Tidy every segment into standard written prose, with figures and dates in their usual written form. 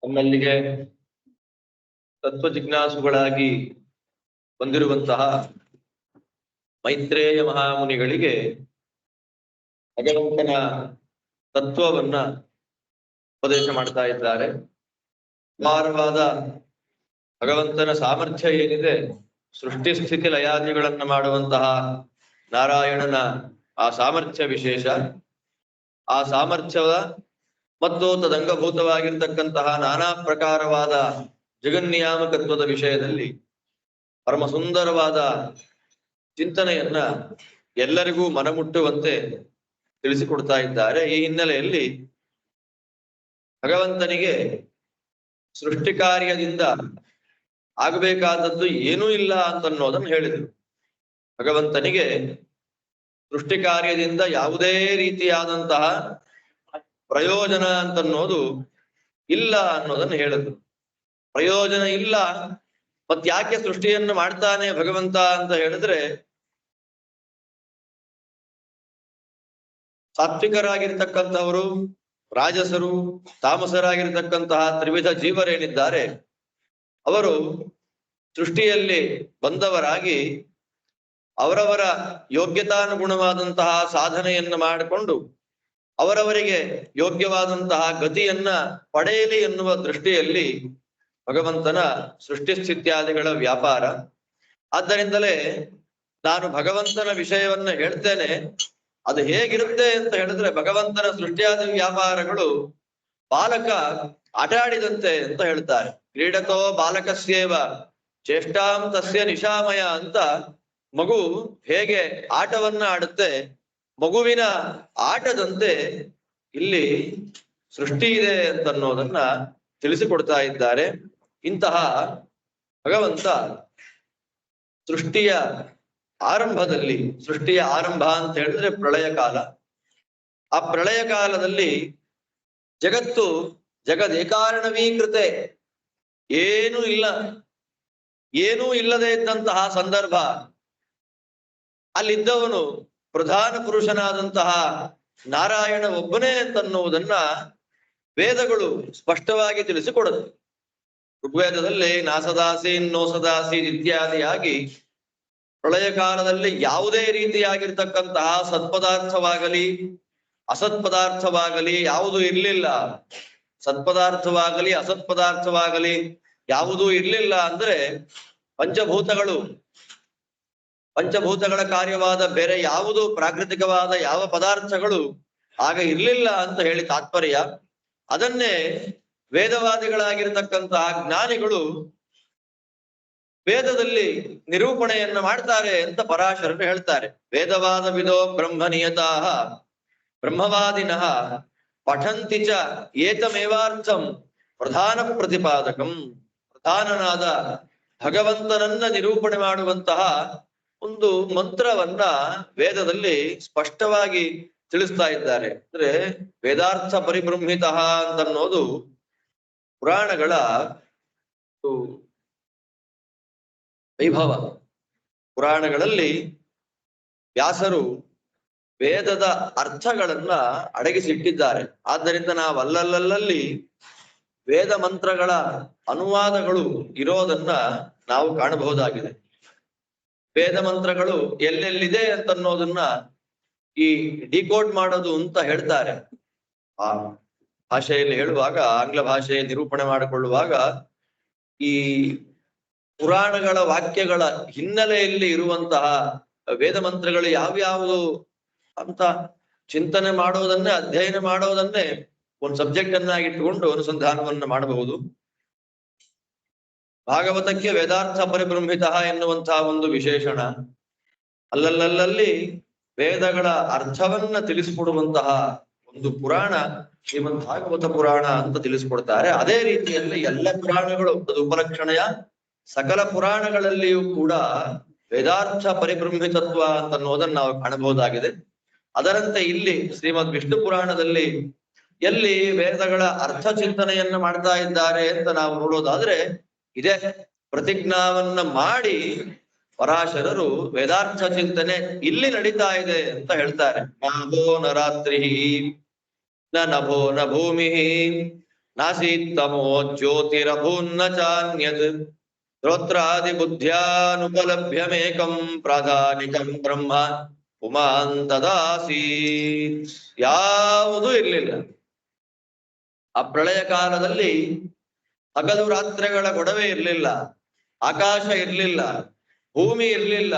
ನಮ್ಮಲ್ಲಿಗೆ ತತ್ವ ಜಿಜ್ಞಾಸುಗಳಾಗಿ ಬಂದಿರುವಂತಹ ಮೈತ್ರೇಯ ಮಹಾಮುನಿಗಳಿಗೆ ಭಗವಂತನ ತತ್ವವನ್ನ ಉಪದೇಶ ಮಾಡ್ತಾ ಇದ್ದಾರೆ. ಅಪಾರವಾದ ಭಗವಂತನ ಸಾಮರ್ಥ್ಯ ಏನಿದೆ, ಸೃಷ್ಟಿ ಸ್ಥಿತಿ ಲಯಾದಿಗಳನ್ನ ಮಾಡುವಂತಹ ನಾರಾಯಣನ ಆ ಸಾಮರ್ಥ್ಯ ವಿಶೇಷ. ಆ ಸಾಮರ್ಥ್ಯದ ಮತ್ತು ತದಂಗಭೂತವಾಗಿರ್ತಕ್ಕಂತಹ ನಾನಾ ಪ್ರಕಾರವಾದ ಜಗನ್ನಿಯಾಮಕತ್ವದ ವಿಷಯದಲ್ಲಿ ಪರಮ ಸುಂದರವಾದ ಚಿಂತನೆಯನ್ನ ಎಲ್ಲರಿಗೂ ಮನಮುಟ್ಟುವಂತೆ ತಿಳಿಸಿಕೊಡ್ತಾ ಇದ್ದಾರೆ. ಈ ಹಿನ್ನೆಲೆಯಲ್ಲಿ ಭಗವಂತನಿಗೆ ಸೃಷ್ಟಿ ಕಾರ್ಯದಿಂದ ಆಗಬೇಕಾದದ್ದು ಏನೂ ಇಲ್ಲ ಅಂತನ್ನೋದನ್ನು ಹೇಳಿದರು. ಭಗವಂತನಿಗೆ ಸೃಷ್ಟಿ ಕಾರ್ಯದಿಂದ ಯಾವುದೇ ರೀತಿಯಾದಂತಹ ಪ್ರಯೋಜನ ಅಂತನ್ನೋದು ಇಲ್ಲ ಅನ್ನೋದನ್ನು ಹೇಳಿದ್ರು. ಪ್ರಯೋಜನ ಇಲ್ಲ, ಮತ್ಯಾಕೆ ಸೃಷ್ಟಿಯನ್ನು ಮಾಡ್ತಾನೆ ಭಗವಂತ ಅಂತ ಹೇಳಿದ್ರೆ, ಸಾತ್ವಿಕರಾಗಿರ್ತಕ್ಕಂಥವರು, ರಾಜಸರು, ತಾಮಸರಾಗಿರ್ತಕ್ಕಂತಹ ತ್ರಿವಿಧ ಜೀವರೇನಿದ್ದಾರೆ ಅವರು ಸೃಷ್ಟಿಯಲ್ಲಿ ಬಂದವರಾಗಿ ಅವರವರ ಯೋಗ್ಯತಾನುಗುಣವಾದಂತಹ ಸಾಧನೆಯನ್ನು ಮಾಡಿಕೊಂಡು ಅವರವರಿಗೆ ಯೋಗ್ಯವಾದಂತಹ ಗತಿಯನ್ನ ಪಡೆಯಲಿ ಎನ್ನುವ ದೃಷ್ಟಿಯಲ್ಲಿ ಭಗವಂತನ ಸೃಷ್ಟಿ ಸ್ಥಿತ್ಯಾದಿಗಳ ವ್ಯಾಪಾರ. ಆದ್ದರಿಂದಲೇ ನಾನು ಭಗವಂತನ ವಿಷಯವನ್ನ ಹೇಳ್ತೇನೆ. ಅದು ಹೇಗಿರುತ್ತೆ ಅಂತ ಹೇಳಿದ್ರೆ, ಭಗವಂತನ ಸೃಷ್ಟಿಯಾದಿ ವ್ಯಾಪಾರಗಳು ಬಾಲಕ ಆಟ ಆಡಿದಂತೆ ಅಂತ ಹೇಳ್ತಾರೆ. ಕ್ರೀಡತೋ ಬಾಲಕಸ್ಯೇವ ಚೇಷ್ಟಾಂ ತಸ್ಯ ನಿಶಾಮಯ ಅಂತ ಮಗು ಹೇಗೆ ಆಟವನ್ನ ಆಡುತ್ತೆ, ಮಗುವಿನ ಆಟದಂತೆ ಇಲ್ಲಿ ಸೃಷ್ಟಿ ಇದೆ ಅಂತನ್ನೋದನ್ನ ತಿಳಿಸಿಕೊಡ್ತಾ ಇದ್ದಾರೆ. ಇಂತಹ ಭಗವಂತ ಸೃಷ್ಟಿಯ ಆರಂಭದಲ್ಲಿ, ಸೃಷ್ಟಿಯ ಆರಂಭ ಅಂತ ಹೇಳಿದ್ರೆ ಪ್ರಳಯ ಕಾಲ. ಆ ಪ್ರಳಯ ಕಾಲದಲ್ಲಿ ಜಗತ್ತು ಜಗದೇಕಾರಣವೀಕೃತೆ, ಏನೂ ಇಲ್ಲ, ಏನೂ ಇಲ್ಲದೆ ಇದ್ದಂತಹ ಸಂದರ್ಭ. ಅಲ್ಲಿದ್ದವನು ಪ್ರಧಾನ ಪುರುಷನಾದಂತಹ ನಾರಾಯಣ ಒಬ್ಬನೇ ಅಂತನ್ನುವುದನ್ನ ವೇದಗಳು ಸ್ಪಷ್ಟವಾಗಿ ತಿಳಿಸಿಕೊಡುತ್ತೆ. ಋಗ್ವೇದದಲ್ಲಿ ನಾಸದಾಸೀನ್ ನೋಸದಾಸೀನ್ ಇತ್ಯಾದಿಯಾಗಿ ಪ್ರಳಯ ಕಾಲದಲ್ಲಿ ಯಾವುದೇ ರೀತಿಯಾಗಿರ್ತಕ್ಕಂತಹ ಸತ್ಪದಾರ್ಥವಾಗಲಿ ಅಸತ್ಪದಾರ್ಥವಾಗಲಿ ಯಾವುದೂ ಇರ್ಲಿಲ್ಲ. ಸತ್ಪದಾರ್ಥವಾಗಲಿ ಅಸತ್ಪದಾರ್ಥವಾಗಲಿ ಯಾವುದೂ ಇರ್ಲಿಲ್ಲ ಅಂದ್ರೆ ಪಂಚಭೂತಗಳ ಕಾರ್ಯವಾದ ಬೇರೆ ಯಾವುದು ಪ್ರಾಕೃತಿಕವಾದ ಯಾವ ಪದಾರ್ಥಗಳು ಆಗ ಇರ್ಲಿಲ್ಲ ಅಂತ ಹೇಳಿ ತಾತ್ಪರ್ಯ. ಅದನ್ನೇ ವೇದವಾದಿಗಳಾಗಿರ್ತಕ್ಕಂತಹ ಜ್ಞಾನಿಗಳು ವೇದದಲ್ಲಿ ನಿರೂಪಣೆಯನ್ನ ಮಾಡ್ತಾರೆ ಅಂತ ಪರಾಶರರು ಹೇಳ್ತಾರೆ. ವೇದವಾದ ವಿದೋ ಬ್ರಹ್ಮನಿಯತಾಃ ಬ್ರಹ್ಮವಾದಿನಃ ಪಠಂತಿ ಚ ಏತಮೇವಾರ್ಥಂ ಪ್ರಧಾನ ಪ್ರತಿಪಾದಕಂ. ಪ್ರಧಾನನಾದ ಭಗವಂತನನ್ನ ನಿರೂಪಣೆ ಮಾಡುವಂತಹ ಒಂದು ಮಂತ್ರವನ್ನ ವೇದದಲ್ಲಿ ಸ್ಪಷ್ಟವಾಗಿ ತಿಳಿಸ್ತಾ ಇದ್ದಾರೆ. ಅಂದ್ರೆ ವೇದಾರ್ಥ ಪರಿಬ್ರಹ್ಮಿತ ಅಂತನ್ನೋದು ಪುರಾಣಗಳ ವೈಭವ. ಪುರಾಣಗಳಲ್ಲಿ ವ್ಯಾಸರು ವೇದದ ಅರ್ಥಗಳನ್ನ ಅಡಗಿಸಿಟ್ಟಿದ್ದಾರೆ. ಆದ್ದರಿಂದ ನಾವು ಅಲ್ಲಲ್ಲಿ ವೇದ ಮಂತ್ರಗಳ ಅನುವಾದಗಳು ಇರೋದನ್ನ ನಾವು ಕಾಣಬಹುದಾಗಿದೆ. ವೇದ ಮಂತ್ರಗಳು ಎಲ್ಲೆಲ್ಲಿದೆ ಅಂತನ್ನೋದನ್ನ ಈ ಡಿಕೋಡ್ ಮಾಡೋದು ಅಂತ ಹೇಳ್ತಾರೆ. ಆ ಭಾಷೆಯಲ್ಲಿ ಹೇಳುವಾಗ, ಆಂಗ್ಲ ಭಾಷೆಯ ನಿರೂಪಣೆ ಮಾಡಿಕೊಳ್ಳುವಾಗ ಈ ಪುರಾಣಗಳ ವಾಕ್ಯಗಳ ಹಿನ್ನೆಲೆಯಲ್ಲಿ ಇರುವಂತಹ ವೇದ ಮಂತ್ರಗಳು ಯಾವ್ಯಾವುದು ಅಂತ ಚಿಂತನೆ ಮಾಡೋದನ್ನೇ, ಅಧ್ಯಯನ ಮಾಡೋದನ್ನೇ ಒಂದು ಸಬ್ಜೆಕ್ಟ್ ಅನ್ನಾಗಿಟ್ಟುಕೊಂಡು ಅನುಸಂಧಾನವನ್ನ ಮಾಡಬಹುದು. ಭಾಗವತಕ್ಕೆ ವೇದಾರ್ಥ ಪರಿಬ್ರಹ್ಮಿತ ಎನ್ನುವಂತಹ ಒಂದು ವಿಶೇಷಣ. ಅಲ್ಲಲ್ಲಿ ವೇದಗಳ ಅರ್ಥವನ್ನ ತಿಳಿಸಿಕೊಡುವಂತಹ ಒಂದು ಪುರಾಣ ಶ್ರೀಮದ್ ಭಾಗವತ ಪುರಾಣ ಅಂತ ತಿಳಿಸ್ಕೊಡ್ತಾರೆ. ಅದೇ ರೀತಿಯಲ್ಲಿ ಎಲ್ಲ ಪುರಾಣಗಳು, ಅದು ಉಪಲಕ್ಷಣೆಯ ಸಕಲ ಪುರಾಣಗಳಲ್ಲಿಯೂ ಕೂಡ ವೇದಾರ್ಥ ಪರಿಬ್ರಹ್ಮಿತತ್ವ ಅಂತನ್ನೋದನ್ನ ನಾವು ಕಾಣಬಹುದಾಗಿದೆ. ಅದರಂತೆ ಇಲ್ಲಿ ಶ್ರೀಮದ್ ವಿಷ್ಣು ಪುರಾಣದಲ್ಲಿ ಎಲ್ಲಿ ವೇದಗಳ ಅರ್ಥ ಚಿಂತನೆಯನ್ನ ಮಾಡ್ತಾ ಇದ್ದಾರೆ ಅಂತ ನಾವು ನೋಡೋದಾದ್ರೆ, ಇದೇ ಪ್ರತಿಜ್ಞಾವನ್ನ ಮಾಡಿ ಪರಾಶರರು ವೇದಾರ್ಥ ಚಿಂತನೆ ಇಲ್ಲಿ ನಡೀತಾ ಇದೆ ಅಂತ ಹೇಳ್ತಾರೆ. ನಾಭೋ ನ ರಾತ್ರಿ ನ ನಭೋ ನ ಭೂಮಿ ನಾಸೀತ್ತಮೋ ಜ್ಯೋತಿರಭೂನ್ನ ಚಾನ್ಯತ್ ಶ್ರೋತ್ರಾದಿ ಬುದ್ಧ್ಯಾನುಪಲಭ್ಯಮೇಕಂ ಪ್ರಾಧಾನಿಕಂ ಬ್ರಹ್ಮ ಉಮಾಂತದಾಸೀತ್. ಯಾವುದೂ ಇರ್ಲಿಲ್ಲ ಆ ಪ್ರಳಯ ಕಾಲದಲ್ಲಿ. ಹಗಲು ರಾತ್ರಿಗಳ ಗೊಡವೆ ಇರ್ಲಿಲ್ಲ, ಆಕಾಶ ಇರ್ಲಿಲ್ಲ, ಭೂಮಿ ಇರ್ಲಿಲ್ಲ,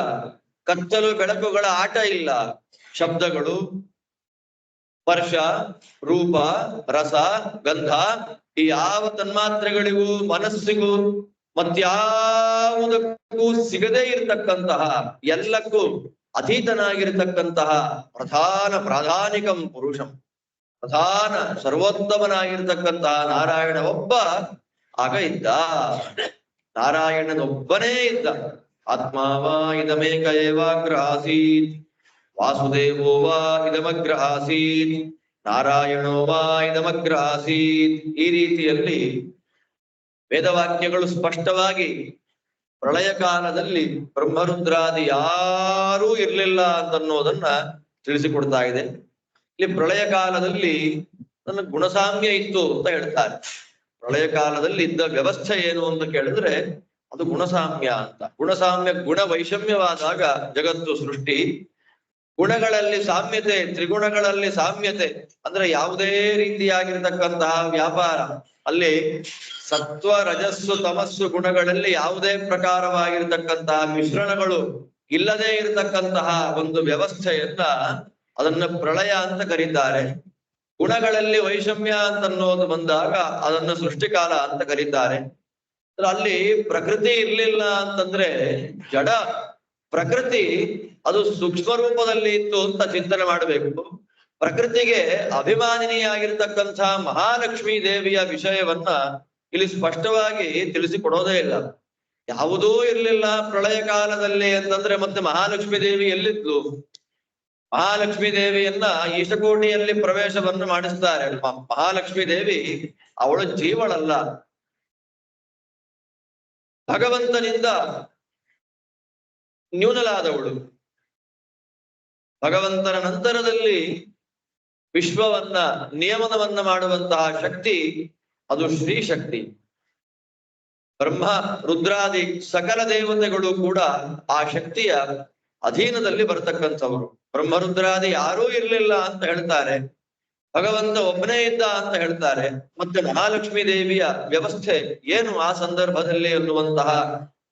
ಕತ್ತಲು ಬೆಳಕುಗಳ ಆಟ ಇಲ್ಲ, ಶಬ್ದಗಳು, ಸ್ಪರ್ಶ, ರೂಪ, ರಸ, ಗಂಧ ಈ ಯಾವ ತನ್ಮಾತ್ರೆಗಳಿಗೂ ಮನಸ್ಸಿಗೂ ಮತ್ಯಾವುದಕ್ಕೂ ಸಿಗದೇ ಇರತಕ್ಕಂತಹ, ಎಲ್ಲಕ್ಕೂ ಅತೀತನಾಗಿರ್ತಕ್ಕಂತಹ ಪ್ರಾಧಾನಿಕಂ ಪುರುಷಂ, ಪ್ರಧಾನ ಸರ್ವೋತ್ತಮನಾಗಿರ್ತಕ್ಕಂತಹ ನಾರಾಯಣ ಒಬ್ಬ ಆಗ ಇದ್ದ. ನಾರಾಯಣನೊಬ್ಬನೇ ಇದ್ದ. ಆತ್ಮಾವಾ ಇದಮೇಕ ಏವಾಗ್ರ ಆಸೀತ್ ವಾಸುದೇವೋ ವಾ ಇದಮಗ್ರ ಆಸೀತ್ ನಾರಾಯಣೋ ವಾ ಇದಮಗ್ರ ಆಸೀತ್. ಈ ರೀತಿಯಲ್ಲಿ ವೇದವಾಕ್ಯಗಳು ಸ್ಪಷ್ಟವಾಗಿ ಪ್ರಳಯ ಕಾಲದಲ್ಲಿ ಬ್ರಹ್ಮರುದ್ರಾದಿ ಯಾರೂ ಇರ್ಲಿಲ್ಲ ಅಂತನ್ನೋದನ್ನ ತಿಳಿಸಿಕೊಡ್ತಾ ಇದೆ. ಇಲ್ಲಿ ಪ್ರಳಯ ಕಾಲದಲ್ಲಿ ನನ್ನ ಗುಣಸಾಮ್ಯ ಇತ್ತು ಅಂತ ಹೇಳ್ತಾರೆ. ಪ್ರಳಯ ಕಾಲದಲ್ಲಿ ಇದ್ದ ವ್ಯವಸ್ಥೆ ಏನು ಅಂತ ಕೇಳಿದ್ರೆ ಅದು ಗುಣಸಾಮ್ಯ ಅಂತ. ಗುಣಸಾಮ್ಯ, ಗುಣ ವೈಷಮ್ಯವಾದಾಗ ಜಗತ್ತು ಸೃಷ್ಟಿ. ಗುಣಗಳಲ್ಲಿ ಸಾಮ್ಯತೆ, ತ್ರಿಗುಣಗಳಲ್ಲಿ ಸಾಮ್ಯತೆ ಅಂದ್ರೆ ಯಾವುದೇ ರೀತಿಯಾಗಿರ್ತಕ್ಕಂತಹ ವ್ಯಾಪಾರ, ಅಲ್ಲಿ ಸತ್ವ ರಜಸ್ಸು ತಮಸ್ಸು ಗುಣಗಳಲ್ಲಿ ಯಾವುದೇ ಪ್ರಕಾರವಾಗಿರ್ತಕ್ಕಂತಹ ಮಿಶ್ರಣಗಳು ಇಲ್ಲದೆ ಇರತಕ್ಕಂತಹ ಒಂದು ವ್ಯವಸ್ಥೆಯನ್ನ ಅದನ್ನ ಪ್ರಳಯ ಅಂತ ಕರೀತಾರೆ. ಗುಣಗಳಲ್ಲಿ ವೈಷಮ್ಯ ಅಂತ ಅನ್ನೋದು ಬಂದಾಗ ಅದನ್ನ ಸೃಷ್ಟಿಕಾಲ ಅಂತ ಕರೀತಾರೆ. ಅಲ್ಲಿ ಪ್ರಕೃತಿ ಇರ್ಲಿಲ್ಲ ಅಂತಂದ್ರೆ ಜಡ ಪ್ರಕೃತಿ ಅದು ಸೂಕ್ಷ್ಮ ರೂಪದಲ್ಲಿ ಇತ್ತು ಅಂತ ಚಿಂತನೆ ಮಾಡಬೇಕು. ಪ್ರಕೃತಿಗೆ ಅಭಿಮಾನಿನಿಯಾಗಿರ್ತಕ್ಕಂತಹ ಮಹಾಲಕ್ಷ್ಮೀ ದೇವಿಯ ವಿಷಯವನ್ನ ಇಲ್ಲಿ ಸ್ಪಷ್ಟವಾಗಿ ತಿಳಿಸಿಕೊಡೋದೇ ಇಲ್ಲ. ಯಾವುದೂ ಇರ್ಲಿಲ್ಲ ಪ್ರಳಯ ಕಾಲದಲ್ಲಿ ಅಂತಂದ್ರೆ ಮತ್ತೆ ಮಹಾಲಕ್ಷ್ಮೀ ದೇವಿ ಎಲ್ಲಿದ್ಲು? ಮಹಾಲಕ್ಷ್ಮೀ ದೇವಿಯನ್ನ ಈಶಕೋಟಿಯಲ್ಲಿ ಪ್ರವೇಶವನ್ನು ಮಾಡಿಸ್ತಾರೆ. ಮಹಾಲಕ್ಷ್ಮೀ ದೇವಿ ಅವಳು ಜೀವಳಲ್ಲ, ಭಗವಂತನಿಂದ ನ್ಯೂನಲಾದವಳು. ಭಗವಂತನ ನಂತರದಲ್ಲಿ ವಿಶ್ವವನ್ನ ನಿಯಮನವನ್ನ ಮಾಡುವಂತಹ ಶಕ್ತಿ ಅದು ಶ್ರೀ ಶಕ್ತಿ. ಬ್ರಹ್ಮ ರುದ್ರಾದಿ ಸಕಲ ದೇವತೆಗಳು ಕೂಡ ಆ ಶಕ್ತಿಯ ಅಧೀನದಲ್ಲಿ ಬರತಕ್ಕಂಥವ್ರು. ಬ್ರಹ್ಮರುದ್ರಾದಿ ಯಾರೂ ಇರ್ಲಿಲ್ಲ ಅಂತ ಹೇಳ್ತಾರೆ, ಭಗವಂತ ಒಬ್ಬನೇ ಇದ್ದ ಅಂತ ಹೇಳ್ತಾರೆ. ಮತ್ತೆ ಮಹಾಲಕ್ಷ್ಮೀ ದೇವಿಯ ವ್ಯವಸ್ಥೆ ಏನು ಆ ಸಂದರ್ಭದಲ್ಲಿ ಅನ್ನುವಂತಹ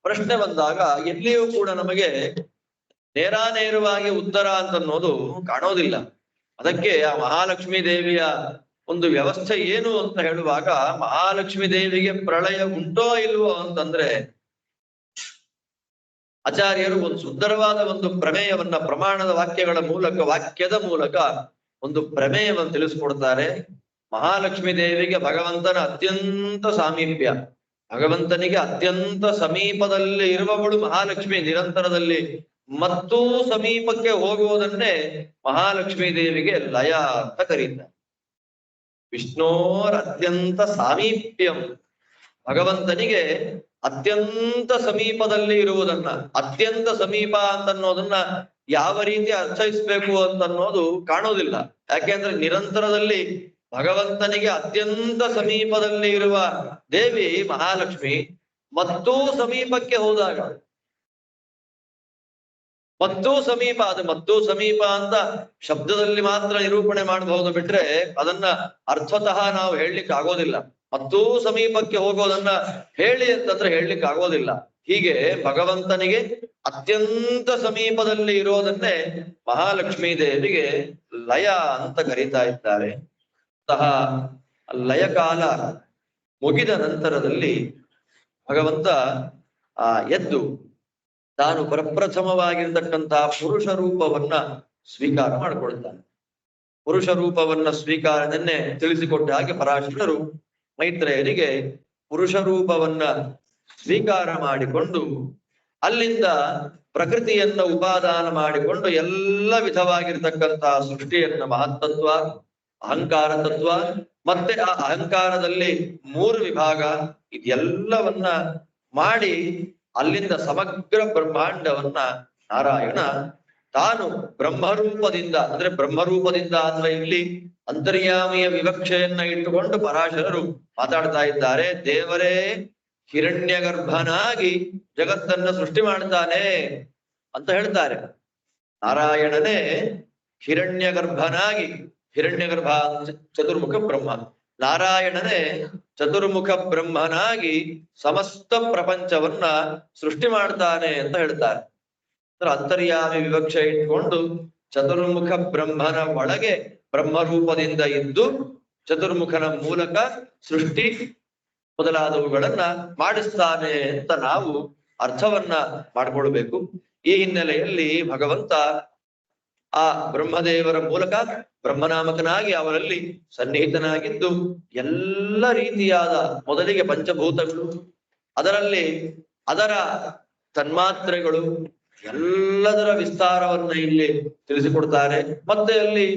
ಪ್ರಶ್ನೆ ಬಂದಾಗ ಎಲ್ಲಿಯೂ ಕೂಡ ನಮಗೆ ನೇರಾನೇರವಾಗಿ ಉತ್ತರ ಅಂತ ಅನ್ನೋದು ಕಾಣೋದಿಲ್ಲ. ಅದಕ್ಕೆ ಆ ಮಹಾಲಕ್ಷ್ಮೀ ದೇವಿಯ ಒಂದು ವ್ಯವಸ್ಥೆ ಏನು ಅಂತ ಹೇಳುವಾಗ ಮಹಾಲಕ್ಷ್ಮೀ ದೇವಿಗೆ ಪ್ರಳಯ ಉಂಟೋ ಇಲ್ವೋ ಅಂತಂದ್ರೆ ಆಚಾರ್ಯರು ಒಂದು ಸುಂದರವಾದ ಒಂದು ಪ್ರಮೇಯವನ್ನ ಪ್ರಮಾಣದ ವಾಕ್ಯಗಳ ಮೂಲಕ, ವಾಕ್ಯದ ಮೂಲಕ ಒಂದು ಪ್ರಮೇಯವನ್ನು ತಿಳಿಸ್ಕೊಡ್ತಾರೆ. ಮಹಾಲಕ್ಷ್ಮೀ ದೇವಿಗೆ ಭಗವಂತನ ಅತ್ಯಂತ ಸಾಮೀಪ್ಯ, ಭಗವಂತನಿಗೆ ಅತ್ಯಂತ ಸಮೀಪದಲ್ಲಿ ಇರುವವಳು ಮಹಾಲಕ್ಷ್ಮಿ. ನಿರಂತರದಲ್ಲಿ ಮತ್ತೂ ಸಮೀಪಕ್ಕೆ ಹೋಗುವುದನ್ನೇ ಮಹಾಲಕ್ಷ್ಮೀ ದೇವಿಗೆ ಲಯ ಅಂತ ಕರೀತಾರೆ. ವಿಷ್ಣೋರ್ ಅತ್ಯಂತ ಸಾಮೀಪ್ಯಂ, ಭಗವಂತನಿಗೆ ಅತ್ಯಂತ ಸಮೀಪದಲ್ಲಿ ಇರುವುದನ್ನ, ಅತ್ಯಂತ ಸಮೀಪ ಅಂತನ್ನೋದನ್ನ ಯಾವ ರೀತಿ ಅರ್ಥೈಸ್ಬೇಕು ಅಂತನ್ನೋದು ಕಾಣೋದಿಲ್ಲ. ಯಾಕೆಂದ್ರೆ ನಿರಂತರದಲ್ಲಿ ಭಗವಂತನಿಗೆ ಅತ್ಯಂತ ಸಮೀಪದಲ್ಲಿ ಇರುವ ದೇವಿ ಮಹಾಲಕ್ಷ್ಮಿ. ಮತ್ತೂ ಸಮೀಪಕ್ಕೆ ಹೋದಾಗ ಮತ್ತೂ ಸಮೀಪ, ಅದು ಮತ್ತೂ ಸಮೀಪ ಅಂತ ಶಬ್ದದಲ್ಲಿ ಮಾತ್ರ ನಿರೂಪಣೆ ಮಾಡಬಹುದು ಬಿಟ್ರೆ ಅದನ್ನ ಅರ್ಥತಃ ನಾವು ಹೇಳಲಿಕ್ಕೆ ಆಗೋದಿಲ್ಲ. ಮತ್ತೂ ಸಮೀಪಕ್ಕೆ ಹೋಗೋದನ್ನ ಹೇಳಿ ಅಂತಂದ್ರೆ ಹೇಳಲಿಕ್ಕೆ ಆಗೋದಿಲ್ಲ. ಹೀಗೆ ಭಗವಂತನಿಗೆ ಅತ್ಯಂತ ಸಮೀಪದಲ್ಲಿ ಇರೋದನ್ನೇ ಮಹಾಲಕ್ಷ್ಮೀ ದೇವಿಗೆ ಲಯ ಅಂತ ಕರೀತಾ ಇದ್ದಾರೆ. ಅಂತಹ ಲಯ ಕಾಲ ಮುಗಿದ ನಂತರದಲ್ಲಿ ಭಗವಂತ ಎದ್ದು ತಾನು ಪ್ರಪ್ರಥಮವಾಗಿರ್ತಕ್ಕಂತಹ ಪುರುಷ ರೂಪವನ್ನ ಸ್ವೀಕಾರ ಮಾಡಿಕೊಳ್ತಾನೆ. ಪುರುಷ ರೂಪವನ್ನ ಸ್ವೀಕಾರದನ್ನೇ ತಿಳಿಸಿಕೊಟ್ಟ ಹಾಗೆ ಪರಾಶರರು ಮೈತ್ರೇಯರಿಗೆ ಪುರುಷ ರೂಪವನ್ನ ಸ್ವೀಕಾರ ಮಾಡಿಕೊಂಡು ಅಲ್ಲಿಂದ ಪ್ರಕೃತಿಯನ್ನ ಉಪಾದಾನ ಮಾಡಿಕೊಂಡು ಎಲ್ಲ ವಿಧವಾಗಿರ್ತಕ್ಕಂತಹ ಸೃಷ್ಟಿಯನ್ನ ಮಹತ್ತತ್ವ, ಅಹಂಕಾರ ತತ್ವ, ಮತ್ತೆ ಆ ಅಹಂಕಾರದಲ್ಲಿ 3 ವಿಭಾಗ ಇದೆಲ್ಲವನ್ನ ಮಾಡಿ ಅಲ್ಲಿಂದ ಸಮಗ್ರ ಬ್ರಹ್ಮಾಂಡವನ್ನ ನಾರಾಯಣ ತಾನು ಬ್ರಹ್ಮರೂಪದಿಂದ, ಅಂದ್ರೆ ಬ್ರಹ್ಮರೂಪದಿಂದ ಅಂದ್ರೆ ಇಲ್ಲಿ ಅಂತರ್ಯಾಮಿಯ ವಿವಕ್ಷೆಯನ್ನ ಇಟ್ಟುಕೊಂಡು ಪರಾಶರರು ಮಾತಾಡ್ತಾ ಇದ್ದಾರೆ. ದೇವರೇ ಹಿರಣ್ಯ ಗರ್ಭನಾಗಿ ಜಗತ್ತನ್ನ ಸೃಷ್ಟಿ ಮಾಡ್ತಾನೆ ಅಂತ ಹೇಳ್ತಾರೆ. ನಾರಾಯಣನೇ ಹಿರಣ್ಯ ಗರ್ಭನಾಗಿ, ಹಿರಣ್ಯ ಗರ್ಭ ಚತುರ್ಮುಖ ಬ್ರಹ್ಮ, ನಾರಾಯಣನೇ ಚತುರ್ಮುಖ ಬ್ರಹ್ಮನಾಗಿ ಸಮಸ್ತ ಪ್ರಪಂಚವನ್ನ ಸೃಷ್ಟಿ ಮಾಡ್ತಾನೆ ಅಂತ ಹೇಳ್ತಾರೆ. ಅಂತರ್ಯಾಮಿ ವಿವಕ್ಷೆ ಇಟ್ಕೊಂಡು ಚತುರ್ಮುಖ ಬ್ರಹ್ಮನ ಒಳಗೆ ಬ್ರಹ್ಮರೂಪದಿಂದ ಇದ್ದು ಚತುರ್ಮುಖನ ಮೂಲಕ ಸೃಷ್ಟಿ ಮೊದಲಾದವುಗಳನ್ನ ಮಾಡಿಸ್ತಾನೆ ಅಂತ ನಾವು ಅರ್ಥವನ್ನ ಮಾಡ್ಕೊಳ್ಬೇಕು. ಈ ಹಿನ್ನೆಲೆಯಲ್ಲಿ ಭಗವಂತ ಆ ಬ್ರಹ್ಮದೇವರ ಮೂಲಕ ಬ್ರಹ್ಮನಾಮಕನಾಗಿ ಅವರಲ್ಲಿ ಸನ್ನಿಹಿತನಾಗಿದ್ದು ಎಲ್ಲ ರೀತಿಯಾದ ಮೊದಲಿಗೆ ಪಂಚಭೂತಗಳು, ಅದರಲ್ಲಿ ಅದರ ತನ್ಮಾತ್ರೆಗಳು ಎಲ್ಲದರ ವಿಸ್ತಾರವನ್ನ ಇಲ್ಲಿ ತಿಳಿಸಿಕೊಡ್ತಾರೆ. ಮತ್ತೆ ಅಲ್ಲಿ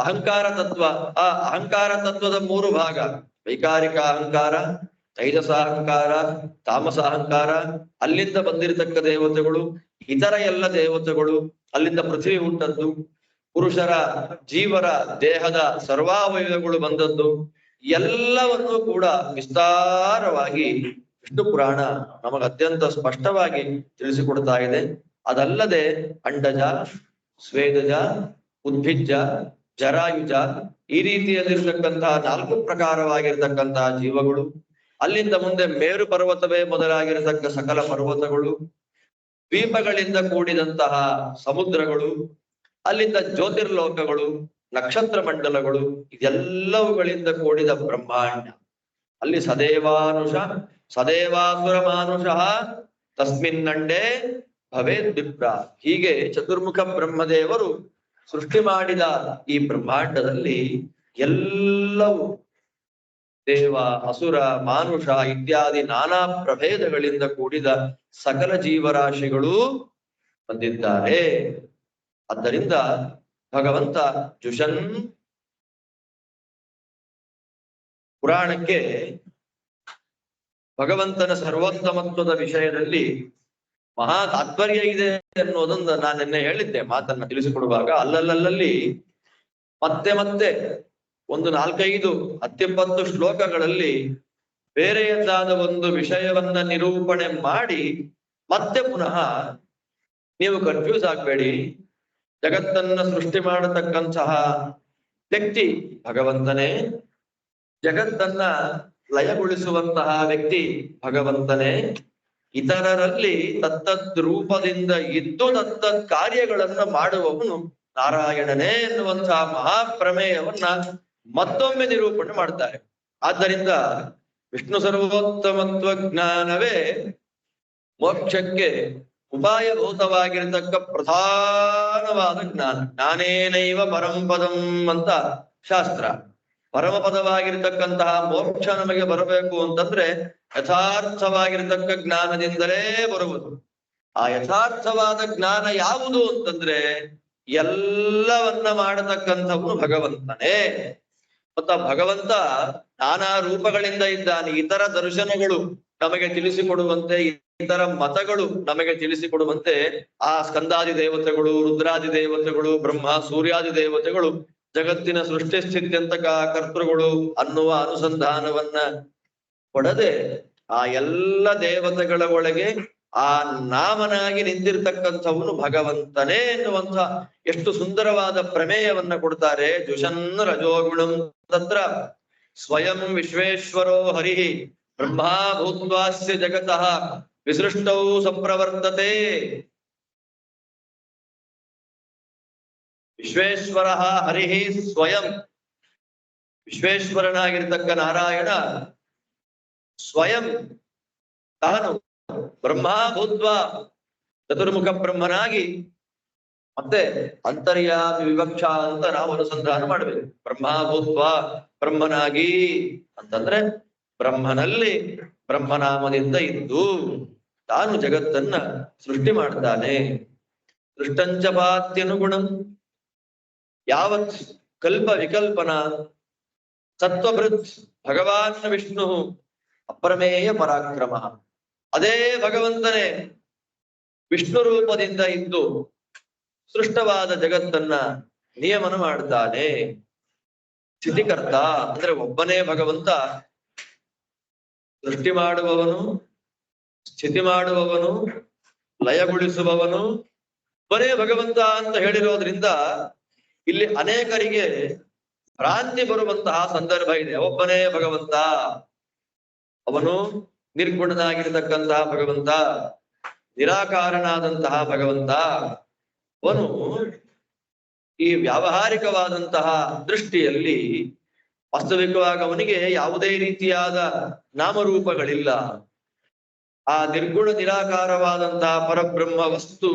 ಅಹಂಕಾರ ತತ್ವ, ಆ ಅಹಂಕಾರ ತತ್ವದ 3 ಭಾಗ: ವೈಕಾರಿಕ ಅಹಂಕಾರ, ತೈಜಸ ಅಹಂಕಾರ, ತಾಮಸ ಅಹಂಕಾರ, ಅಲ್ಲಿಂದ ಬಂದಿರತಕ್ಕ ದೇವತೆಗಳು, ಇತರ ಎಲ್ಲ ದೇವತೆಗಳು, ಅಲ್ಲಿಂದ ಪೃಥ್ವಿ ಹುಟ್ಟದ್ದು, ಪುರುಷರ ಜೀವರ ದೇಹದ ಸರ್ವಾವಯವಗಳು ಬಂದದ್ದು, ಎಲ್ಲವನ್ನೂ ಕೂಡ ವಿಸ್ತಾರವಾಗಿ ವಿಷ್ಣು ಪುರಾಣ ನಮಗೆ ಅತ್ಯಂತ ಸ್ಪಷ್ಟವಾಗಿ ತಿಳಿಸಿಕೊಡ್ತಾ ಇದೆ. ಅದಲ್ಲದೆ ಅಂಡಜ, ಸ್ವೇದಜ, ಉದ್ಭಿಜ್ಜ, ಜರಾಯುಜ, ಈ ರೀತಿಯಲ್ಲಿರ್ತಕ್ಕಂತಹ 4 ಪ್ರಕಾರವಾಗಿರ್ತಕ್ಕಂತಹ ಜೀವಗಳು, ಅಲ್ಲಿಂದ ಮುಂದೆ ಮೇರು ಪರ್ವತವೇ ಮೊದಲಾಗಿರತಕ್ಕ ಸಕಲ ಪರ್ವತಗಳು, ದ್ವೀಪಗಳಿಂದ ಕೂಡಿದಂತಹ ಸಮುದ್ರಗಳು, ಅಲ್ಲಿಂದ ಜ್ಯೋತಿರ್ಲೋಕಗಳು, ನಕ್ಷತ್ರ ಮಂಡಲಗಳು, ಇದೆಲ್ಲವುಗಳಿಂದ ಕೂಡಿದ ಬ್ರಹ್ಮಾಂಡ, ಅಲ್ಲಿ ಸದೇವಾನುಷ ಸದೇವಾಸುರ ಮಾನುಷಃ ತಸ್ಮಿನ್ನಂಡೇ ಭವೇದ್ ವಿಪ್ರ. ಹೀಗೆ ಚತುರ್ಮುಖ ಬ್ರಹ್ಮದೇವರು ಸೃಷ್ಟಿ ಮಾಡಿದ ಈ ಬ್ರಹ್ಮಾಂಡದಲ್ಲಿ ಎಲ್ಲವೂ ದೇವ, ಅಸುರ, ಮಾನುಷ ಇತ್ಯಾದಿ ನಾನಾ ಪ್ರಭೇದಗಳಿಂದ ಕೂಡಿದ ಸಕಲ ಜೀವರಾಶಿಗಳು ಬಂದಿದ್ದಾರೆ. ಆದ್ದರಿಂದ ಭಗವಂತ ಜುಷನ್ ಪುರಾಣಕ್ಕೆ ಭಗವಂತನ ಸರ್ವೋತ್ತಮತ್ವದ ವಿಷಯದಲ್ಲಿ ಮಹಾ ತಾತ್ಪರ್ಯ ಇದೆ ಅನ್ನೋದನ್ನ ನಾನು ನಿನ್ನೆ ಹೇಳಿದ್ದೆ. ಮಾತನ್ನ ತಿಳಿಸಿಕೊಡುವಾಗ ಅಲ್ಲಲ್ಲಿ ಮತ್ತೆ ಮತ್ತೆ ಒಂದು 4-5 10-20 ಶ್ಲೋಕಗಳಲ್ಲಿ ಬೇರೆಯದಾದ ಒಂದು ವಿಷಯವನ್ನ ನಿರೂಪಣೆ ಮಾಡಿ ಮತ್ತೆ ಪುನಃ ನೀವು ಕನ್ಫ್ಯೂಸ್ ಆಗ್ಬೇಡಿ, ಜಗತ್ತನ್ನ ಸೃಷ್ಟಿ ಮಾಡತಕ್ಕಂತಹ ವ್ಯಕ್ತಿ ಭಗವಂತನೇ, ಜಗತ್ತನ್ನ ಲಯಗೊಳಿಸುವಂತಹ ವ್ಯಕ್ತಿ ಭಗವಂತನೇ, ಇತರರಲ್ಲಿ ತತ್ತದ್ ರೂಪದಿಂದ ಇದ್ದು ತತ್ತದ್ ಕಾರ್ಯಗಳನ್ನ ಮಾಡುವವನು ನಾರಾಯಣನೇ ಎನ್ನುವಂತಹ ಮಹಾಪ್ರಮೇಯವನ್ನ ಮತ್ತೊಮ್ಮೆ ನಿರೂಪಣೆ ಮಾಡ್ತಾರೆ. ಆದ್ದರಿಂದ ವಿಷ್ಣು ಸರ್ವೋತ್ತಮತ್ವ ಜ್ಞಾನವೇ ಮೋಕ್ಷಕ್ಕೆ ಉಪಾಯಭೂತವಾಗಿರತಕ್ಕ ಪ್ರಧಾನವಾದ ಜ್ಞಾನ. ಜ್ಞಾನೇನೈವ ಪರಂಪದಂ ಅಂತ ಶಾಸ್ತ್ರ. ಪರಮಪದವಾಗಿರ್ತಕ್ಕಂತಹ ಮೋಕ್ಷ ನಮಗೆ ಬರಬೇಕು ಅಂತಂದ್ರೆ ಯಥಾರ್ಥವಾಗಿರ್ತಕ್ಕ ಜ್ಞಾನದಿಂದಲೇ ಬರುವುದು. ಆ ಯಥಾರ್ಥವಾದ ಜ್ಞಾನ ಯಾವುದು ಅಂತಂದ್ರೆ ಎಲ್ಲವನ್ನ ಮಾಡತಕ್ಕಂಥವನು ಭಗವಂತನೇ. ಮತ್ತ ಭಗವಂತ ನಾನಾ ರೂಪಗಳಿಂದ ಇದ್ದಾನೆ. ಇತರ ದರ್ಶನಗಳು ನಮಗೆ ತಿಳಿಸಿಕೊಡುವಂತೆ, ಇತರ ಮತಗಳು ನಮಗೆ ತಿಳಿಸಿಕೊಡುವಂತೆ ಆ ಸ್ಕಂದಾದಿ ದೇವತೆಗಳು, ರುದ್ರಾದಿ ದೇವತೆಗಳು, ಬ್ರಹ್ಮ ಸೂರ್ಯಾದಿ ದೇವತೆಗಳು ಜಗತ್ತಿನ ಸೃಷ್ಟಿ ಸ್ಥಿತ್ಯಂತಕ ಕರ್ತೃಗಳು ಅನ್ನುವ ಅನುಸಂಧಾನವನ್ನ ಕೊಡದೆ ಆ ಎಲ್ಲ ದೇವತೆಗಳ ಒಳಗೆ ಆ ನಾಮನಾಗಿ ನಿಂತಿರ್ತಕ್ಕಂಥವನು ಭಗವಂತನೇ ಎನ್ನುವಂತ ಎಷ್ಟು ಸುಂದರವಾದ ಪ್ರಮೇಯವನ್ನ ಕೊಡ್ತಾರೆ. ಜುಷನ್ ರಜೋಗುಣಂ ತತ್ರ ಸ್ವಯಂ ವಿಶ್ವೇಶ್ವರೋ ಹರಿಹಿ ಬ್ರಹ್ಮಾ ಭೂತ್ವಾಸ್ಯ ಜಗತಃ ವಿಸೃಷ್ಟೌ ಸಂಪ್ರವರ್ತತೆ. ವಿಶ್ವೇಶ್ವರ ಹರಿಹಿ ಸ್ವಯಂ, ವಿಶ್ವೇಶ್ವರನಾಗಿರ್ತಕ್ಕ ನಾರಾಯಣ ಸ್ವಯಂ ತಾನು ಬ್ರಹ್ಮಭೂತ್ವ ಚತುರ್ಮುಖ ಬ್ರಹ್ಮನಾಗಿ, ಮತ್ತೆ ಅಂತರ್ಯಾಮಿ ವಿವಕ್ಷ ಅಂತ ನಾವು ಅನುಸಂಧಾನ ಮಾಡಬೇಕು. ಬ್ರಹ್ಮಭೂತ್ವ ಬ್ರಹ್ಮನಾಗಿ ಅಂತಂದ್ರೆ ಬ್ರಹ್ಮನಲ್ಲಿ ಬ್ರಹ್ಮನಾಮದಿಂದ ಇದ್ದು ತಾನು ಜಗತ್ತನ್ನ ಸೃಷ್ಟಿ ಮಾಡ್ತಾನೆ. ಸೃಷ್ಟಂಚಪಾತ್ಯನುಗುಣಂ ಯಾವತ್ ಕಲ್ಪ ವಿಕಲ್ಪನ ಸತ್ವಭೃತ್ ಭಗವಾನ್ ವಿಷ್ಣು ಅಪ್ರಮೇಯ ಪರಾಕ್ರಮ. ಅದೇ ಭಗವಂತನೇ ವಿಷ್ಣು ರೂಪದಿಂದ ಇದ್ದು ಸೃಷ್ಟವಾದ ಜಗತ್ತನ್ನ ನಿಯಮನ ಮಾಡ್ತಾನೆ. ಸ್ಥಿತಿಕರ್ತ ಅಂದ್ರೆ ಒಬ್ಬನೇ ಭಗವಂತ ಸೃಷ್ಟಿ ಮಾಡುವವನು, ಸ್ಥಿತಿ ಮಾಡುವವನು, ಲಯಗೊಳಿಸುವವನು ಒಬ್ಬನೇ ಭಗವಂತ ಅಂತ ಹೇಳಿರೋದ್ರಿಂದ ಇಲ್ಲಿ ಅನೇಕರಿಗೆ ಭ್ರಾಂತಿ ಬರುವಂತಹ ಸಂದರ್ಭ ಇದೆ. ಒಬ್ಬನೇ ಭಗವಂತ, ಅವನು ನಿರ್ಗುಣನಾಗಿರತಕ್ಕಂತಹ ಭಗವಂತ, ನಿರಾಕಾರನಾದಂತಹ ಭಗವಂತ, ಅವನು ಈ ವ್ಯಾವಹಾರಿಕವಾದಂತಹ ದೃಷ್ಟಿಯಲ್ಲಿ ವಾಸ್ತವಿಕವಾಗಿ ಅವನಿಗೆ ಯಾವುದೇ ರೀತಿಯಾದ ನಾಮರೂಪಗಳಿಲ್ಲ. ಆ ನಿರ್ಗುಣ ನಿರಾಕಾರವಾದಂತಹ ಪರಬ್ರಹ್ಮ ವಸ್ತು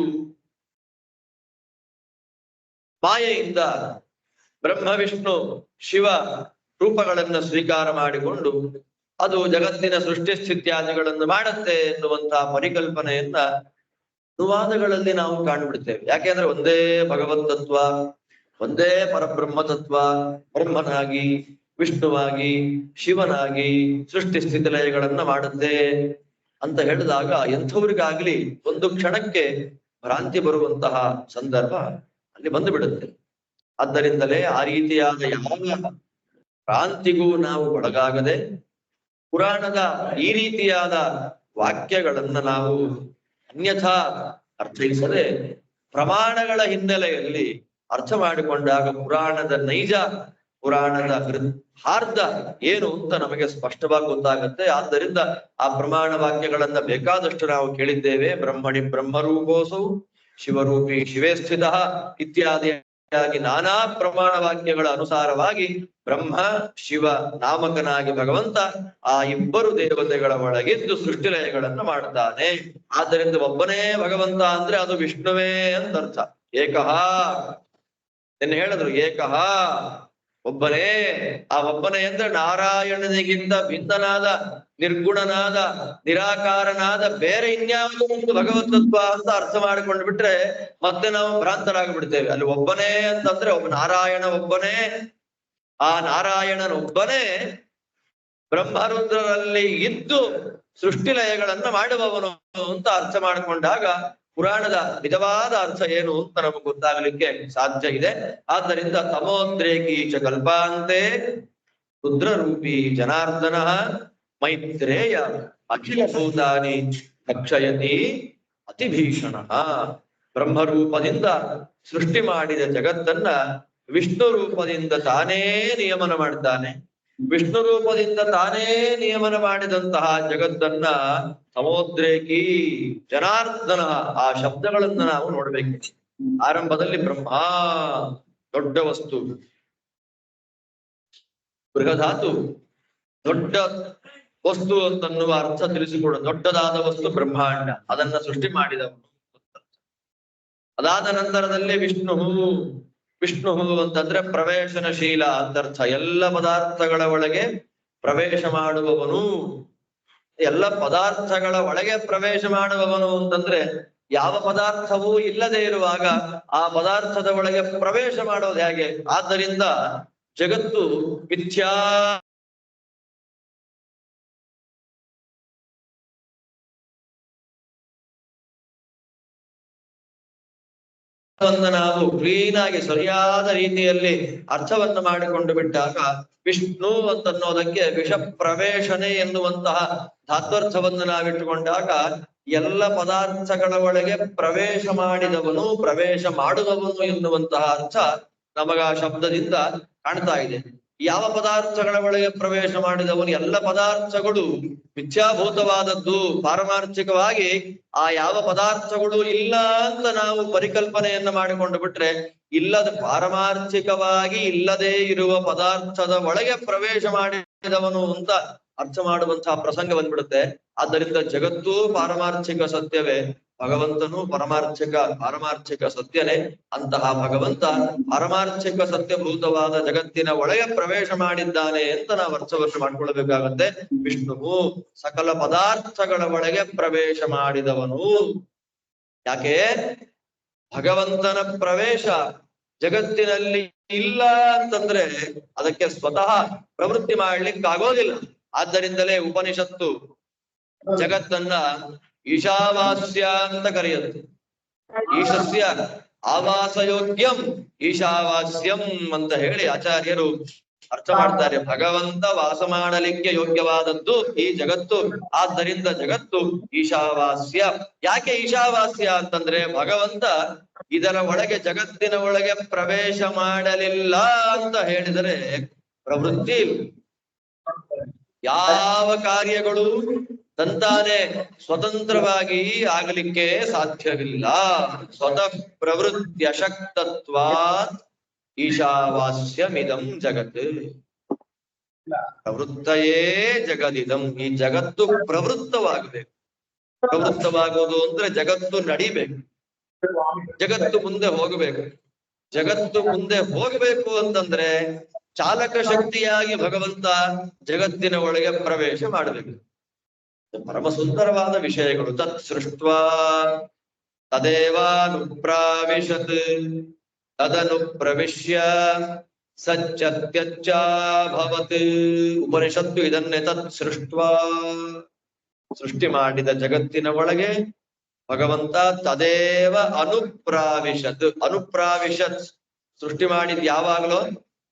ಮಾಯೆಯಿಂದ ಬ್ರಹ್ಮ ವಿಷ್ಣು ಶಿವ ರೂಪಗಳನ್ನು ಸ್ವೀಕಾರ ಮಾಡಿಕೊಂಡು ಅದು ಜಗತ್ತಿನ ಸೃಷ್ಟಿ ಸ್ಥಿತ್ಯಾದಿಗಳನ್ನು ಮಾಡುತ್ತೆ ಎನ್ನುವಂತಹ ಪರಿಕಲ್ಪನೆಯನ್ನ ಅನುವಾದಗಳಲ್ಲಿ ನಾವು ಕಾಣ್ಬಿಡ್ತೇವೆ. ಯಾಕೆಂದ್ರೆ ಒಂದೇ ಭಗವಂತತ್ವ, ಒಂದೇ ಪರಬ್ರಹ್ಮ ತತ್ವ, ಬ್ರಹ್ಮನಾಗಿ ವಿಷ್ಣುವಾಗಿ ಶಿವನಾಗಿ ಸೃಷ್ಟಿ ಸ್ಥಿತಿ ಲಯಗಳನ್ನ ಮಾಡುತ್ತೆ ಅಂತ ಹೇಳಿದಾಗ ಎಂಥವ್ರಿಗಾಗ್ಲಿ ಒಂದು ಕ್ಷಣಕ್ಕೆ ಭ್ರಾಂತಿ ಬರುವಂತಹ ಸಂದರ್ಭ ಅಲ್ಲಿ ಬಂದು ಬಿಡುತ್ತೆ. ಆದ್ದರಿಂದಲೇ ಆ ರೀತಿಯಾದ ಯಾವ ಭ್ರಾಂತಿಗೂ ನಾವು ಒಳಗಾಗದೆ ಪುರಾಣದ ಈ ರೀತಿಯಾದ ವಾಕ್ಯಗಳನ್ನ ನಾವು ಅನ್ಯಥಾ ಅರ್ಥೈಸದೆ ಪ್ರಮಾಣಗಳ ಹಿನ್ನೆಲೆಯಲ್ಲಿ ಅರ್ಥ ಮಾಡಿಕೊಂಡಾಗ ಪುರಾಣದ ನೈಜ, ಪುರಾಣದ ಹಾರ್ದ ಏನು ಅಂತ ನಮಗೆ ಸ್ಪಷ್ಟವಾಗಿ ಗೊತ್ತಾಗುತ್ತೆ. ಆದ್ದರಿಂದ ಆ ಪ್ರಮಾಣ ವಾಕ್ಯಗಳನ್ನ ಬೇಕಾದಷ್ಟು ನಾವು ಕೇಳಿದ್ದೇವೆ. ಬ್ರಹ್ಮಣಿ ಬ್ರಹ್ಮರೂಪೋಸೌ ಶಿವರೂಪಿ ಶಿವೇ ಸ್ಥಿತ ಇತ್ಯಾದಿಯಾಗಿ ನಾನಾ ಪ್ರಮಾಣ ವಾಕ್ಯಗಳ ಅನುಸಾರವಾಗಿ ಬ್ರಹ್ಮ ಶಿವ ನಾಮಕನಾಗಿ ಭಗವಂತ ಆ ಇಬ್ಬರು ದೇವತೆಗಳ ಒಳಗಿದ್ದು ಸೃಷ್ಟಿಲಯಗಳನ್ನು ಮಾಡ್ತಾನೆ. ಆದ್ದರಿಂದ ಒಬ್ಬನೇ ಭಗವಂತ ಅಂದ್ರೆ ಅದು ವಿಷ್ಣುವೇ ಅಂತ ಅರ್ಥ. ಏಕಃ ನಿನ್ನೆ ಹೇಳಿದ್ರು, ಏಕಃ ಒಬ್ಬನೇ. ಆ ಒಬ್ಬನೇ ಅಂದ್ರೆ ನಾರಾಯಣನಿಗಿಂತ ಭಿನ್ನನಾದ, ನಿರ್ಗುಣನಾದ, ನಿರಾಕಾರನಾದ ಬೇರೆ ಇನ್ಯಾವುದೋ ಒಂದು ಭಗವತತ್ವ ಅಂತ ಅರ್ಥ ಮಾಡಿಕೊಂಡು ಬಿಟ್ರೆ ಮತ್ತೆ ನಾವು ಭ್ರಾಂತರಾಗ್ಬಿಡ್ತೇವೆ. ಅಲ್ಲಿ ಒಬ್ಬನೇ ಅಂತಂದ್ರೆ ಒಬ್ಬ ನಾರಾಯಣ ಒಬ್ಬನೇ, ಆ ನಾರಾಯಣನೊಬ್ಬನೇ ಬ್ರಹ್ಮರುದ್ರರಲ್ಲಿ ಇದ್ದು ಸೃಷ್ಟಿಲಯಗಳನ್ನ ಮಾಡುವವನು ಅಂತ ಅರ್ಥ ಮಾಡಿಕೊಂಡಾಗ ಪುರಾಣದ ನಿಜವಾದ ಅರ್ಥ ಏನು ಅಂತ ನಮಗೆ ಗೊತ್ತಾಗಲಿಕ್ಕೆ ಸಾಧ್ಯ ಇದೆ. ಆದ್ದರಿಂದ ತಮೋದ್ರೇಕೀಚ ಕಲ್ಪಾಂತೆ ರುದ್ರರೂಪಿ ಜನಾರ್ದನ ಮೈತ್ರೇಯ ಅಖಿಲ ಭೂತಾನಿ ರಕ್ಷಯತಿ ಅತಿಭೀಷಣ. ಬ್ರಹ್ಮರೂಪದಿಂದ ಸೃಷ್ಟಿ ಮಾಡಿದ ಜಗತ್ತನ್ನ ವಿಷ್ಣು ರೂಪದಿಂದ ತಾನೇ ನಿಯಮನ ಮಾಡ್ತಾನೆ. ವಿಷ್ಣು ರೂಪದಿಂದ ತಾನೇ ನಿಯಮನ ಮಾಡಿದಂತಹ ಜಗತ್ತನ್ನ ಸಮೋದ್ರೇಕಿ ಜನಾರ್ದನ, ಆ ಶಬ್ದಗಳನ್ನ ನಾವು ನೋಡ್ಬೇಕು. ಆರಂಭದಲ್ಲಿ ಬ್ರಹ್ಮ ದೊಡ್ಡ ವಸ್ತು, ಬೃಹಧಾತು ದೊಡ್ಡ ವಸ್ತು ಅಂತನ್ನುವ ಅರ್ಥ ತಿಳಿಸಿಕೊಡ. ದೊಡ್ಡದಾದ ವಸ್ತು ಬ್ರಹ್ಮಾಂಡ, ಅದನ್ನ ಸೃಷ್ಟಿ ಮಾಡಿದವನು. ಅದಾದ ನಂತರದಲ್ಲಿ ವಿಷ್ಣು ಅಂತಂದ್ರೆ ಪ್ರವೇಶನಶೀಲ ಅಂತರ್ಥ. ಎಲ್ಲ ಪದಾರ್ಥಗಳ ಒಳಗೆ ಪ್ರವೇಶ ಮಾಡುವವನು. ಎಲ್ಲ ಪದಾರ್ಥಗಳ ಒಳಗೆ ಪ್ರವೇಶ ಮಾಡುವವನು ಅಂತಂದ್ರೆ ಯಾವ ಪದಾರ್ಥವೂ ಇಲ್ಲದೆ ಇರುವಾಗ ಆ ಪದಾರ್ಥದ ಒಳಗೆ ಪ್ರವೇಶ ಮಾಡೋದು ಹೇಗೆ? ಆದ್ದರಿಂದ ಜಗತ್ತು ಮಿಥ್ಯಾ ನಾವು ಕ್ಲೀನ್ ಆಗಿ ಸರಿಯಾದ ರೀತಿಯಲ್ಲಿ ಅರ್ಥವನ್ನು ಮಾಡಿಕೊಂಡು ಬಿಟ್ಟಾಗ ವಿಷ್ಣು ಅಂತನ್ನೋದಕ್ಕೆ ವಿಷ ಪ್ರವೇಶನೆ ಎನ್ನುವಂತಹ ಧಾತ್ವರ್ಥವನ್ನು ನಾವಿಟ್ಟುಕೊಂಡಾಗ ಎಲ್ಲ ಪದಾರ್ಥಗಳ ಒಳಗೆ ಪ್ರವೇಶ ಮಾಡಿದವನು, ಪ್ರವೇಶ ಮಾಡುವವನು ಎನ್ನುವಂತಹ ಅರ್ಥ ನಮಗ ಶಬ್ದದಿಂದ ಕಾಣ್ತಾ ಇದೆ. ಯಾವ ಪದಾರ್ಥಗಳ ಒಳಗೆ ಪ್ರವೇಶ ಮಾಡಿದವನು? ಎಲ್ಲ ಪದಾರ್ಥಗಳು ಮಿಥ್ಯಾಭೂತವಾದದ್ದು. ಪಾರಮಾರ್ಥಿಕವಾಗಿ ಆ ಯಾವ ಪದಾರ್ಥಗಳು ಇಲ್ಲ ಅಂತ ನಾವು ಪರಿಕಲ್ಪನೆಯನ್ನ ಮಾಡಿಕೊಂಡು ಬಿಟ್ರೆ, ಇಲ್ಲದ ಪಾರಮಾರ್ಥಿಕವಾಗಿ ಇಲ್ಲದೆ ಇರುವ ಪದಾರ್ಥದ ಒಳಗೆ ಪ್ರವೇಶ ಮಾಡಿದವನು ಅಂತ ಅರ್ಥ ಮಾಡುವಂತಹ ಪ್ರಸಂಗ ಬಂದ್ಬಿಡುತ್ತೆ. ಆದ್ದರಿಂದ ಜಗತ್ತು ಪಾರಮಾರ್ಥಿಕ ಸತ್ಯವೇ, ಭಗವಂತನು ಪಾರಮಾರ್ಥಿಕ ಸತ್ಯನೇ. ಅಂತಹ ಭಗವಂತ ಪಾರಮಾರ್ಥಿಕ ಸತ್ಯಭೂತವಾದ ಜಗತ್ತಿನ ಒಳಗೆ ಪ್ರವೇಶ ಮಾಡಿದ್ದಾನೆ ಅಂತ ನಾವು ಅರ್ಥವನ್ನು ಮಾಡ್ಕೊಳ್ಬೇಕಾಗತ್ತೆ. ವಿಷ್ಣುವು ಸಕಲ ಪದಾರ್ಥಗಳ ಒಳಗೆ ಪ್ರವೇಶ ಮಾಡಿದವನು. ಯಾಕೆ? ಭಗವಂತನ ಪ್ರವೇಶ ಜಗತ್ತಿನಲ್ಲಿ ಇಲ್ಲ ಅಂತಂದ್ರೆ ಅದಕ್ಕೆ ಸ್ವತಃ ಪ್ರವೃತ್ತಿ ಮಾಡ್ಲಿಕ್ಕಾಗೋದಿಲ್ಲ. ಆದ್ದರಿಂದಲೇ ಉಪನಿಷತ್ತು ಜಗತ್ತನ್ನ ಈಶಾವಾಸ್ಯ ಅಂತ ಕರೆಯುತ್ತೆ. ಈಶಸ್ಯ ಆವಾಸಯೋಗ್ಯಂ ಈಶಾವಾಸ್ಯಂ ಅಂತ ಹೇಳಿ ಆಚಾರ್ಯರು ಅರ್ಥ ಮಾಡ್ತಾರೆ. ಭಗವಂತ ವಾಸ ಮಾಡಲಿಕ್ಕೆ ಯೋಗ್ಯವಾದದ್ದು ಈ ಜಗತ್ತು, ಆದ್ದರಿಂದ ಜಗತ್ತು ಈಶಾವಾಸ್ಯ. ಯಾಕೆ ಈಶಾವಾಸ್ಯ ಅಂತಂದ್ರೆ ಭಗವಂತ ಇದರ ಒಳಗೆ, ಜಗತ್ತಿನ ಒಳಗೆ ಪ್ರವೇಶ ಮಾಡಲಿಲ್ಲ ಅಂತ ಹೇಳಿದರೆ ಪ್ರವೃತ್ತಿ ಯಾವ ಕಾರ್ಯಗಳು ತಂತಾನೆ ಸ್ವತಂತ್ರವಾಗಿ ಆಗಲಿಕ್ಕೆ ಸಾಧ್ಯವಿಲ್ಲ. ಸ್ವತಃ ಪ್ರವೃತ್ಯಶಕ್ತತ್ವಾತ್ ಈಶಾವಾಸ್ಯಮಿದಂ ಜಗತ್. ಪ್ರವೃತ್ತಯೇ ಜಗದಿದಂ. ಈ ಜಗತ್ತು ಪ್ರವೃತ್ತವಾಗಬೇಕು. ಪ್ರವೃತ್ತವಾಗೋದು ಅಂದ್ರೆ ಜಗತ್ತು ನಡಿಬೇಕು, ಜಗತ್ತು ಮುಂದೆ ಹೋಗಬೇಕು. ಜಗತ್ತು ಮುಂದೆ ಹೋಗಬೇಕು ಅಂತಂದ್ರೆ ಚಾಲಕ ಶಕ್ತಿಯಾಗಿ ಭಗವಂತ ಜಗತ್ತಿನ ಒಳಗೆ ಪ್ರವೇಶ ಮಾಡಬೇಕು. ಪರಮ ಸುಂದರವಾದ ವಿಷಯಗಳು. ತತ್ ಸೃಷ್ಟ್ವಾ ತದೇವಾನುಪ್ರಾವಿಶತ್ ತದನು ಪ್ರವಿಶ್ಯ ಸಚ್ಚತ್ಯಚ್ಚಾಭವತ್. ಉಪನಿಷತ್ತು ಇದನ್ನೇ ತತ್ ಸೃಷ್ಟ್ವಾ, ಸೃಷ್ಟಿ ಮಾಡಿದ ಜಗತ್ತಿನ ಒಳಗೆ ಭಗವಂತ ತದೇವ ಅನುಪ್ರಾವಿಶತ್. ಅನುಪ್ರಾವಿಶತ್ ಸೃಷ್ಟಿ ಮಾಡಿದ್ ಯಾವಾಗ್ಲೋ,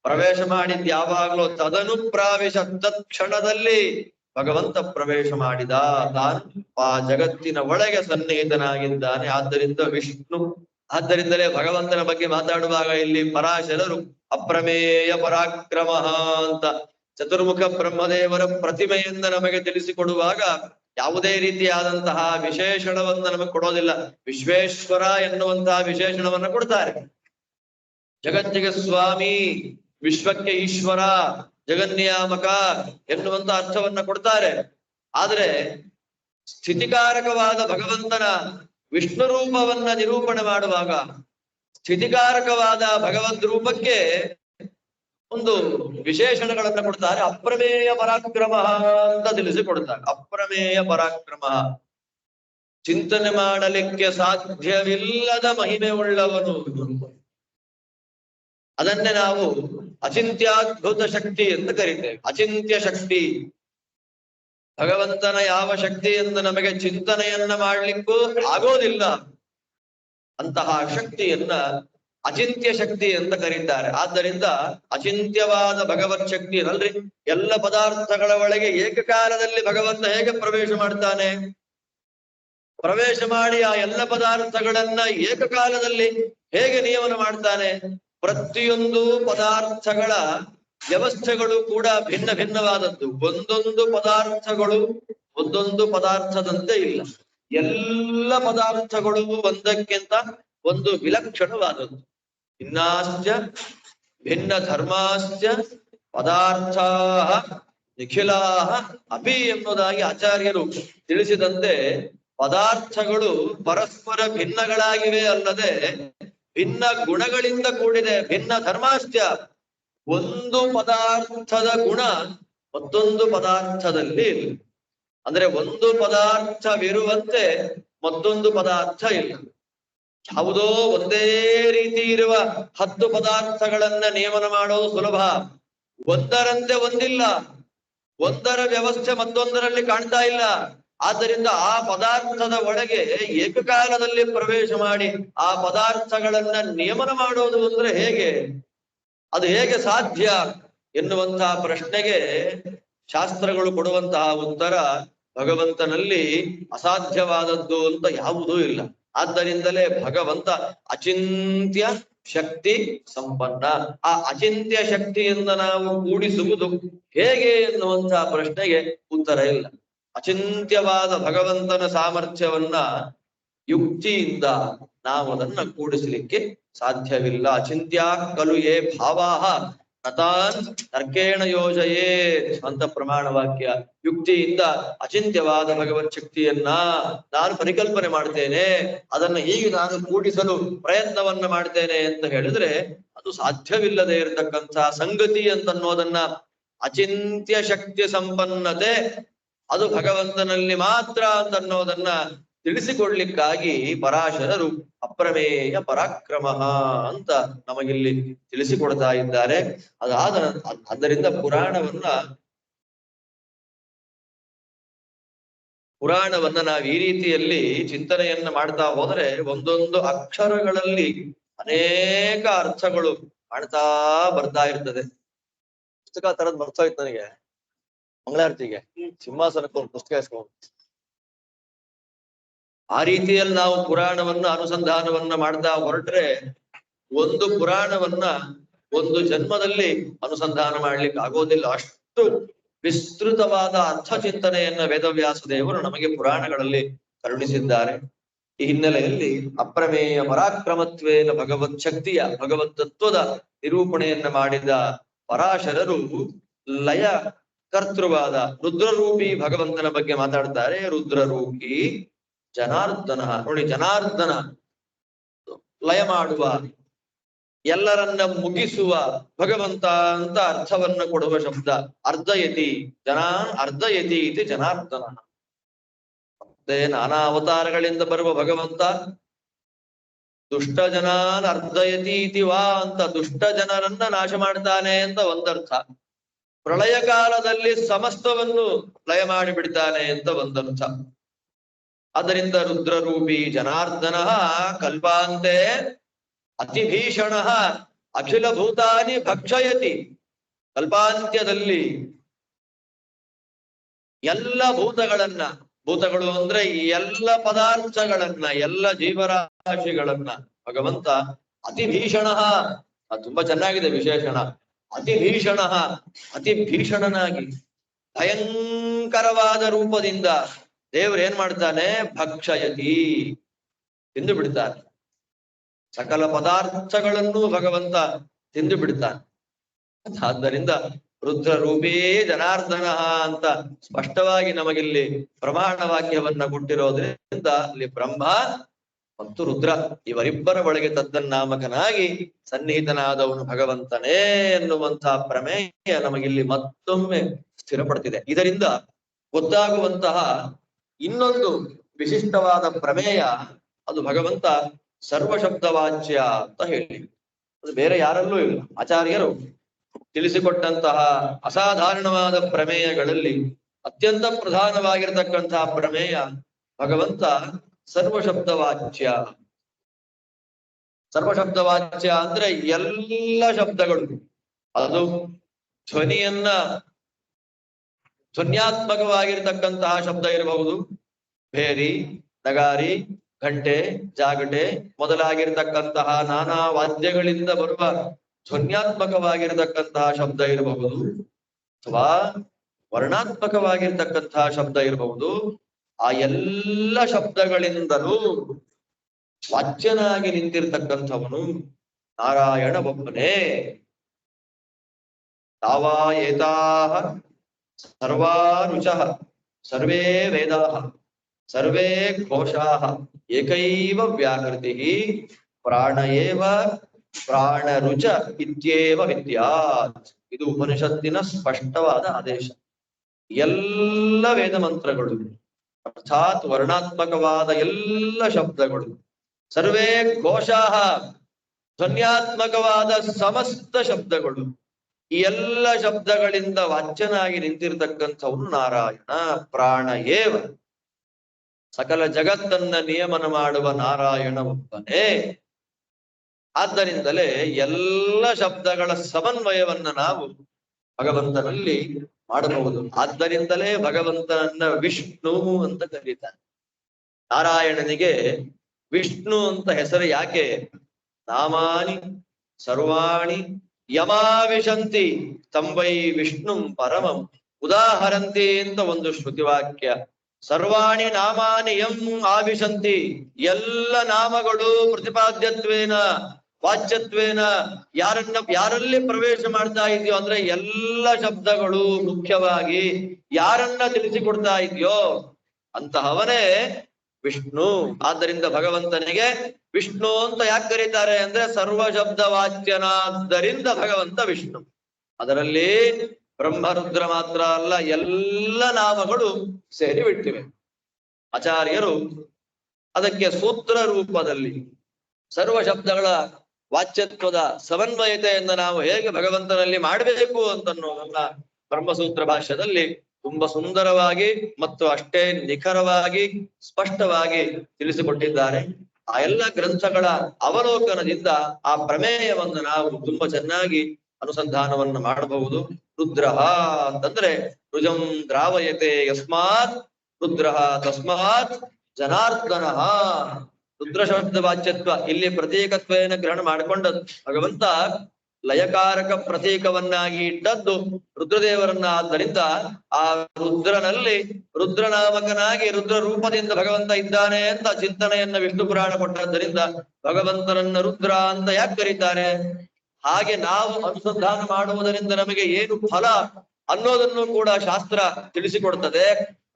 ಪ್ರವೇಶ ಮಾಡಿದ್ ಯಾವಾಗ್ಲೋ, ತದನುಪ್ರಾವಿಶತ್ ತತ್ಕ್ಷಣದಲ್ಲಿ ಭಗವಂತ ಪ್ರವೇಶ ಮಾಡಿದ. ತಾನು ಆ ಜಗತ್ತಿನ ಒಳಗೆ ಸನ್ನಿಹಿತನಾಗಿದ್ದಾನೆ. ಆದ್ದರಿಂದ ವಿಷ್ಣು. ಆದ್ದರಿಂದಲೇ ಭಗವಂತನ ಬಗ್ಗೆ ಮಾತಾಡುವಾಗ ಇಲ್ಲಿ ಪರಾಶರರು ಅಪ್ರಮೇಯ ಪರಾಕ್ರಮ ಅಂತ ಚತುರ್ಮುಖ ಬ್ರಹ್ಮದೇವರ ಪ್ರತಿಮೆಯಿಂದ ನಮಗೆ ತಿಳಿಸಿಕೊಡುವಾಗ ಯಾವುದೇ ರೀತಿಯಾದಂತಹ ವಿಶೇಷಣವನ್ನ ನಮಗೆ ಕೊಡೋದಿಲ್ಲ. ವಿಶ್ವೇಶ್ವರ ಎನ್ನುವಂತಹ ವಿಶೇಷಣವನ್ನ ಕೊಡ್ತಾರೆ. ಜಗತ್ತಿಗೆ ಸ್ವಾಮಿ, ವಿಶ್ವಕ್ಕೆ ಈಶ್ವರ, ಜಗನ್ನಿಯಾಮಕ ಎನ್ನುವಂತ ಅರ್ಥವನ್ನ ಕೊಡ್ತಾರೆ. ಆದ್ರೆ ಸ್ಥಿತಿಕಾರಕವಾದ ಭಗವಂತನ ವಿಷ್ಣು ರೂಪವನ್ನ ನಿರೂಪಣೆ ಮಾಡುವಾಗ ಸ್ಥಿತಿಕಾರಕವಾದ ಭಗವದ್ ರೂಪಕ್ಕೆ ಒಂದು ವಿಶೇಷಣಗಳನ್ನ ಕೊಡ್ತಾರೆ. ಅಪ್ರಮೇಯ ಪರಾಕ್ರಮ ಅಂತ ತಿಳಿಸಿಕೊಡ್ತಾರೆ. ಅಪ್ರಮೇಯ ಪರಾಕ್ರಮ, ಚಿಂತನೆ ಮಾಡಲಿಕ್ಕೆ ಸಾಧ್ಯವಿಲ್ಲದ ಮಹಿಮೆ ಉಳ್ಳವನು. ಅದನ್ನೇ ನಾವು ಅಚಿಂತ್ಯಾದ್ಭುತ ಶಕ್ತಿ ಎಂದು ಕರೀತೇವೆ. ಅಚಿಂತ್ಯ ಶಕ್ತಿ. ಭಗವಂತನ ಯಾವ ಶಕ್ತಿಯಿಂದ ನಮಗೆ ಚಿಂತನೆಯನ್ನ ಮಾಡ್ಲಿಕ್ಕೂ ಆಗೋದಿಲ್ಲ ಅಂತಹ ಶಕ್ತಿಯನ್ನ ಅಚಿಂತ್ಯ ಶಕ್ತಿ ಅಂತ ಕರೀತಾರೆ. ಆದ್ದರಿಂದ ಅಚಿಂತ್ಯವಾದ ಭಗವತ್ ಶಕ್ತಿ ಅಲ್ರಿ. ಎಲ್ಲ ಪದಾರ್ಥಗಳ ಒಳಗೆ ಏಕಕಾಲದಲ್ಲಿ ಭಗವಂತ ಹೇಗೆ ಪ್ರವೇಶ ಮಾಡ್ತಾನೆ? ಪ್ರವೇಶ ಮಾಡಿ ಆ ಎಲ್ಲ ಪದಾರ್ಥಗಳನ್ನ ಏಕಕಾಲದಲ್ಲಿ ಹೇಗೆ ನಿಯಮನ ಮಾಡ್ತಾನೆ? ಪ್ರತಿಯೊಂದು ಪದಾರ್ಥಗಳ ವ್ಯವಸ್ಥೆಗಳು ಕೂಡ ಭಿನ್ನ ಭಿನ್ನವಾದದ್ದು. ಒಂದೊಂದು ಪದಾರ್ಥಗಳು ಒಂದೊಂದು ಪದಾರ್ಥದಂತೆ ಇಲ್ಲ. ಎಲ್ಲ ಪದಾರ್ಥಗಳು ಒಂದಕ್ಕಿಂತ ಒಂದು ವಿಲಕ್ಷಣವಾದದ್ದು. ಭಿನ್ನಾಶ್ಚ ಭಿನ್ನ ಧರ್ಮಾಶ್ಚ ಪದಾರ್ಥಾ ನಿಖಿಲಾ ಅಪಿ ಎಂಬುದಾಗಿ ಆಚಾರ್ಯರು ತಿಳಿಸಿದಂತೆ ಪದಾರ್ಥಗಳು ಪರಸ್ಪರ ಭಿನ್ನಗಳಾಗಿವೆ ಅಲ್ಲದೆ ಭಿನ್ನ ಗುಣಗಳಿಂದ ಕೂಡಿದೆ. ಭಿನ್ನ ಧರ್ಮಾಶ್ಚ, ಒಂದು ಪದಾರ್ಥದ ಗುಣ ಮತ್ತೊಂದು ಪದಾರ್ಥದಲ್ಲಿ ಇಲ್ಲ. ಅಂದ್ರೆ ಒಂದು ಪದಾರ್ಥವಿರುವಂತೆ ಮತ್ತೊಂದು ಪದಾರ್ಥ ಇಲ್ಲ. ಯಾವುದೋ ಒಂದೇ ರೀತಿ ಇರುವ 10 ಪದಾರ್ಥಗಳನ್ನ ನಿಯಮನ ಮಾಡೋದು ಸುಲಭ. ಒಂದರಂತೆ ಒಂದಿಲ್ಲ, ಒಂದರ ವ್ಯವಸ್ಥೆ ಮತ್ತೊಂದರಲ್ಲಿ ಕಾಣ್ತಾ ಇಲ್ಲ. ಆದ್ದರಿಂದ ಆ ಪದಾರ್ಥದ ಒಳಗೆ ಏಕಕಾಲದಲ್ಲಿ ಪ್ರವೇಶ ಮಾಡಿ ಆ ಪದಾರ್ಥಗಳನ್ನ ನಿಯಮನ ಮಾಡೋದು ಅಂದ್ರೆ ಹೇಗೆ? ಅದು ಹೇಗೆ ಸಾಧ್ಯ ಎನ್ನುವಂತಹ ಪ್ರಶ್ನೆಗೆ ಶಾಸ್ತ್ರಗಳು ಕೊಡುವಂತಹ ಉತ್ತರ, ಭಗವಂತನಲ್ಲಿ ಅಸಾಧ್ಯವಾದದ್ದು ಅಂತ ಯಾವುದೂ ಇಲ್ಲ. ಆದ್ದರಿಂದಲೇ ಭಗವಂತ ಅಚಿಂತ್ಯ ಶಕ್ತಿ ಸಂಪನ್ನ. ಆ ಅಚಿಂತ್ಯ ಶಕ್ತಿಯಿಂದ ನಾವು ಕೂಡಿಸುವುದು ಹೇಗೆ ಎನ್ನುವಂತಹ ಪ್ರಶ್ನೆಗೆ ಉತ್ತರ ಇಲ್ಲ. ಅಚಿಂತ್ಯವಾದ ಭಗವಂತನ ಸಾಮರ್ಥ್ಯವನ್ನ ಯುಕ್ತಿಯಿಂದ ನಾವು ಅದನ್ನ ಕೂಡಿಸಲಿಕ್ಕೆ ಸಾಧ್ಯವಿಲ್ಲ. ಅಚಿಂತ್ಯ ಖಲು ಯೇ ಭಾವಾಹ ನತಾನ್ ತರ್ಕೇಣ ಯೋಜಯೇ ಅಂತ ಪ್ರಮಾಣ ವಾಕ್ಯ. ಯುಕ್ತಿಯಿಂದ ಅಚಿಂತ್ಯವಾದ ಭಗವತ್ ಶಕ್ತಿಯನ್ನ ನಾನು ಪರಿಕಲ್ಪನೆ ಮಾಡ್ತೇನೆ, ಅದನ್ನ ಹೀಗೆ ನಾನು ಕೂಡಿಸಲು ಪ್ರಯತ್ನವನ್ನ ಮಾಡ್ತೇನೆ ಅಂತ ಹೇಳಿದ್ರೆ ಅದು ಸಾಧ್ಯವಿಲ್ಲದೆ ಇರತಕ್ಕಂಥ ಸಂಗತಿ ಅಂತನ್ನೋದನ್ನ, ಅಚಿಂತ್ಯ ಶಕ್ತಿ ಸಂಪನ್ನತೆ ಅದು ಭಗವಂತನಲ್ಲಿ ಮಾತ್ರ ಅಂತನ್ನೋದನ್ನ ತಿಳಿಸಿಕೊಡ್ಲಿಕ್ಕಾಗಿ ಪರಾಶರರು ಅಪ್ರಮೇಯ ಪರಾಕ್ರಮ ಅಂತ ನಮಗಿಲ್ಲಿ ತಿಳಿಸಿಕೊಡ್ತಾ ಇದ್ದಾರೆ. ಆದ್ದರಿಂದ ಪುರಾಣವನ್ನ ನಾವು ಈ ರೀತಿಯಲ್ಲಿ ಚಿಂತನೆಯನ್ನ ಮಾಡ್ತಾ ಹೋದ್ರೆ ಒಂದೊಂದು ಅಕ್ಷರಗಳಲ್ಲಿ ಅನೇಕ ಅರ್ಥಗಳು ಕಾಣ್ತಾ ಬರ್ತಾ ಇರ್ತದೆ. ಪುಸ್ತಕ ತರದ್ ಮರ್ತೋಯ್ತು ನನಗೆ ಮಂಗಳಾರತಿಗೆ ಸಿಂಹಾಸನಕ್ಕೆ ಒಂದು ಪುಸ್ತಕ ಇಸ್ಕೊಂಡು. ಆ ರೀತಿಯಲ್ಲಿ ನಾವು ಪುರಾಣವನ್ನ ಅನುಸಂಧಾನವನ್ನ ಮಾಡ್ತಾ ಹೊರಟ್ರೆ ಒಂದು ಪುರಾಣವನ್ನ ಒಂದು ಜನ್ಮದಲ್ಲಿ ಅನುಸಂಧಾನ ಮಾಡ್ಲಿಕ್ಕೆ ಆಗೋದಿಲ್ಲ. ಅಷ್ಟು ವಿಸ್ತೃತವಾದ ಅರ್ಥ ಚಿಂತನೆಯನ್ನ ವೇದವ್ಯಾಸ ದೇವರು ನಮಗೆ ಪುರಾಣಗಳಲ್ಲಿ ಕರುಣಿಸಿದ್ದಾರೆ. ಈ ಹಿನ್ನೆಲೆಯಲ್ಲಿ ಅಪ್ರಮೇಯ ಪರಾಕ್ರಮತ್ವೇನ ಭಗವತ್ ಶಕ್ತಿಯ ಭಗವತ್ ತತ್ವದ ನಿರೂಪಣೆಯನ್ನ ಮಾಡಿದ ಪರಾಶರರು ಲಯ ಕರ್ತೃವಾದ ರುದ್ರರೂಪಿ ಭಗವಂತನ ಬಗ್ಗೆ ಮಾತಾಡ್ತಾರೆ. ರುದ್ರರೂಪಿ ಜನಾರ್ದನ ನೋಡಿ, ಜನಾರ್ದನ ಲಯ ಮಾಡುವ, ಎಲ್ಲರನ್ನ ಮುಗಿಸುವ ಭಗವಂತ ಅಂತ ಅರ್ಥವನ್ನ ಕೊಡುವ ಶಬ್ದ ಅರ್ಧಯತಿ. ಅರ್ಧಯತಿ ಇದು ಜನಾರ್ದನ. ಮತ್ತೆ ನಾನಾ ಅವತಾರಗಳಿಂದ ಬರುವ ಭಗವಂತ ದುಷ್ಟ ಜನಾನ್ ಅರ್ಧಯತಿ ಇತಿ ವಾ ಅಂತ ದುಷ್ಟ ಜನರನ್ನ ನಾಶ ಮಾಡ್ತಾನೆ ಅಂತ ಒಂದರ್ಥ. ಪ್ರಳಯ ಕಾಲದಲ್ಲಿ ಸಮಸ್ತವನ್ನು ಲಯ ಮಾಡಿಬಿಡ್ತಾನೆ ಅಂತ ಒಂದರ್ಥ. ಆದ್ದರಿಂದ ರುದ್ರರೂಪಿ ಜನಾರ್ದನ ಕಲ್ಪಾಂತೆ ಅತಿಭೀಷಣ ಅಖಿಲ ಭೂತಾನಿ ಭಕ್ಷಯತಿ. ಕಲ್ಪಾಂತ್ಯದಲ್ಲಿ ಎಲ್ಲ ಭೂತಗಳು ಅಂದ್ರೆ ಎಲ್ಲ ಪದಾರ್ಥಗಳನ್ನ, ಎಲ್ಲ ಜೀವರಾಶಿಗಳನ್ನ ಭಗವಂತ ಅತಿಭೀಷಣ, ತುಂಬಾ ಚೆನ್ನಾಗಿದೆ ವಿಶೇಷಣ. ಅತಿಭೀಷಣ, ಅತಿ ಭೀಷಣನಾಗಿ ಭಯಂಕರವಾದ ರೂಪದಿಂದ ದೇವರು ಏನ್ ಮಾಡ್ತಾನೆ? ಭಕ್ಷಯತಿ, ತಿಂದು ಬಿಡ್ತಾನೆ. ಸಕಲ ಪದಾರ್ಥಗಳನ್ನು ಭಗವಂತ ತಿಂದು ಬಿಡ್ತಾನೆ. ಆದ್ದರಿಂದ ರುದ್ರರೂಪೇ ಜನಾರ್ದನ ಅಂತ ಸ್ಪಷ್ಟವಾಗಿ ನಮಗಿಲ್ಲಿ ಪ್ರಮಾಣ ವಾಕ್ಯವನ್ನ ಕೊಟ್ಟಿರೋದ್ರಿಂದ ಅಲ್ಲಿ ಬ್ರಹ್ಮ ಮತ್ತು ರುದ್ರ ಇವರಿಬ್ಬರ ಒಳಗೆ ತದ್ದನ್ನಾಮಕನಾಗಿ ಸನ್ನಿಹಿತನಾದವನು ಭಗವಂತನೇ ಎನ್ನುವಂತಹ ಪ್ರಮೇಯ ನಮಗಿಲ್ಲಿ ಮತ್ತೊಮ್ಮೆ ಸ್ಥಿರಪಡ್ತಿದೆ. ಇದರಿಂದ ಗೊತ್ತಾಗುವಂತಹ ಇನ್ನೊಂದು ವಿಶಿಷ್ಟವಾದ ಪ್ರಮೇಯ, ಅದು ಭಗವಂತ ಸರ್ವಶಬ್ದವಾಚ್ಯ ಅಂತ ಹೇಳಿ, ಅದು ಬೇರೆ ಯಾರಲ್ಲೂ ಇಲ್ಲ. ಆಚಾರ್ಯರು ತಿಳಿಸಿಕೊಟ್ಟಂತಹ ಅಸಾಧಾರಣವಾದ ಪ್ರಮೇಯಗಳಲ್ಲಿ ಅತ್ಯಂತ ಪ್ರಧಾನವಾಗಿರತಕ್ಕಂತಹ ಪ್ರಮೇಯ ಭಗವಂತ ಸರ್ವಶಬ್ದವಾಚ್ಯ. ಸರ್ವಶಬ್ದವಾಚ್ಯ ಅಂದ್ರೆ ಎಲ್ಲ ಶಬ್ದಗಳು, ಅದು ಧ್ವನ್ಯಾತ್ಮಕವಾಗಿರ್ತಕ್ಕಂತಹ ಶಬ್ದ ಇರಬಹುದು, ಭೇರಿ, ನಗಾರಿ, ಘಂಟೆ, ಜಾಗಟೆ ಮೊದಲಾಗಿರ್ತಕ್ಕಂತಹ ನಾನಾ ವಾದ್ಯಗಳಿಂದ ಬರುವ ಧ್ವನ್ಯಾತ್ಮಕವಾಗಿರತಕ್ಕಂತಹ ಶಬ್ದ ಇರಬಹುದು, ಅಥವಾ ವರ್ಣಾತ್ಮಕವಾಗಿರ್ತಕ್ಕಂತಹ ಶಬ್ದ ಇರಬಹುದು. ಆ ಎಲ್ಲ ಶಬ್ದಗಳಿಂದಲೂ ವಾಚ್ಯನಾಗಿ ನಿಂತಿರ್ತಕ್ಕಂಥವನು ನಾರಾಯಣ ಒಬ್ಬನೇ. ತಾವಾ ಏತಾಹ ಸರ್ವಾರುಚಃ ಸರ್ವೇ ವೇದಾಃ ಸರ್ವೇ ಘೋಷಾಃ ಏಕೈವ ವ್ಯಾಕೃತಿ ಪ್ರಾಣ ಏವ ಪ್ರಾಣರುಚ ಇತ್ಯೇವ ವಿದ್ಯಾತ್. ಇದು ಉಪನಿಷತ್ತಿನ ಸ್ಪಷ್ಟವಾದ ಆದೇಶ. ಎಲ್ಲ ವೇದ ಮಂತ್ರಗಳು ಅರ್ಥಾತ್ ವರ್ಣಾತ್ಮಕವಾದ ಎಲ್ಲ ಶಬ್ದಗಳು, ಸರ್ವೇ ಘೋಷಾಃ ಧ್ವನ್ಯಾತ್ಮಕವಾದ ಸಮಸ್ತ ಶಬ್ದಗಳು, ಈ ಎಲ್ಲ ಶಬ್ದಗಳಿಂದ ವಾಚ್ಯನಾಗಿ ನಿಂತಿರ್ತಕ್ಕಂಥವನು ನಾರಾಯಣ. ಪ್ರಾಣ ಏವ, ಸಕಲ ಜಗತ್ತನ್ನ ನಿಯಮನ ಮಾಡುವ ನಾರಾಯಣ ಒಬ್ಬನೇ. ಆದ್ದರಿಂದಲೇ ಎಲ್ಲ ಶಬ್ದಗಳ ಸಮನ್ವಯವನ್ನ ನಾವು ಭಗವಂತನಲ್ಲಿ ಮಾಡಬಹುದು. ಆದ್ದರಿಂದಲೇ ಭಗವಂತನನ್ನ ವಿಷ್ಣು ಅಂತ ಕರೀತಾನೆ. ನಾರಾಯಣನಿಗೆ ವಿಷ್ಣು ಅಂತ ಹೆಸರು ಯಾಕೆ? ನಾಮಾನಿ ಸರ್ವಾಣಿ ಯಮಾವಿಶಂತಿ ತಂಬೈ ವಿಷ್ಣು ಪರಮಂ ಉದಾಹರಂತಿ ಅಂತ ಒಂದು ಶ್ರುತಿವಾಕ್ಯ. ಸರ್ವಾಣಿ ನಾಮಾನಿ ಯಂ ಆವಿಶಂತಿ, ಎಲ್ಲ ನಾಮಗಳು ಪ್ರತಿಪಾದ್ಯತ್ವೇನ ವಾಚ್ಯತ್ವೇನ ಯಾರಲ್ಲಿ ಪ್ರವೇಶ ಮಾಡ್ತಾ ಇದೆಯೋ ಅಂದ್ರೆ ಎಲ್ಲ ಶಬ್ದಗಳು ಮುಖ್ಯವಾಗಿ ಯಾರನ್ನ ತಿಳಿಸಿಕೊಡ್ತಾ ಇದೆಯೋ ಅಂತಹವನೇ ವಿಷ್ಣು. ಆದ್ದರಿಂದ ಭಗವಂತನಿಗೆ ವಿಷ್ಣು ಅಂತ ಯಾಕೆ ಕರೀತಾರೆ ಅಂದ್ರೆ ಸರ್ವ ಶಬ್ದ ವಾಚ್ಯನಾದ್ದರಿಂದ ಭಗವಂತ ವಿಷ್ಣು. ಅದರಲ್ಲಿ ಬ್ರಹ್ಮರುದ್ರ ಮಾತ್ರ ಅಲ್ಲ, ಎಲ್ಲ ನಾಮಗಳು ಸೇರಿ ಬಿಟ್ಟಿವೆ. ಆಚಾರ್ಯರು ಅದಕ್ಕೆ ಸೂತ್ರ ರೂಪದಲ್ಲಿ ಸರ್ವ ಶಬ್ದಗಳ ವಾಚ್ಯತ್ವದ ಸಮನ್ವಯತೆಯಿಂದ ನಾವು ಹೇಗೆ ಭಗವಂತನಲ್ಲಿ ಮಾಡಬೇಕು ಅಂತನ್ನೋದನ್ನ ಬ್ರಹ್ಮಸೂತ್ರ ಭಾಷ್ಯದಲ್ಲಿ ತುಂಬಾ ಸುಂದರವಾಗಿ ಮತ್ತು ಅಷ್ಟೇ ನಿಖರವಾಗಿ ಸ್ಪಷ್ಟವಾಗಿ ತಿಳಿಸಿಕೊಟ್ಟಿದ್ದಾರೆ. ಆ ಎಲ್ಲ ಗ್ರಂಥಗಳ ಅವಲೋಕನದಿಂದ ಆ ಪ್ರಮೇಯವನ್ನು ನಾವು ತುಂಬಾ ಚೆನ್ನಾಗಿ ಅನುಸಂಧಾನವನ್ನು ಮಾಡಬಹುದು. ರುದ್ರಃ ಅಂತಂದ್ರೆ ರುಜಂ ದ್ರಾವಯತೆ ಯಸ್ಮಾತ್ ರುದ್ರಃ ತಸ್ಮಾತ್ ಜನಾರ್ದನಃ. ರುದ್ರ ಶಬ್ದ ವಾಚ್ಯತ್ವ ಇಲ್ಲಿ ಪ್ರತೀಕತ್ವೇನ ಗ್ರಹಣ ಮಾಡಿಕೊಂಡ ಭಗವಂತ ಲಯಕಾರಕ ಪ್ರತೀಕವನ್ನಾಗಿ ಇಟ್ಟದ್ದು ರುದ್ರದೇವರನ್ನ. ಆದ್ದರಿಂದ ಆ ರುದ್ರನಲ್ಲಿ ರುದ್ರನಾಮಕನಾಗಿ ರುದ್ರ ರೂಪದಿಂದ ಭಗವಂತ ಇದ್ದಾನೆ ಅಂತ ಚಿಂತನೆಯನ್ನ ವಿಷ್ಣು ಪುರಾಣ ಕೊಟ್ಟದ್ದರಿಂದ ಭಗವಂತನನ್ನ ರುದ್ರ ಅಂತ ಯಾಕೆ ಕರೀತಾರೆ? ಹಾಗೆ ನಾವು ಅನುಸಂಧಾನ ಮಾಡುವುದರಿಂದ ನಮಗೆ ಏನು ಫಲ ಅನ್ನೋದನ್ನು ಕೂಡ ಶಾಸ್ತ್ರ ತಿಳಿಸಿಕೊಡ್ತದೆ.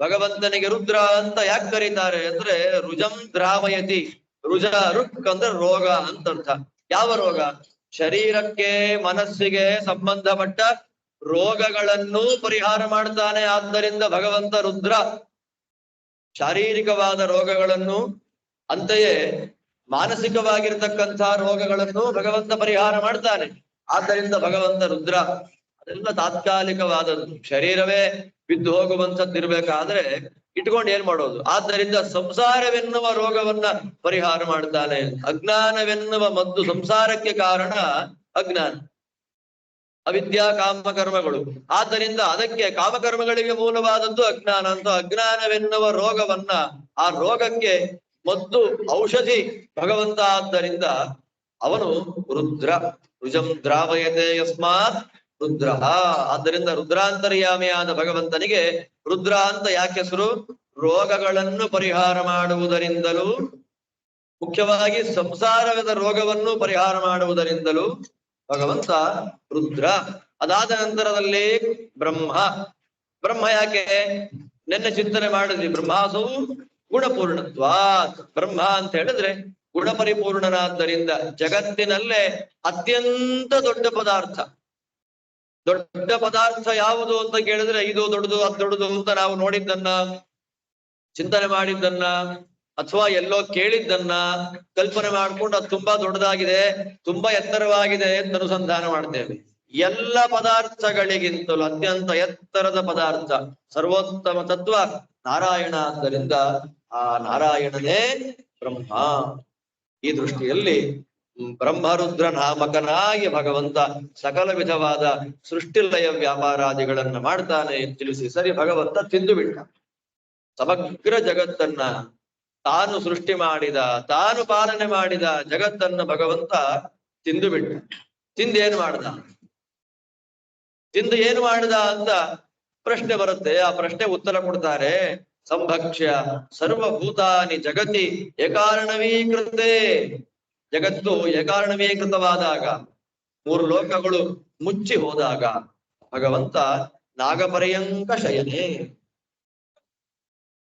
ಭಗವಂತನಿಗೆ ರುದ್ರ ಅಂತ ಯಾಕೆ ಕರೀತಾರೆ ಅಂದ್ರೆ ರುಜಂ ದ್ರಾವಯತಿ. ರುಜ ರುಕ್ ಅಂದ್ರೆ ರೋಗ ಅಂತ ಅರ್ಥ. ಯಾವ ರೋಗ? ಶರೀರಕ್ಕೆ ಮನಸ್ಸಿಗೆ ಸಂಬಂಧಪಟ್ಟ ರೋಗಗಳನ್ನು ಪರಿಹಾರ ಮಾಡ್ತಾನೆ. ಆದ್ದರಿಂದ ಭಗವಂತ ರುದ್ರ. ಶಾರೀರಿಕವಾದ ರೋಗಗಳನ್ನು ಅಂತೆಯೇ ಮಾನಸಿಕವಾಗಿರ್ತಕ್ಕಂಥ ರೋಗಗಳನ್ನು ಭಗವಂತ ಪರಿಹಾರ ಮಾಡ್ತಾನೆ. ಆದ್ದರಿಂದ ಭಗವಂತ ರುದ್ರ. ಅದೆಲ್ಲ ತಾತ್ಕಾಲಿಕವಾದದ್ದು. ಶರೀರವೇ ಬಿದ್ದು ಹೋಗುವಂಥದ್ದಿರ್ಬೇಕಾದ್ರೆ ಇಟ್ಕೊಂಡು ಏನ್ ಮಾಡೋದು? ಆದ್ದರಿಂದ ಸಂಸಾರವೆನ್ನುವ ರೋಗವನ್ನ ಪರಿಹಾರ ಮಾಡ್ತಾನೆ. ಅಜ್ಞಾನವೆನ್ನುವ ಮದ್ದು ಸಂಸಾರಕ್ಕೆ ಕಾರಣ ಅಜ್ಞಾನ, ಅವಿದ್ಯಾ ಕಾಮಕರ್ಮಗಳು. ಆದ್ದರಿಂದ ಅದಕ್ಕೆ ಕಾಮಕರ್ಮಗಳಿಗೆ ಮೂಲವಾದದ್ದು ಅಜ್ಞಾನ ಅಂತ ಅಜ್ಞಾನವೆನ್ನುವ ರೋಗವನ್ನ, ಆ ರೋಗಕ್ಕೆ ಮದ್ದು ಔಷಧಿ ಭಗವಂತ. ಆದ್ದರಿಂದ ಅವನು ರುದ್ರ. ರುಜಂ ದ್ರಾವಯತೆ ಯಸ್ಮಾತ್ ರುದ್ರ. ಆದ್ದರಿಂದ ರುದ್ರಾಂತರ್ಯಾಮಿಯಾದ ಭಗವಂತನಿಗೆ ರುದ್ರ ಅಂತ ಯಾಕೆ ಹೆಸರು? ರೋಗಗಳನ್ನು ಪರಿಹಾರ ಮಾಡುವುದರಿಂದಲೂ, ಮುಖ್ಯವಾಗಿ ಸಂಸಾರದ ರೋಗವನ್ನು ಪರಿಹಾರ ಮಾಡುವುದರಿಂದಲೂ ಭಗವಂತ ರುದ್ರ. ಅದಾದ ನಂತರದಲ್ಲಿ ಬ್ರಹ್ಮ. ಬ್ರಹ್ಮ ಯಾಕೆ ನೆನ್ನೆ ಚಿಂತನೆ ಮಾಡಿದ್ವಿ? ಬ್ರಹ್ಮಾಸವು ಗುಣಪೂರ್ಣತ್ವಾತ್. ಬ್ರಹ್ಮ ಅಂತ ಹೇಳಿದ್ರೆ ಗುಣಪರಿಪೂರ್ಣನಾದ್ದರಿಂದ ಜಗತ್ತಿನಲ್ಲೇ ಅತ್ಯಂತ ದೊಡ್ಡ ಪದಾರ್ಥ. ದೊಡ್ಡ ಪದಾರ್ಥ ಯಾವುದು ಅಂತ ಕೇಳಿದ್ರೆ ಇದು ದೊಡ್ಡದು ಅದು ದೊಡ್ಡದು ಅಂತ ನಾವು ನೋಡಿದ್ದನ್ನ, ಚಿಂತನೆ ಮಾಡಿದ್ದನ್ನ, ಅಥವಾ ಎಲ್ಲೋ ಕೇಳಿದ್ದನ್ನ ಕಲ್ಪನೆ ಮಾಡ್ಕೊಂಡು ಅದು ತುಂಬಾ ದೊಡ್ಡದಾಗಿದೆ, ತುಂಬಾ ಎತ್ತರವಾಗಿದೆ ಅಂತ ಅನುಸಂಧಾನ ಮಾಡ್ತೇವೆ. ಎಲ್ಲ ಪದಾರ್ಥಗಳಿಗಿಂತಲೂ ಅತ್ಯಂತ ಎತ್ತರದ ಪದಾರ್ಥ ಸರ್ವೋತ್ತಮ ತತ್ವ ನಾರಾಯಣ. ಆದ್ದರಿಂದ ಆ ನಾರಾಯಣನೇ ಬ್ರಹ್ಮ. ಈ ದೃಷ್ಟಿಯಲ್ಲಿ ಬ್ರಹ್ಮರುದ್ರ ನಾಮಕನಾಗಿ ಭಗವಂತ ಸಕಲ ವಿಧವಾದ ಸೃಷ್ಟಿಲಯ ವ್ಯಾಪಾರಾದಿಗಳನ್ನ ಮಾಡ್ತಾನೆ ಅಂತ ತಿಳಿಸಿ, ಸರಿ ಭಗವಂತ ತಿಂದು ಬಿಟ್ಟ. ಸಮಗ್ರ ಜಗತ್ತನ್ನ ತಾನು ಸೃಷ್ಟಿ ಮಾಡಿದ, ತಾನು ಪಾಲನೆ ಮಾಡಿದ ಜಗತ್ತನ್ನ ಭಗವಂತ ತಿಂದು ಬಿಟ್ಟ. ತಿಂದೇನು ಮಾಡ್ದ? ತಿಂದು ಏನು ಮಾಡಿದ ಅಂತ ಪ್ರಶ್ನೆ ಬರುತ್ತೆ. ಆ ಪ್ರಶ್ನೆ ಉತ್ತರ ಕೊಡ್ತಾರೆ. ಸಂಭಕ್ಷ್ಯ ಸರ್ವಭೂತಾನಿ ಜಗತಿ ಏಕಾರಣವೀಕೃತೆ. ಜಗತ್ತು ಏಕಾರಣವೀಕೃತವಾದಾಗ, ಮೂರು ಲೋಕಗಳು ಮುಚ್ಚಿ ಹೋದಾಗ ಭಗವಂತ ನಾಗಪರ್ಯಂಕ ಶಯನೆ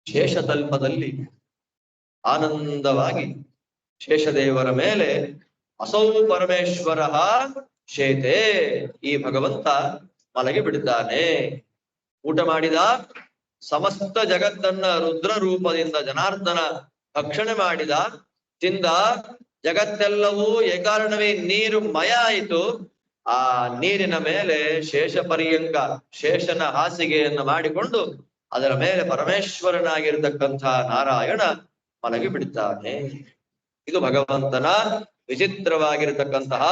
ಶೇಷತಲ್ಪದಲ್ಲಿ ಆನಂದವಾಗಿ ಶೇಷದೇವರ ಮೇಲೆ ಅಸೌ ಪರಮೇಶ್ವರ ಶೇತೆ, ಈ ಭಗವಂತ ಮಲಗಿ ಬಿಡಿದ್ದಾನೆ. ಊಟ ಮಾಡಿದ, ಸಮಸ್ತ ಜಗತ್ತನ್ನ ರುದ್ರ ರೂಪದಿಂದ ಜನಾರ್ದನ ಭಕ್ಷಣೆ ಮಾಡಿದ, ತಿಂದ. ಜಗತ್ತೆಲ್ಲವೂ ಏಕಾರಣವೇ ನೀರು ಮಯ ಆಯಿತು. ಆ ನೀರಿನ ಮೇಲೆ ಶೇಷ ಪರ್ಯಂಕ, ಶೇಷನ ಹಾಸಿಗೆಯನ್ನು ಮಾಡಿಕೊಂಡು ಅದರ ಮೇಲೆ ಪರಮೇಶ್ವರನಾಗಿರ್ತಕ್ಕಂಥ ನಾರಾಯಣ ಮಲಗಿ ಬಿಡ್ತಾನೆ. ಇದು ಭಗವಂತನ ವಿಚಿತ್ರವಾಗಿರತಕ್ಕಂತಹ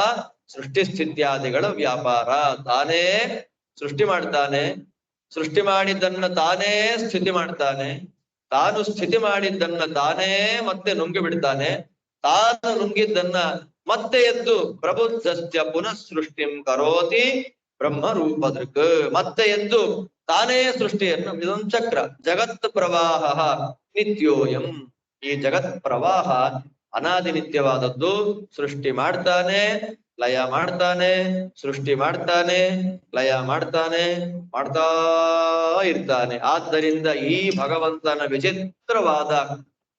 ಸೃಷ್ಟಿ ಸ್ಥಿತ್ಯಾದಿಗಳ ವ್ಯಾಪಾರ. ತಾನೇ ಸೃಷ್ಟಿ ಮಾಡ್ತಾನೆ, ಸೃಷ್ಟಿ ಮಾಡಿದ್ದನ್ನ ತಾನೇ ಸ್ಥಿತಿ ಮಾಡ್ತಾನೆ, ತಾನು ಸ್ಥಿತಿ ಮಾಡಿದ್ದನ್ನ ತಾನೇ ಮತ್ತೆ ನುಂಗಿ ಬಿಡ್ತಾನೆ, ತಾನು ನುಂಗಿದ್ದನ್ನ ಮತ್ತೆ ಎದ್ದು ಪ್ರಬುದ್ಧಸ್ಯ ಪುನಃ ಸೃಷ್ಟಿಂ ಕರೋತಿ ಬ್ರಹ್ಮ ರೂಪದೃಕ್, ಮತ್ತೆ ಎದ್ದು ತಾನೇ ಸೃಷ್ಟಿಯನ್ನು. ಇದೊಂದು ಚಕ್ರ. ಜಗತ್ ಪ್ರವಾಹ ನಿತ್ಯೋಯಂ. ಈ ಜಗತ್ ಪ್ರವಾಹ ಅನಾದಿ ನಿತ್ಯವಾದದ್ದು. ಸೃಷ್ಟಿ ಮಾಡ್ತಾನೆ, ಲಯ ಮಾಡ್ತಾನೆ, ಸೃಷ್ಟಿ ಮಾಡ್ತಾನೆ, ಲಯ ಮಾಡ್ತಾನೆ, ಮಾಡ್ತಾ ಇರ್ತಾನೆ. ಆದ್ದರಿಂದ ಈ ಭಗವಂತನ ವಿಚಿತ್ರವಾದ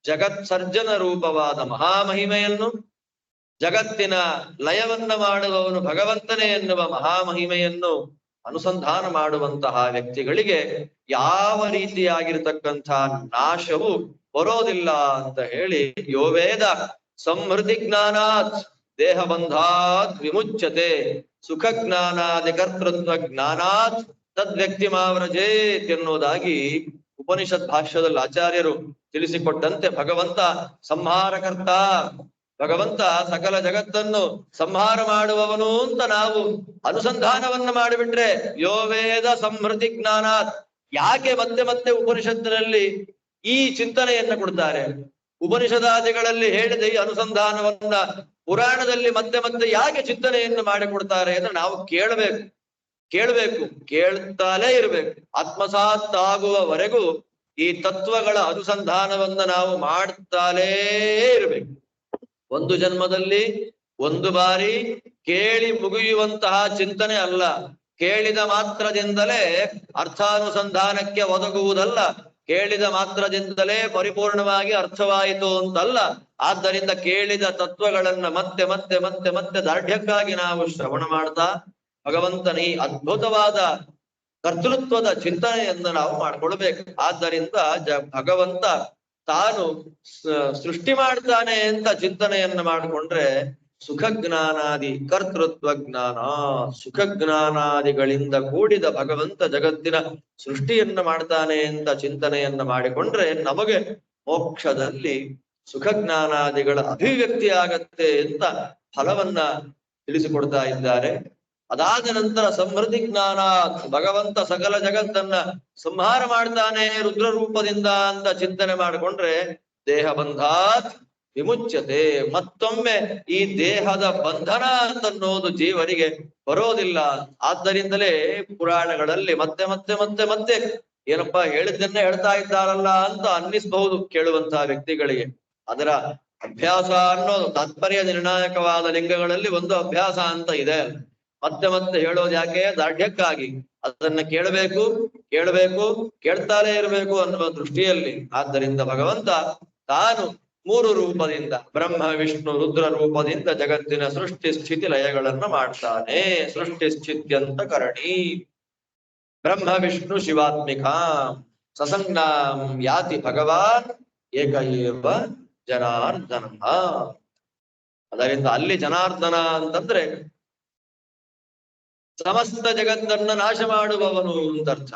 ಜಗತ್ ಸರ್ಜನ ರೂಪವಾದ ಮಹಾಮಹಿಮೆಯನ್ನು, ಜಗತ್ತಿನ ಲಯವನ್ನ ಮಾಡುವವನು ಭಗವಂತನೇ ಎನ್ನುವ ಮಹಾಮಹಿಮೆಯನ್ನು ಅನುಸಂಧಾನ ಮಾಡುವಂತಹ ವ್ಯಕ್ತಿಗಳಿಗೆ ಯಾವ ರೀತಿಯಾಗಿರ್ತಕ್ಕಂಥ ನಾಶವು ಬರೋದಿಲ್ಲ ಅಂತ ಹೇಳಿ, ಯೋ ವೇದ ಸಂಹೃತಿ ಜ್ಞಾನಾತ್ ದೇಹ ಬಂಧಾತ್ ವಿಮುಚ್ಯತೆ ಸುಖ ಜ್ಞಾನಾದಿ ಕರ್ತೃತ್ವ ಜ್ಞಾನಾತ್ ತದ್ವ್ಯಕ್ತಿ ಮಾವ್ರಜೇತ್ ಎನ್ನುವುದಾಗಿ ಉಪನಿಷತ್ ಭಾಷ್ಯದಲ್ಲಿ ಆಚಾರ್ಯರು ತಿಳಿಸಿಕೊಟ್ಟಂತೆ ಭಗವಂತ ಸಂಹಾರಕರ್ತ, ಭಗವಂತ ಸಕಲ ಜಗತ್ತನ್ನು ಸಂಹಾರ ಮಾಡುವವನು ಅಂತ ನಾವು ಅನುಸಂಧಾನವನ್ನ ಮಾಡಿಬಿಟ್ರೆ ಯೋ ವೇದ ಸಂಹೃತಿ ಜ್ಞಾನಾತ್. ಯಾಕೆ ಮತ್ತೆ ಮತ್ತೆ ಉಪನಿಷತ್ತಿನಲ್ಲಿ ಈ ಚಿಂತನೆಯನ್ನ ಕೊಡ್ತಾರೆ? ಉಪನಿಷದಾದಿಗಳಲ್ಲಿ ಹೇಳಿದ ಈ ಅನುಸಂಧಾನವನ್ನ ಪುರಾಣದಲ್ಲಿ ಮತ್ತೆ ಮತ್ತೆ ಯಾಕೆ ಚಿಂತನೆಯನ್ನು ಮಾಡಿಕೊಡ್ತಾರೆ ಅಂದ್ರೆ ನಾವು ಕೇಳಬೇಕು, ಕೇಳ್ತಾಲೇ ಇರ್ಬೇಕು. ಆತ್ಮಸಾತ್ ಆಗುವವರೆಗೂ ಈ ತತ್ವಗಳ ಅನುಸಂಧಾನವನ್ನ ನಾವು ಮಾಡ್ತಾಲೇ ಇರ್ಬೇಕು. ಒಂದು ಜನ್ಮದಲ್ಲಿ ಒಂದು ಬಾರಿ ಕೇಳಿ ಮುಗಿಯುವಂತಹ ಚಿಂತನೆ ಅಲ್ಲ. ಕೇಳಿದ ಮಾತ್ರದಿಂದಲೇ ಅರ್ಥಾನುಸಂಧಾನಕ್ಕೆ ಒದಗುವುದಲ್ಲ, ಕೇಳಿದ ಮಾತ್ರದಿಂದಲೇ ಪರಿಪೂರ್ಣವಾಗಿ ಅರ್ಥವಾಯಿತು ಅಂತಲ್ಲ. ಆದ್ದರಿಂದ ಕೇಳಿದ ತತ್ವಗಳನ್ನ ಮತ್ತೆ ಮತ್ತೆ ಮತ್ತೆ ಮತ್ತೆ ದಾರ್ಢ್ಯಕ್ಕಾಗಿ ನಾವು ಶ್ರವಣ ಮಾಡ್ತಾ ಭಗವಂತನ ಈ ಅದ್ಭುತವಾದ ಕರ್ತೃತ್ವದ ಚಿಂತನೆಯನ್ನು ನಾವು ಮಾಡ್ಕೊಳ್ಬೇಕು. ಆದ್ದರಿಂದ ಭಗವಂತ ತಾನು ಸೃಷ್ಟಿ ಮಾಡ್ತಾನೆ ಅಂತ ಚಿಂತನೆಯನ್ನ ಮಾಡಿಕೊಂಡ್ರೆ ಸುಖ ಜ್ಞಾನಾದಿ ಕರ್ತೃತ್ವ ಜ್ಞಾನ, ಸುಖ ಜ್ಞಾನಾದಿಗಳಿಂದ ಕೂಡಿದ ಭಗವಂತ ಜಗತ್ತಿನ ಸೃಷ್ಟಿಯನ್ನ ಮಾಡ್ತಾನೆ ಅಂತ ಚಿಂತನೆಯನ್ನ ಮಾಡಿಕೊಂಡ್ರೆ ನಮಗೆ ಮೋಕ್ಷದಲ್ಲಿ ಸುಖ ಜ್ಞಾನಾದಿಗಳ ಅಭಿವ್ಯಕ್ತಿ ಆಗತ್ತೆ ಅಂತ ಫಲವನ್ನ ತಿಳಿಸಿಕೊಡ್ತಾ ಇದ್ದಾರೆ. ಅದಾದ ನಂತರ ಸಮೃದ್ಧಿ ಜ್ಞಾನ, ಭಗವಂತ ಸಕಲ ಜಗತ್ತನ್ನ ಸಂಹಾರ ಮಾಡ್ತಾನೆ ರುದ್ರ ರೂಪದಿಂದ ಅಂತ ಚಿಂತನೆ ಮಾಡಿಕೊಂಡ್ರೆ ದೇಹ ಬಂಧಾತ್ ವಿಮುಚ್ಯತೆ, ಮತ್ತೊಮ್ಮೆ ಈ ದೇಹದ ಬಂಧನ ಅಂತನ್ನೋದು ಜೀವರಿಗೆ ಬರೋದಿಲ್ಲ. ಆದ್ದರಿಂದಲೇ ಪುರಾಣಗಳಲ್ಲಿ ಮತ್ತೆ ಮತ್ತೆ ಮತ್ತೆ ಮತ್ತೆ ಏನಪ್ಪಾ ಹೇಳಿದ್ದನ್ನೇ ಹೇಳ್ತಾ ಇದ್ದಾರಲ್ಲ ಅಂತ ಅನ್ನಿಸಬಹುದು ಕೇಳುವಂತಹ ವ್ಯಕ್ತಿಗಳಿಗೆ. ಅದರ ಅಭ್ಯಾಸ ಅನ್ನೋದು ತಾತ್ಪರ್ಯ ನಿರ್ಣಾಯಕವಾದ ಲಿಂಗಗಳಲ್ಲಿ ಒಂದು ಅಭ್ಯಾಸ ಅಂತ ಇದೆ. ಮತ್ತೆ ಮತ್ತೆ ಹೇಳೋದು ಯಾಕೆ? ದಾರ್ಢ್ಯಕ್ಕಾಗಿ. ಅದನ್ನ ಕೇಳಬೇಕು, ಕೇಳ್ತಾಲೇ ಇರಬೇಕು ಅನ್ನುವ ದೃಷ್ಟಿಯಲ್ಲಿ. ಆದ್ದರಿಂದ ಭಗವಂತ ತಾನು 3 ರೂಪದಿಂದ, ಬ್ರಹ್ಮ ವಿಷ್ಣು ರುದ್ರ ರೂಪದಿಂದ ಜಗತ್ತಿನ ಸೃಷ್ಟಿ ಸ್ಥಿತಿ ಲಯಗಳನ್ನ ಮಾಡ್ತಾನೆ. ಸೃಷ್ಟಿ ಸ್ಥಿತ್ಯಂತ ಕರಣಿ ಬ್ರಹ್ಮ ವಿಷ್ಣು ಶಿವಾತ್ಮಿಕ ಸಸಂಜ್ಞಾಂ ಯಾತಿ ಭಗವಾನ್ ಏಕ ಏವ ಜನಾರ್ದನ. ಅದರಿಂದ ಅಲ್ಲಿ ಜನಾರ್ದನ ಅಂತಂದ್ರೆ ಸಮಸ್ತ ಜಗತ್ತನ್ನ ನಾಶ ಮಾಡುವವನು ಅಂತ ಅರ್ಥ.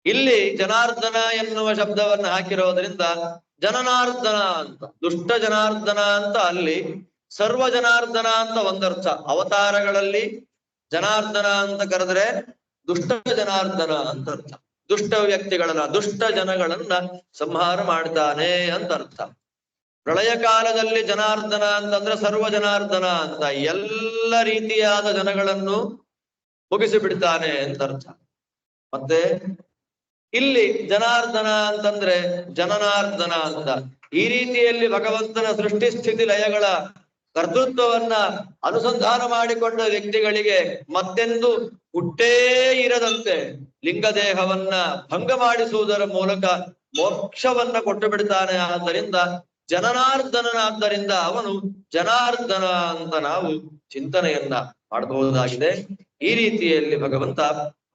ಇಲ್ಲಿ ಜನಾರ್ದನ ಎನ್ನುವ ಶಬ್ದವನ್ನ ಹಾಕಿರೋದ್ರಿಂದ ಜನನಾರ್ದನ ಅಂತ, ದುಷ್ಟ ಜನಾರ್ದನ ಅಂತ ಅಲ್ಲಿ, ಸರ್ವ ಜನಾರ್ದನ ಅಂತ ಒಂದರ್ಥ. ಅವತಾರಗಳಲ್ಲಿ ಜನಾರ್ದನ ಅಂತ ಕರೆದ್ರೆ ದುಷ್ಟ ಜನಾರ್ದನ ಅಂತ ಅರ್ಥ. ದುಷ್ಟ ವ್ಯಕ್ತಿಗಳನ್ನ, ದುಷ್ಟ ಜನಗಳನ್ನ ಸಂಹಾರ ಮಾಡ್ತಾನೆ ಅಂತ ಅರ್ಥ. ಪ್ರಳಯ ಕಾಲದಲ್ಲಿ ಜನಾರ್ದನ ಅಂತಂದ್ರೆ ಸರ್ವ ಜನಾರ್ದನ ಅಂತ, ಎಲ್ಲ ರೀತಿಯಾದ ಜನಗಳನ್ನು ಮುಗಿಸಿ ಬಿಡ್ತಾನೆ ಅಂತ ಅರ್ಥ. ಮತ್ತೆ ಇಲ್ಲಿ ಜನಾರ್ದನ ಅಂತಂದ್ರೆ ಜನನಾರ್ದನ ಅಂತ. ಈ ರೀತಿಯಲ್ಲಿ ಭಗವಂತನ ಸೃಷ್ಟಿ ಸ್ಥಿತಿ ಲಯಗಳ ಕರ್ತೃತ್ವವನ್ನ ಅನುಸಂಧಾನ ಮಾಡಿಕೊಂಡ ವ್ಯಕ್ತಿಗಳಿಗೆ ಮತ್ತೆಂದು ಹುಟ್ಟೇ ಇರದಂತೆ ಲಿಂಗದೇಹವನ್ನ ಭಂಗ ಮಾಡಿಸುವುದರ ಮೂಲಕ ಮೋಕ್ಷವನ್ನ ಕೊಟ್ಟು ಬಿಡ್ತಾನೆ. ಆದ್ದರಿಂದ ಜನನಾರ್ದನನಾದ್ದರಿಂದ ಅವನು ಜನಾರ್ದನ ಅಂತ ನಾವು ಚಿಂತನೆಯನ್ನ ಮಾಡಬಹುದಾಗಿದೆ. ಈ ರೀತಿಯಲ್ಲಿ ಭಗವಂತ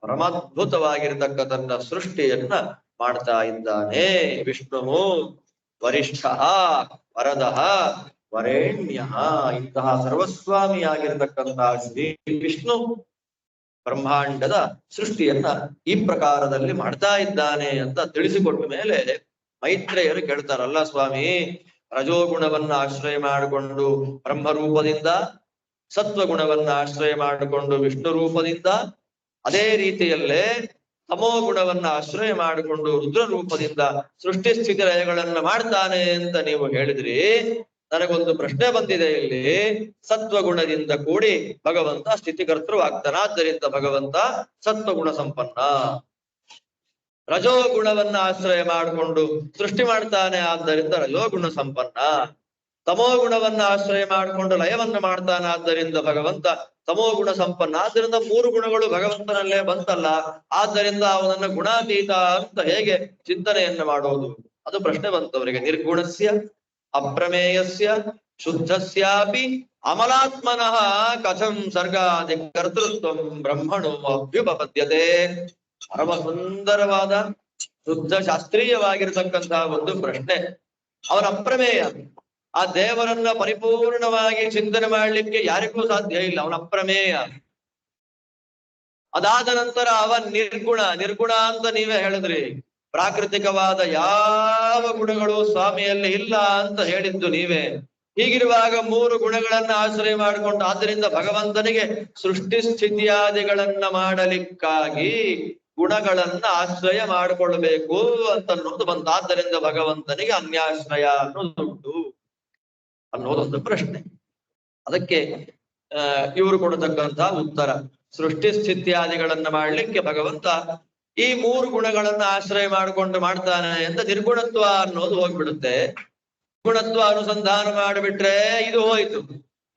ಪರಮಾದ್ಭುತವಾಗಿರತಕ್ಕ ತನ್ನ ಸೃಷ್ಟಿಯನ್ನ ಮಾಡ್ತಾ ಇದ್ದಾನೆ. ವಿಷ್ಣು ವರಿಷ್ಠ ವರದಃ ವರೇಣ್ಯ, ಇಂತಹ ಸರ್ವಸ್ವಾಮಿಯಾಗಿರತಕ್ಕಂತಹ ಶ್ರೀ ವಿಷ್ಣು ಬ್ರಹ್ಮಾಂಡದ ಸೃಷ್ಟಿಯನ್ನ ಈ ಪ್ರಕಾರದಲ್ಲಿ ಮಾಡ್ತಾ ಇದ್ದಾನೆ ಅಂತ ತಿಳಿಸಿಕೊಟ್ಟ ಮೇಲೆ ಮೈತ್ರೇಯರು ಕೇಳ್ತಾರಲ್ಲ, ಸ್ವಾಮಿ ರಜೋಗುಣವನ್ನ ಆಶ್ರಯ ಮಾಡಿಕೊಂಡು ಬ್ರಹ್ಮರೂಪದಿಂದ, ಸತ್ವಗುಣವನ್ನ ಆಶ್ರಯ ಮಾಡಿಕೊಂಡು ವಿಷ್ಣು ರೂಪದಿಂದ, ಅದೇ ರೀತಿಯಲ್ಲೇ ತಮೋ ಗುಣವನ್ನ ಆಶ್ರಯ ಮಾಡಿಕೊಂಡು ರುದ್ರ ರೂಪದಿಂದ ಸೃಷ್ಟಿ ಸ್ಥಿತಿ ಲಯಗಳನ್ನ ಮಾಡ್ತಾನೆ ಅಂತ ನೀವು ಹೇಳಿದ್ರಿ. ನನಗೊಂದು ಪ್ರಶ್ನೆ ಬಂದಿದೆ ಇಲ್ಲಿ. ಸತ್ವಗುಣದಿಂದ ಕೂಡಿ ಭಗವಂತ ಸ್ಥಿತಿಕರ್ತೃ ಆಗ್ತಾನೆ, ಆದ್ದರಿಂದ ಭಗವಂತ ಸತ್ವಗುಣ ಸಂಪನ್ನ. ರಜೋಗುಣವನ್ನ ಆಶ್ರಯ ಮಾಡಿಕೊಂಡು ಸೃಷ್ಟಿ ಮಾಡ್ತಾನೆ, ಆದ್ದರಿಂದ ರಜೋಗುಣ ಸಂಪನ್ನ. ತಮೋ ಗುಣವನ್ನ ಆಶ್ರಯ ಮಾಡಿಕೊಂಡು ಲಯವನ್ನ ಮಾಡ್ತಾನೆ, ಆದ್ದರಿಂದ ಭಗವಂತ ತಮೋ ಗುಣ ಸಂಪನ್ನ. ಆದ್ದರಿಂದ 3 ಗುಣಗಳು ಭಗವಂತನಲ್ಲೇ ಬಂತಲ್ಲ, ಆದ್ದರಿಂದ ಅವನನ್ನ ಗುಣಾತೀತ ಅಂತ ಹೇಗೆ ಚಿಂತನೆಯನ್ನ ಮಾಡೋದು? ಅದು ಪ್ರಶ್ನೆ ಬಂತವರಿಗೆ. ನಿರ್ಗುಣಸ್ಯ ಅಪ್ರಮೇಯಸ್ಯ ಶುದ್ಧಸ್ಯಾಪಿ ಅಮಲಾತ್ಮನಃ ಕಥಂ ಸರ್ಗಾದಿ ಕರ್ತೃತ್ವಂ ಬ್ರಹ್ಮಣೋ ಅಭ್ಯುಪಪದ್ಯತೆ. ಪರಮ ಸುಂದರವಾದ ಶುದ್ಧ ಶಾಸ್ತ್ರೀಯವಾಗಿರತಕ್ಕಂತಹ ಒಂದು ಪ್ರಶ್ನೆ. ಅವನ ಅಪ್ರಮೇಯ, ಆ ದೇವರನ್ನ ಪರಿಪೂರ್ಣವಾಗಿ ಚಿಂತನೆ ಮಾಡ್ಲಿಕ್ಕೆ ಯಾರಿಗೂ ಸಾಧ್ಯ ಇಲ್ಲ, ಅವನ ಅಪ್ರಮೇಯ. ಅದಾದ ನಂತರ ಅವ ನಿರ್ಗುಣ ಅಂತ ನೀವೇ ಹೇಳಿದ್ರಿ. ಪ್ರಾಕೃತಿಕವಾದ ಯಾವ ಗುಣಗಳು ಸ್ವಾಮಿಯಲ್ಲಿ ಇಲ್ಲ ಅಂತ ಹೇಳಿದ್ದು ನೀವೇ. ಹೀಗಿರುವಾಗ ಮೂರು ಗುಣಗಳನ್ನ ಆಶ್ರಯ ಮಾಡಿಕೊಂಡು ಆದ್ದರಿಂದ ಭಗವಂತನಿಗೆ ಸೃಷ್ಟಿ ಸ್ಥಿತಿಯಾದಿಗಳನ್ನ ಮಾಡಲಿಕ್ಕಾಗಿ ಗುಣಗಳನ್ನ ಆಶ್ರಯ ಮಾಡಿಕೊಳ್ಬೇಕು ಅಂತನ್ನೋದು ಬಂತು. ಆದ್ದರಿಂದ ಭಗವಂತನಿಗೆ ಅನ್ಯಾಶ್ರಯ ಅನ್ನೋದುಂಟು ಅನ್ನೋದೊಂದು ಪ್ರಶ್ನೆ. ಅದಕ್ಕೆ ಇವರು ಕೊಡತಕ್ಕಂತಹ ಉತ್ತರ, ಸೃಷ್ಟಿ ಸ್ಥಿತ್ಯಾದಿಗಳನ್ನ ಮಾಡ್ಲಿಕ್ಕೆ ಭಗವಂತ ಈ ಮೂರು ಗುಣಗಳನ್ನ ಆಶ್ರಯ ಮಾಡಿಕೊಂಡು ಮಾಡ್ತಾನೆ ಅಂತ ನಿರ್ಗುಣತ್ವ ಅನ್ನೋದು ಹೋಗ್ಬಿಡುತ್ತೆ. ಗುಣತ್ವ ಅನುಸಂಧಾನ ಮಾಡಿಬಿಟ್ರೆ ಇದು ಹೋಯ್ತು,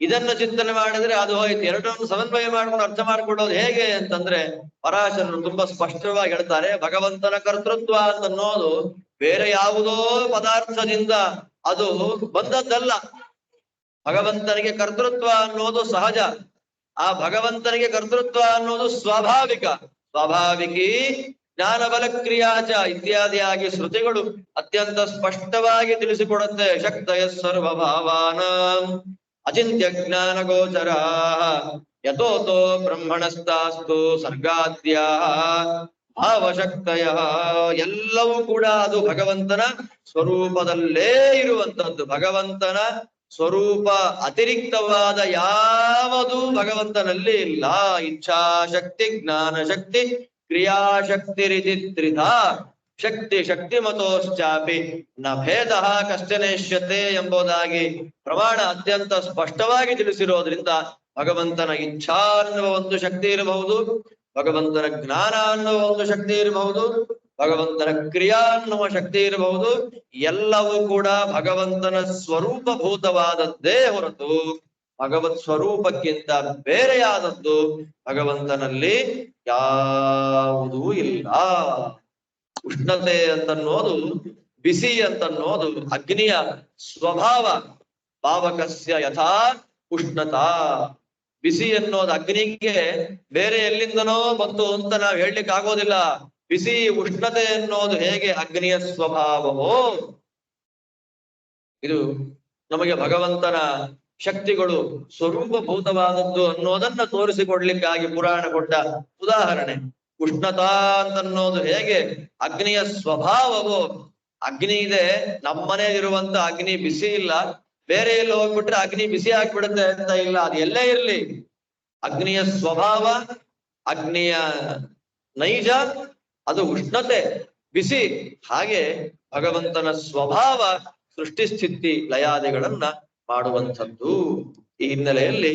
ಇದನ್ನ ಚಿಂತನೆ ಮಾಡಿದ್ರೆ ಅದು ಹೋಯ್ತು. ಎರಡನ್ನು ಸಮನ್ವಯ ಮಾಡ್ಕೊಂಡು ಅರ್ಥ ಮಾಡ್ಕೊಳ್ಳೋದು ಹೇಗೆ ಅಂತಂದ್ರೆ ಪರಾಶರರು ತುಂಬಾ ಸ್ಪಷ್ಟವಾಗಿ ಹೇಳ್ತಾರೆ, ಭಗವಂತನ ಕರ್ತೃತ್ವ ಅಂತನ್ನೋದು ಬೇರೆ ಯಾವುದೋ ಪದಾರ್ಥದಿಂದ ಅದು ಬಂದದ್ದಲ್ಲ. ಭಗವಂತನಿಗೆ ಕರ್ತೃತ್ವ ಅನ್ನೋದು ಸಹಜ, ಆ ಭಗವಂತನಿಗೆ ಕರ್ತೃತ್ವ ಅನ್ನೋದು ಸ್ವಾಭಾವಿಕಿ ಜ್ಞಾನ ಬಲ ಕ್ರಿಯಾಚ ಇತ್ಯಾದಿಯಾಗಿ ಶ್ರುತಿಗಳು ಅತ್ಯಂತ ಸ್ಪಷ್ಟವಾಗಿ ತಿಳಿಸಿಕೊಡುತ್ತೆ. ಶಕ್ತಯ ಸರ್ವಭಾವಾನ ಅಚಿಂತ್ಯ ಜ್ಞಾನ ಗೋಚರ ಯಥೋತೋ ಬ್ರಹ್ಮಣಸ್ತಾಸ್ತು ಸರ್ಗಾದ್ಯ ಭಾವಶಕ್ತಯ. ಎಲ್ಲವೂ ಕೂಡ ಅದು ಭಗವಂತನ ಸ್ವರೂಪದಲ್ಲೇ ಇರುವಂತದ್ದು. ಭಗವಂತನ ಸ್ವರೂಪ ಅತಿರಿಕ್ತವಾದ ಯಾವುದು ಭಗವಂತನಲ್ಲಿ ಇಲ್ಲ. ಇಚ್ಛಾಶಕ್ತಿ, ಜ್ಞಾನಶಕ್ತಿ, ಕ್ರಿಯಾಶಕ್ತಿ ರೀತಿ ತ್ರಿಧಾ ಶಕ್ತಿ ಶಕ್ತಿಮತೋಶ್ಚಾಪಿ ನ ಭೇದ ಕಶ್ಚನೇಶ್ಯತೆ ಎಂಬುದಾಗಿ ಪ್ರಮಾಣ ಅತ್ಯಂತ ಸ್ಪಷ್ಟವಾಗಿ ತಿಳಿಸಿರೋದ್ರಿಂದ ಭಗವಂತನ ಇಚ್ಛಾ ಅನ್ನುವ ಒಂದು ಶಕ್ತಿ ಇರಬಹುದು, ಭಗವಂತನ ಜ್ಞಾನ ಅನ್ನುವ ಒಂದು ಶಕ್ತಿ ಇರಬಹುದು, ಭಗವಂತನ ಕ್ರಿಯಾ ಅನ್ನುವ ಶಕ್ತಿ ಇರಬಹುದು. ಎಲ್ಲವೂ ಕೂಡ ಭಗವಂತನ ಸ್ವರೂಪಭೂತವಾದದ್ದೇ ಹೊರತು ಭಗವತ್ ಸ್ವರೂಪಕ್ಕಿಂತ ಬೇರೆಯಾದದ್ದು ಭಗವಂತನಲ್ಲಿ ಯಾವುದೂ ಇಲ್ಲ. ಉಷ್ಣತೆ ಅಂತನ್ನೋದು, ಬಿಸಿ ಅಂತನ್ನೋದು ಅಗ್ನಿಯ ಸ್ವಭಾವ. ಪಾವಕಸ್ಯ ಯಥಾ ಉಷ್ಣತಾ, ಬಿಸಿ ಅನ್ನೋದು ಅಗ್ನಿಗೆ ಬೇರೆ ಎಲ್ಲಿಂದನೋ ಬಂತು ಅಂತ ನಾವು ಹೇಳಲಿಕ್ಕೆ ಆಗೋದಿಲ್ಲ. ಬಿಸಿ ಉಷ್ಣತೆ ಅನ್ನೋದು ಹೇಗೆ ಅಗ್ನಿಯ ಸ್ವಭಾವವೋ, ಇದು ನಮಗೆ ಭಗವಂತನ ಶಕ್ತಿಗಳು ಸ್ವರೂಪಭೂತವಾದದ್ದು ಅನ್ನೋದನ್ನ ತೋರಿಸಿಕೊಡ್ಲಿಕ್ಕಾಗಿ ಪುರಾಣ ಕೊಟ್ಟ ಉದಾಹರಣೆ. ಉಷ್ಣತಾ ಅಂತನ್ನೋದು ಹೇಗೆ ಅಗ್ನಿಯ ಸ್ವಭಾವವೋ, ಅಗ್ನಿ ಇದೆ, ನಮ್ಮನೇಲಿರುವಂತ ಅಗ್ನಿ ಬಿಸಿ ಇಲ್ಲ, ಬೇರೆ ಎಲ್ಲಿ ಹೋಗ್ಬಿಟ್ರೆ ಅಗ್ನಿ ಬಿಸಿ ಆಗ್ಬಿಡುತ್ತೆ ಅಂತ ಇಲ್ಲ. ಅದು ಎಲ್ಲೇ ಇರ್ಲಿ, ಅಗ್ನಿಯ ಸ್ವಭಾವ, ಅಗ್ನಿಯ ನೈಜ ಅದು ಉಷ್ಣತೆ ಬಿಸಿ. ಹಾಗೆ ಭಗವಂತನ ಸ್ವಭಾವ ಸೃಷ್ಟಿ ಸ್ಥಿತಿ ಲಯಾದಿಗಳನ್ನ ಮಾಡುವಂಥದ್ದು. ಈ ಹಿನ್ನೆಲೆಯಲ್ಲಿ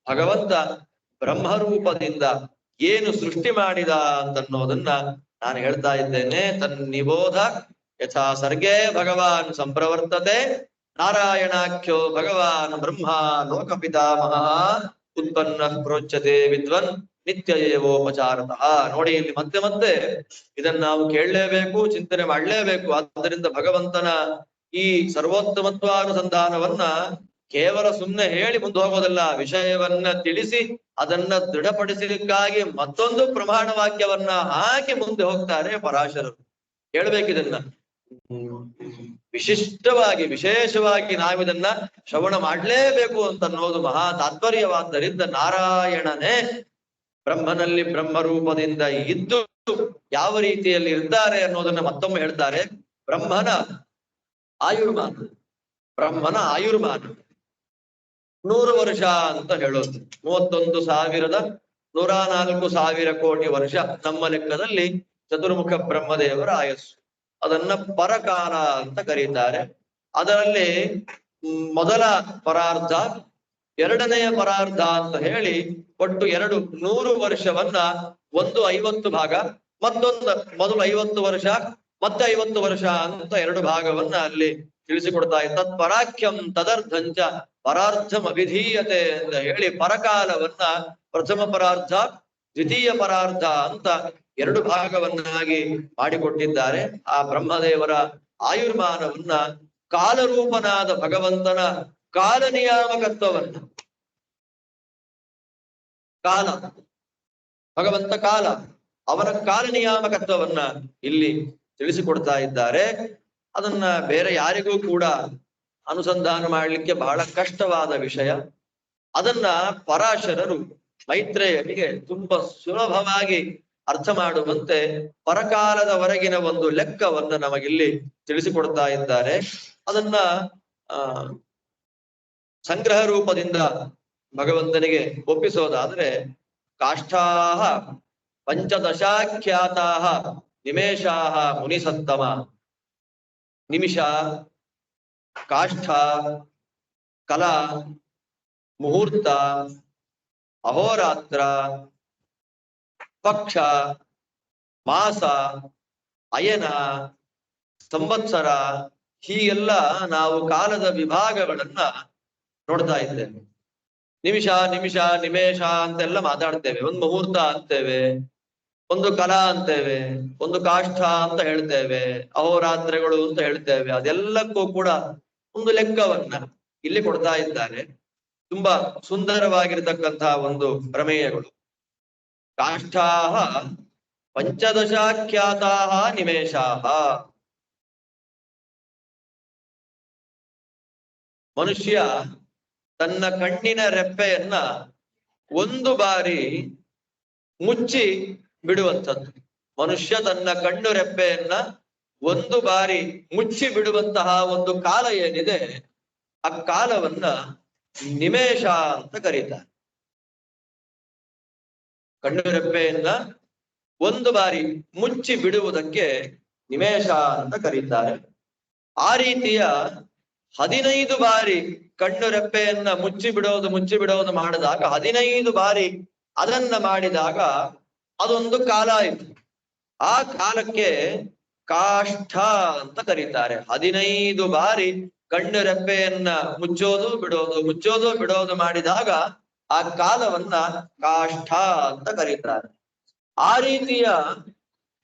ಭಗವಂತ ಬ್ರಹ್ಮರೂಪದಿಂದ ಏನು ಸೃಷ್ಟಿ ಮಾಡಿದ ಅಂತನ್ನೋದನ್ನ ನಾನು ಹೇಳ್ತಾ ಇದ್ದೇನೆ. ತನ್ನಿಬೋಧ ಯಥಾ ಸರ್ಗೇ ಭಗವಾನ್ ಸಂಪ್ರವರ್ತತೆ ನಾರಾಯಣಾಖ್ಯೋ ಭಗವಾನ್ ಬ್ರಹ್ಮ ಲೋಕಪಿತಾಮಹ ಉತ್ಪನ್ನ ಪ್ರೋಚ್ಯತೆ ವಿದ್ವನ್ ನಿತ್ಯ ಏವೋಪಚಾರತಃ. ನೋಡಿ, ಇಲ್ಲಿ ಮತ್ತೆ ಮತ್ತೆ ಇದನ್ನ ನಾವು ಕೇಳಲೇಬೇಕು, ಚಿಂತನೆ ಮಾಡಲೇಬೇಕು. ಆದ್ದರಿಂದ ಭಗವಂತನ ಈ ಸರ್ವೋತ್ತಮತ್ವಾನುಸಂಧಾನವನ್ನ ಕೇವಲ ಸುಮ್ಮನೆ ಹೇಳಿ ಮುಂದೆ ಹೋಗೋದಲ್ಲ, ವಿಷಯವನ್ನ ತಿಳಿಸಿ ಅದನ್ನ ದೃಢಪಡಿಸಲಿಕ್ಕಾಗಿ ಮತ್ತೊಂದು ಪ್ರಮಾಣ ವಾಕ್ಯವನ್ನ ಹಾಕಿ ಮುಂದೆ ಹೋಗ್ತಾರೆ ಪರಾಶರರು. ಹೇಳ್ಬೇಕಿದನ್ನ ವಿಶಿಷ್ಟವಾಗಿ ವಿಶೇಷವಾಗಿ ನಾವಿದನ್ನ ಶ್ರವಣ ಮಾಡ್ಲೇಬೇಕು ಅಂತ ಅನ್ನೋದು ಮಹಾ ತಾತ್ಪರ್ಯವಾದ್ದರಿಂದ ನಾರಾಯಣನೇ ಬ್ರಹ್ಮನಲ್ಲಿ ಬ್ರಹ್ಮರೂಪದಿಂದ ಇದ್ದು ಯಾವ ರೀತಿಯಲ್ಲಿ ಇರ್ತಾರೆ ಅನ್ನೋದನ್ನ ಮತ್ತೊಮ್ಮೆ ಹೇಳ್ತಾರೆ. ಬ್ರಹ್ಮನ ಆಯುರ್ಮಾನ 100 ವರ್ಷ ಅಂತ ಹೇಳೋದು. 31,104,000 ಕೋಟಿ ವರ್ಷ ನಮ್ಮ ಲೆಕ್ಕದಲ್ಲಿ ಚತುರ್ಮುಖ ಬ್ರಹ್ಮದೇವರ ಆಯಸ್ಸು. ಅದನ್ನ ಪರಕಾಲ ಅಂತ ಕರೀತಾರೆ. ಅದರಲ್ಲಿ ಮೊದಲ ಪರಾರ್ಧ, ಎರಡನೆಯ ಪರಾರ್ಧ ಅಂತ ಹೇಳಿ ಒಟ್ಟು 100 ವರ್ಷವನ್ನ ಒಂದು 50 ಭಾಗ, ಮತ್ತೊಂದು ಮೊದಲು 50 ವರ್ಷ ಮತ್ತೆ 50 ವರ್ಷ ಅಂತ 2 ಭಾಗವನ್ನ ಅಲ್ಲಿ ತಿಳಿಸಿಕೊಡ್ತಾ ಇದ್ದ. ಪರಾಖ್ಯಂ ತದರ್ಧಂಚ ಪರಾರ್ಧಂ ಅಭಿಧೀಯತೆ ಅಂತ ಹೇಳಿ ಪರಕಾಲವನ್ನ ಪ್ರಥಮ ಪರಾರ್ಧ, ದ್ವಿತೀಯ ಪರಾರ್ಧ ಅಂತ 2 ಭಾಗವನ್ನಾಗಿ ಮಾಡಿಕೊಟ್ಟಿದ್ದಾರೆ. ಆ ಬ್ರಹ್ಮದೇವರ ಆಯುರ್ಮಾನವನ್ನ ಕಾಲರೂಪನಾದ ಭಗವಂತನ ಕಾಲ ನಿಯಾಮಕತ್ವವನ್ನ, ಕಾಲ ಭಗವಂತ ಕಾಲ, ಅವನ ಕಾಲ ನಿಯಾಮಕತ್ವವನ್ನ ಇಲ್ಲಿ ತಿಳಿಸಿಕೊಡ್ತಾ ಇದ್ದಾರೆ. ಅದನ್ನ ಬೇರೆ ಯಾರಿಗೂ ಕೂಡ ಅನುಸಂಧಾನ ಮಾಡಲಿಕ್ಕೆ ಬಹಳ ಕಷ್ಟವಾದ ವಿಷಯ. ಅದನ್ನ ಪರಾಶರರು ಮೈತ್ರೇಯನಿಗೆ ತುಂಬಾ ಸುಲಭವಾಗಿ ಅರ್ಥ ಮಾಡುವಂತೆ ಪರಕಾಲದವರೆಗಿನ ಒಂದು ಲೆಕ್ಕವನ್ನ ನಮಗಿಲ್ಲಿ ತಿಳಿಸಿಕೊಡ್ತಾ ಇದ್ದಾರೆ. ಅದನ್ನ ಸಂಗ್ರಹ ರೂಪದಿಂದ ಭಗವಂತನಿಗೆ ಒಪ್ಪಿಸೋದಾದ್ರೆ ಕಾಷ್ಠಾಹ ಪಂಚದಶಾಖ್ಯಾತಾಹ ನಿಮೇಷಾಹ ಮುನಿಸತ್ತಮ. ನಿಮಿಷ, ಕಾಷ್ಠ, ಕಲಾ, ಮುಹೂರ್ತ, ಅಹೋರಾತ್ರ, ಪಕ್ಷ, ಮಾಸ, ಅಯನ, ಸಂವತ್ಸರ, ಹೀಗೆಲ್ಲ ನಾವು ಕಾಲದ ವಿಭಾಗಗಳನ್ನ ನೋಡ್ತಾ ಇದ್ದೇವೆ. ನಿಮಿಷ ನಿಮಿಷ ನಿಮೇಷ ಅಂತೆಲ್ಲ ಮಾತಾಡ್ತೇವೆ. ಒಂದು ಮುಹೂರ್ತ ಅಂತೇವೆ, ಒಂದು ಕಲಾ ಅಂತೇವೆ, ಒಂದು ಕಾಷ್ಠ ಅಂತ ಹೇಳ್ತೇವೆ, ಅಹೋರಾತ್ರಿಗಳು ಅಂತ ಹೇಳ್ತೇವೆ. ಅದೆಲ್ಲಕ್ಕೂ ಕೂಡ ಒಂದು ಲೆಕ್ಕವನ್ನ ಇಲ್ಲಿ ಕೊಡ್ತಾ ಇದ್ದಾರೆ. ತುಂಬಾ ಸುಂದರವಾಗಿರ್ತಕ್ಕಂತಹ ಒಂದು ಪ್ರಮೇಯಗಳು. ಕಾಷ್ಠಾಹ ಪಂಚದಶಾಖ್ಯಾತಾಹ ನಿಮೇಷಾಹ. ಮನುಷ್ಯ ತನ್ನ ಕಣ್ಣಿನ ರೆಪ್ಪೆಯನ್ನ ಒಂದು ಬಾರಿ ಮುಚ್ಚಿ ಬಿಡುವಂಥದ್ದು. ಮನುಷ್ಯ ತನ್ನ ಕಣ್ಣು ರೆಪ್ಪೆಯನ್ನ ಒಂದು ಬಾರಿ ಮುಚ್ಚಿ ಬಿಡುವಂತಹ ಒಂದು ಕಾಲ ಏನಿದೆ, ಆ ಕಾಲವನ್ನ ನಿಮೇಷ ಅಂತ ಕರೀತಾರೆ. ಕಣ್ಣು ರೆಪ್ಪೆಯನ್ನ ಒಂದು ಬಾರಿ ಮುಚ್ಚಿ ಬಿಡುವುದಕ್ಕೆ ನಿಮೇಷ ಅಂತ ಕರೀತಾರೆ. ಆ ರೀತಿಯ 15 ಬಾರಿ ಕಣ್ಣು ರೆಪ್ಪೆಯನ್ನ ಮುಚ್ಚಿ ಬಿಡೋದು ಮಾಡಿದಾಗ 15 ಬಾರಿ ಅದನ್ನ ಮಾಡಿದಾಗ ಅದೊಂದು ಕಾಲ ಆಯಿತು. ಆ ಕಾಲಕ್ಕೆ ಕಾಷ್ಠ ಅಂತ ಕರೀತಾರೆ. 15 ಬಾರಿ ಕಣ್ಣು ರೆಪ್ಪೆಯನ್ನ ಮುಚ್ಚೋದು ಬಿಡೋದು ಮಾಡಿದಾಗ ಆ ಕಾಲವನ್ನ ಕಾಷ್ಠ ಅಂತ ಕರೀತಾರೆ. ಆ ರೀತಿಯ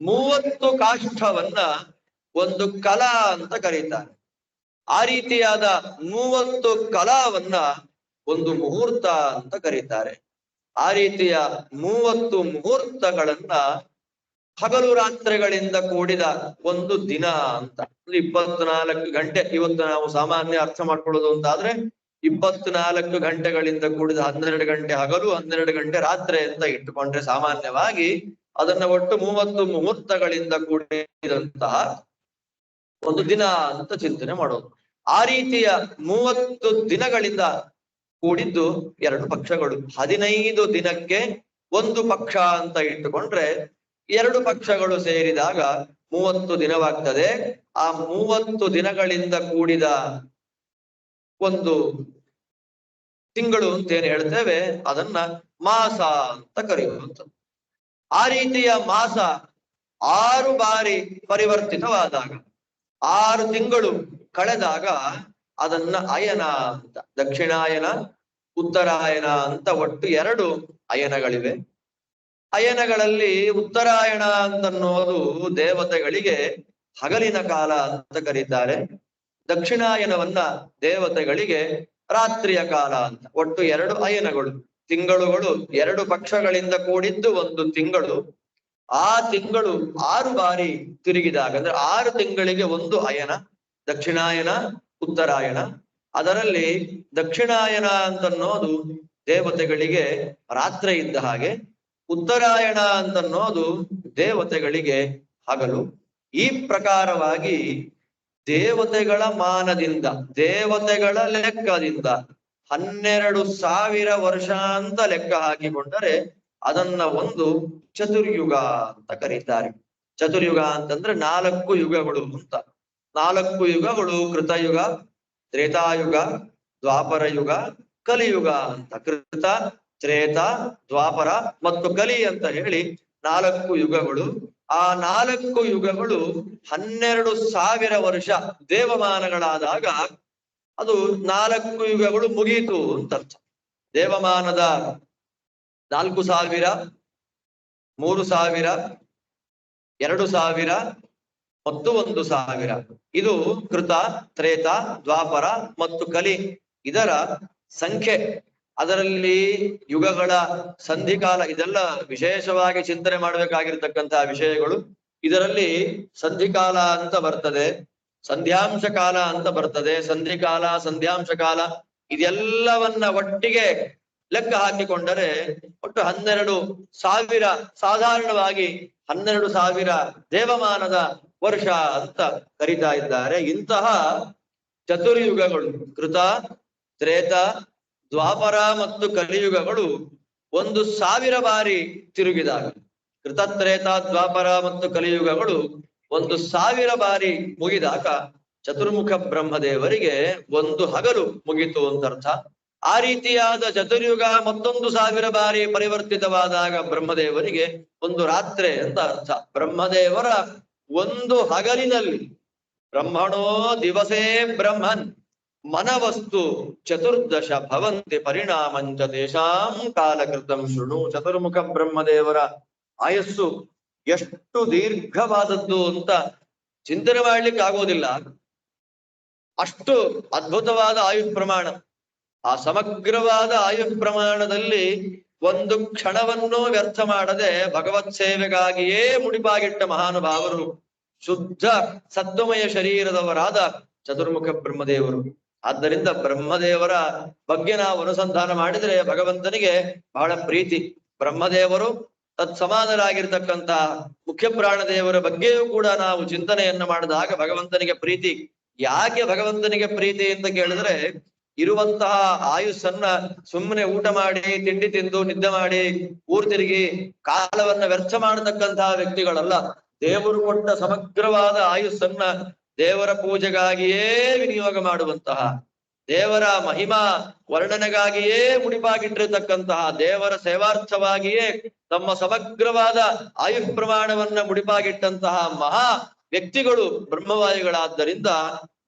30 ಕಾಷ್ಠವನ್ನ ಒಂದು ಕಲಾ ಅಂತ ಕರೀತಾರೆ. ಆ ರೀತಿಯಾದ 30 ಕಲಾವನ್ನ ಒಂದು ಮುಹೂರ್ತ ಅಂತ ಕರೀತಾರೆ. ಆ ರೀತಿಯ 30 ಮುಹೂರ್ತಗಳನ್ನ ಹಗಲು ರಾತ್ರಿಗಳಿಂದ ಕೂಡಿದ ಒಂದು ದಿನ ಅಂತ. 24 ಗಂಟೆ ಇವತ್ತು ನಾವು ಸಾಮಾನ್ಯ ಅರ್ಥ ಮಾಡ್ಕೊಳ್ಳೋದು ಅಂತಾದ್ರೆ 24 ಗಂಟೆಗಳಿಂದ ಕೂಡಿದ 12 ಗಂಟೆ ಹಗಲು 12 ಗಂಟೆ ರಾತ್ರಿ ಅಂತ ಇಟ್ಟುಕೊಂಡ್ರೆ ಸಾಮಾನ್ಯವಾಗಿ ಅದನ್ನ ಒಟ್ಟು 30 ಮುಹೂರ್ತಗಳಿಂದ ಕೂಡಿದಂತಹ ಒಂದು ದಿನ ಅಂತ ಚಿಂತನೆ ಮಾಡೋದು. ಆ ರೀತಿಯ 30 ದಿನಗಳಿಂದ ಕೂಡಿದ್ದು 2 ಪಕ್ಷಗಳು. 15 ದಿನಕ್ಕೆ ಒಂದು ಪಕ್ಷ ಅಂತ ಇಟ್ಟುಕೊಂಡ್ರೆ 2 ಪಕ್ಷಗಳು ಸೇರಿದಾಗ 30 ದಿನವಾಗ್ತದೆ. ಆ 30 ದಿನಗಳಿಂದ ಕೂಡಿದ ಒಂದು ತಿಂಗಳು ಅಂತೇನು ಹೇಳ್ತೇವೆ, ಅದನ್ನ ಮಾಸ ಅಂತ ಕರೆಯುವಂಥದ್ದು. ಆ ರೀತಿಯ ಮಾಸ 6 ಬಾರಿ ಪರಿವರ್ತಿತವಾದಾಗ, 6 ತಿಂಗಳು ಕಳೆದಾಗ ಅದನ್ನ ಅಯನ ಅಂತ, ದಕ್ಷಿಣಾಯನ ಉತ್ತರಾಯಣ ಅಂತ ಒಟ್ಟು 2 ಅಯನಗಳಿವೆ. ಅಯನಗಳಲ್ಲಿ ಉತ್ತರಾಯಣ ಅಂತನ್ನೋದು ದೇವತೆಗಳಿಗೆ ಹಗಲಿನ ಕಾಲ ಅಂತ ಕರೀತಾರೆ. ದಕ್ಷಿಣಾಯನವನ್ನ ದೇವತೆಗಳಿಗೆ ರಾತ್ರಿಯ ಕಾಲ ಅಂತ. ಒಟ್ಟು 2 ಅಯನಗಳು. ತಿಂಗಳುಗಳು 2 ಪಕ್ಷಗಳಿಂದ ಕೂಡಿದ್ದು ಒಂದು ತಿಂಗಳು. ಆ ತಿಂಗಳು 6 ಬಾರಿ ತಿರುಗಿದಾಗ, ಅಂದ್ರೆ 6 ತಿಂಗಳಿಗೆ ಒಂದು ಅಯನ, ದಕ್ಷಿಣಾಯನ ಉತ್ತರಾಯಣ. ಅದರಲ್ಲಿ ದಕ್ಷಿಣಾಯನ ಅಂತನ್ನೋದು ದೇವತೆಗಳಿಗೆ ರಾತ್ರಿ ಇದ್ದ ಹಾಗೆ, ಉತ್ತರಾಯಣ ಅಂತನ್ನೋದು ದೇವತೆಗಳಿಗೆ ಹಗಲು. ಈ ಪ್ರಕಾರವಾಗಿ ದೇವತೆಗಳ ಮಾನದಿಂದ, ದೇವತೆಗಳ ಲೆಕ್ಕದಿಂದ 12,000 ವರ್ಷ ಅಂತ ಲೆಕ್ಕ ಹಾಕಿಕೊಂಡರೆ ಅದನ್ನ ಒಂದು ಚತುರ್ಯುಗ ಅಂತ ಕರೀತಾರೆ. ಚತುರ್ಯುಗ ಅಂತಂದ್ರೆ 4 ಯುಗಗಳು ಅಂತ. 4 ಯುಗಗಳು ಕೃತಯುಗ, ತ್ರೇತಾಯುಗ, ದ್ವಾಪರ ಯುಗ, ಕಲಿಯುಗ ಅಂತ. ಕೃತ, ತ್ರೇತ, ದ್ವಾಪರ ಮತ್ತು ಕಲಿ ಅಂತ ಹೇಳಿ 4 ಯುಗಗಳು. ಆ 4 ಯುಗಗಳು 12,000 ವರ್ಷ ದೇವಮಾನಗಳಾದಾಗ ಅದು 4 ಯುಗಗಳು ಮುಗೀತು ಅಂತ ಅರ್ಥ. ದೇವಮಾನದ 4,000, 3,000, 2,000 ಮತ್ತು 1,000. ಇದು ಕೃತ, ತ್ರೇತ, ದ್ವಾಪರ ಮತ್ತು ಕಲಿ ಇದರ ಸಂಖ್ಯೆ. ಅದರಲ್ಲಿ ಯುಗಗಳ ಸಂಧಿಕಾಲ, ಇದೆಲ್ಲ ವಿಶೇಷವಾಗಿ ಚಿಂತನೆ ಮಾಡಬೇಕಾಗಿರ್ತಕ್ಕಂತಹ ವಿಷಯಗಳು. ಇದರಲ್ಲಿ ಸಂಧಿಕಾಲ ಅಂತ ಬರ್ತದೆ, ಸಂಧ್ಯಾಂಶ ಕಾಲ ಅಂತ ಬರ್ತದೆ, ಸಂಧಿಕಾಲ, ಸಂಧ್ಯಾಂಶ ಕಾಲ, ಇದೆಲ್ಲವನ್ನ ಒಟ್ಟಿಗೆ ಲೆಕ್ಕ ಹಾಕಿಕೊಂಡರೆ ಒಟ್ಟು 12,000, ಸಾಧಾರಣವಾಗಿ 12,000 ದೇವಮಾನದ ವರ್ಷ ಅಂತ ಕರೀತಾ ಇದ್ದಾರೆ. ಇಂತಹ ಚತುರ್ಯುಗಗಳು ಕೃತ, ತ್ರೇತ, ದ್ವಾಪರ ಮತ್ತು ಕಲಿಯುಗಗಳು 1000 ಬಾರಿ ತಿರುಗಿದಾಗ, ಕೃತತ್ರೇತ, ದ್ವಾಪರ ಮತ್ತು ಕಲಿಯುಗಗಳು 1000 ಬಾರಿ ಮುಗಿದಾಗ ಚತುರ್ಮುಖ ಬ್ರಹ್ಮದೇವರಿಗೆ ಒಂದು ಹಗಲು ಮುಗಿತು ಅಂತ ಅರ್ಥ. ಆ ರೀತಿಯಾದ ಚತುರ್ಯುಗ ಮತ್ತೊಂದು 1000 ಬಾರಿ ಪರಿವರ್ತಿತವಾದಾಗ ಬ್ರಹ್ಮದೇವರಿಗೆ ಒಂದು ರಾತ್ರಿ ಅಂತ ಅರ್ಥ. ಬ್ರಹ್ಮದೇವರ ಒಂದು ಹಗಲಿನಲ್ಲಿ ಬ್ರಹ್ಮಣೋ ದಿವಸೇ ಬ್ರಹ್ಮನ್ ಮನವಸ್ತು ಚತುರ್ದಶ ಭವಂತಿ ಪರಿಣಾಮಂಚ ತೇಷಾಂ ಕಾಲಕೃತಂ ಶೃಣು. ಚತುರ್ಮುಖ ಬ್ರಹ್ಮದೇವರ ಆಯಸ್ಸು ಎಷ್ಟು ದೀರ್ಘವಾದದ್ದು ಅಂತ ಚಿಂತನೆ ಮಾಡ್ಲಿಕ್ಕೆ ಆಗೋದಿಲ್ಲ. ಅಷ್ಟು ಅದ್ಭುತವಾದ ಆಯುಷ್ ಪ್ರಮಾಣ. ಆ ಸಮಗ್ರವಾದ ಆಯುಷ್ ಪ್ರಮಾಣದಲ್ಲಿ ಒಂದು ಕ್ಷಣವನ್ನು ವ್ಯರ್ಥ ಮಾಡದೆ ಭಗವತ್ ಸೇವೆಗಾಗಿಯೇ ಮುಡಿಪಾಗಿಟ್ಟ ಮಹಾನುಭಾವರು ಶುದ್ಧ ಸತ್ವಮಯ ಶರೀರದವರಾದ ಚತುರ್ಮುಖ ಬ್ರಹ್ಮದೇವರು. ಆದ್ದರಿಂದ ಬ್ರಹ್ಮದೇವರ ಬಗ್ಗೆ ನಾವು ಅನುಸಂಧಾನ ಮಾಡಿದ್ರೆ ಭಗವಂತನಿಗೆ ಬಹಳ ಪ್ರೀತಿ. ಬ್ರಹ್ಮದೇವರು ತತ್ಸಮಾನರಾಗಿರ್ತಕ್ಕಂಥ ಮುಖ್ಯ ಪ್ರಾಣದೇವರ ಬಗ್ಗೆಯೂ ಕೂಡ ನಾವು ಚಿಂತನೆಯನ್ನ ಮಾಡಿದಾಗ ಭಗವಂತನಿಗೆ ಪ್ರೀತಿ. ಯಾಕೆ ಭಗವಂತನಿಗೆ ಪ್ರೀತಿ ಅಂತ ಕೇಳಿದ್ರೆ, ಇರುವಂತಹ ಆಯುಸ್ಸನ್ನ ಸುಮ್ಮನೆ ಊಟ ಮಾಡಿ, ತಿಂಡಿ ತಿಂದು, ನಿದ್ದೆ ಮಾಡಿ, ಊರ್ ತಿರುಗಿ ಕಾಲವನ್ನ ವ್ಯರ್ಥ ಮಾಡತಕ್ಕಂತಹ ವ್ಯಕ್ತಿಗಳಲ್ಲ. ದೇವರು ಕೊಟ್ಟ ಸಮಗ್ರವಾದ ಆಯುಸ್ಸನ್ನ ದೇವರ ಪೂಜೆಗಾಗಿಯೇ ವಿನಿಯೋಗ ಮಾಡುವಂತಹ, ದೇವರ ಮಹಿಮಾ ವರ್ಣನೆಗಾಗಿಯೇ ಮುಡಿಪಾಗಿಟ್ಟಿರತಕ್ಕಂತಹ, ದೇವರ ಸೇವಾರ್ಥವಾಗಿಯೇ ತಮ್ಮ ಸಮಗ್ರವಾದ ಆಯುಷ್ ಪ್ರಮಾಣವನ್ನ ಮುಡಿಪಾಗಿಟ್ಟಂತಹ ಮಹಾ ವ್ಯಕ್ತಿಗಳು ಬ್ರಹ್ಮವಾಯುಗಳಾದ್ದರಿಂದ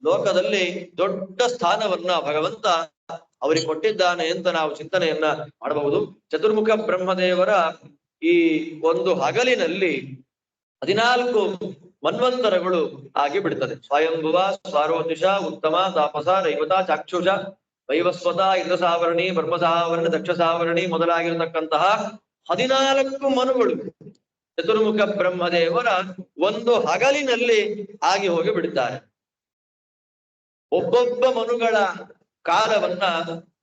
ಲೋಕದಲ್ಲಿ ದೊಡ್ಡ ಸ್ಥಾನವನ್ನ ಭಗವಂತ ಅವರಿಗೆ ಕೊಟ್ಟಿದ್ದಾನೆ ಅಂತ ನಾವು ಚಿಂತನೆಯನ್ನ ಮಾಡಬಹುದು. ಚತುರ್ಮುಖ ಬ್ರಹ್ಮದೇವರ ಈ ಒಂದು ಹಗಲಿನಲ್ಲಿ 14 ಮನ್ವಂತರಗಳು ಆಗಿ ಬಿಡ್ತದೆ. ಸ್ವಯಂಭುವ, ಸ್ವಾರೋತಿಷ, ಉತ್ತಮ, ತಾಪಸ, ರೈವತ, ಚಾಕ್ಷುಷ, ವೈವಸ್ವತ, ಇಂದ್ರಸಾವರಣಿ, ಬ್ರಹ್ಮಸಾವರಣಿ, ದಕ್ಷಸಾವರಣಿ ಮೊದಲಾಗಿರತಕ್ಕಂತಹ 14 ಮನುಗಳು ಚತುರ್ಮುಖ ಬ್ರಹ್ಮದೇವರ ಒಂದು ಹಗಲಿನಲ್ಲಿ ಆಗಿ ಹೋಗಿ ಬಿಡುತ್ತಾರೆ. ಒಬ್ಬೊಬ್ಬ ಮನುಗಳ ಕಾಲವನ್ನ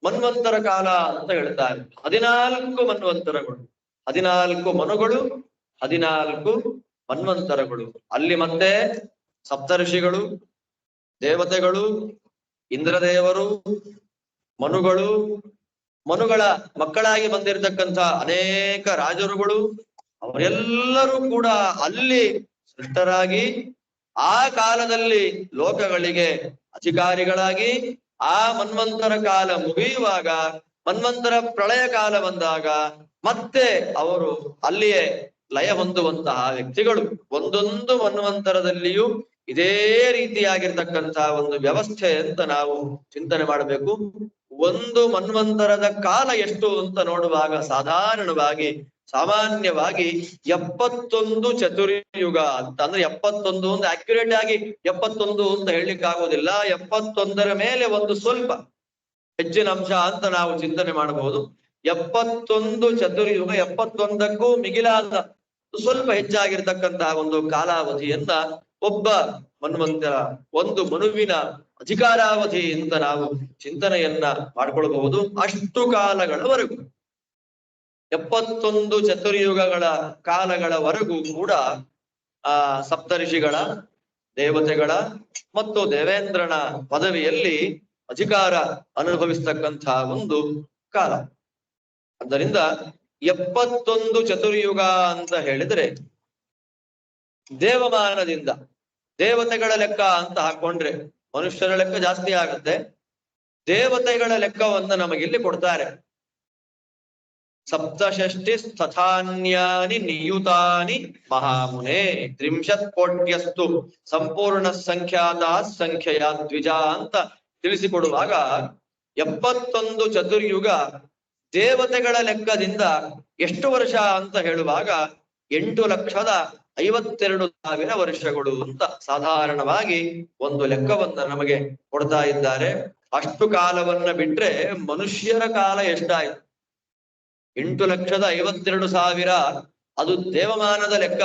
ಮನ್ವಂತರ ಕಾಲ ಅಂತ ಹೇಳ್ತಾರೆ. 14 ಮನ್ವಂತರಗಳು, 14 ಮನುಗಳು, 14 ಮನ್ವಂತರಗಳು. ಅಲ್ಲಿ ಮತ್ತೆ ಸಪ್ತರ್ಷಿಗಳು, ದೇವತೆಗಳು, ಇಂದ್ರದೇವರು, ಮನುಗಳು, ಮನುಗಳ ಮಕ್ಕಳಾಗಿ ಬಂದಿರತಕ್ಕಂಥ ಅನೇಕ ರಾಜರುಗಳು, ಅವರೆಲ್ಲರೂ ಕೂಡ ಅಲ್ಲಿ ಸೃಷ್ಟರಾಗಿ ಆ ಕಾಲದಲ್ಲಿ ಲೋಕಗಳಿಗೆ ಅಧಿಕಾರಿಗಳಾಗಿ, ಆ ಮನ್ವಂತರ ಕಾಲ ಮುಗಿಯುವಾಗ ಮನ್ವಂತರ ಪ್ರಳಯ ಕಾಲ ಬಂದಾಗ ಮತ್ತೆ ಅವರು ಅಲ್ಲಿಯೇ ಲಯ ಹೊಂದುವಂತಹ ವ್ಯಕ್ತಿಗಳು. ಒಂದೊಂದು ಮನ್ವಂತರದಲ್ಲಿಯೂ ಇದೇ ರೀತಿಯಾಗಿರ್ತಕ್ಕಂತಹ ಒಂದು ವ್ಯವಸ್ಥೆ ಅಂತ ನಾವು ಚಿಂತನೆ ಮಾಡಬೇಕು. ಒಂದು ಮನ್ವಂತರದ ಕಾಲ ಎಷ್ಟು ಅಂತ ನೋಡುವಾಗ ಸಾಮಾನ್ಯವಾಗಿ 71 ಚತುರ್ಯುಗ ಅಂತ ಅಂದ್ರೆ 71 ಒಂದು ಅಕ್ಯುರೇಟ್ ಆಗಿ 71 ಅಂತ ಹೇಳಲಿಕ್ಕೆ ಆಗೋದಿಲ್ಲ. 71ರ ಮೇಲೆ ಒಂದು ಸ್ವಲ್ಪ ಹೆಚ್ಚಿನ ಅಂಶ ಅಂತ ನಾವು ಚಿಂತನೆ ಮಾಡಬಹುದು. 71 ಚತುರ್ಯುಗ, 71ಕ್ಕೂ ಮಿಗಿಲಾದ ಸ್ವಲ್ಪ ಹೆಚ್ಚಾಗಿರ್ತಕ್ಕಂತಹ ಒಂದು ಕಾಲಾವಧಿಯನ್ನ ಒಬ್ಬ ಮನ್ವಂತರ, ಒಂದು ಮನುವಿನ ಅಧಿಕಾರಾವಧಿ ಅಂತ ನಾವು ಚಿಂತನೆಯನ್ನ ಮಾಡ್ಕೊಳ್ಬಹುದು. ಅಷ್ಟು ಕಾಲಗಳವರೆಗೂ 71 ಚತುರ್ಯುಗಗಳ ಕಾಲಗಳವರೆಗೂ ಕೂಡ ಸಪ್ತರ್ಷಿಗಳ, ದೇವತೆಗಳ ಮತ್ತು ದೇವೇಂದ್ರನ ಪದವಿಯಲ್ಲಿ ಅಧಿಕಾರ ಅನುಭವಿಸ್ತಕ್ಕಂತಹ ಒಂದು ಕಾಲ. ಆದ್ದರಿಂದ 71 ಚತುರ್ಯುಗ ಅಂತ ಹೇಳಿದ್ರೆ ದೇವಮಾನದಿಂದ ದೇವತೆಗಳ ಲೆಕ್ಕ ಅಂತ ಹಾಕೊಂಡ್ರೆ ಮನುಷ್ಯರ ಲೆಕ್ಕ ಜಾಸ್ತಿ ಆಗುತ್ತೆ. ದೇವತೆಗಳ ಲೆಕ್ಕವನ್ನು ನಮಗಿಲ್ಲಿ ಕೊಡ್ತಾರೆ. ಸಪ್ತಷಷ್ಟಿ ಸ್ಥಾನ್ಯಾನಿ ನಿಯುತಾನಿ ಮಹಾಮುನೆ 30 ಕೋಟ್ಯಸ್ತು ಸಂಪೂರ್ಣ ಸಂಖ್ಯಾತ ಸಂಖ್ಯೆಯ ದ್ವಿಜ ಅಂತ ತಿಳಿಸಿಕೊಡುವಾಗ 71 ಚತುರ್ಯುಗ ದೇವತೆಗಳ ಲೆಕ್ಕದಿಂದ ಎಷ್ಟು ವರ್ಷ ಅಂತ ಹೇಳುವಾಗ 8,52,000 ವರ್ಷಗಳು ಅಂತ ಸಾಧಾರಣವಾಗಿ ಒಂದು ಲೆಕ್ಕವನ್ನ ನಮಗೆ ಕೊಡ್ತಾ ಇದ್ದಾರೆ. ಅಷ್ಟು ಕಾಲವನ್ನ ಬಿಟ್ರೆ ಮನುಷ್ಯರ ಕಾಲ ಎಷ್ಟಾಯ್ತು? 8,52,000 ಅದು ದೇವಮಾನದ ಲೆಕ್ಕ.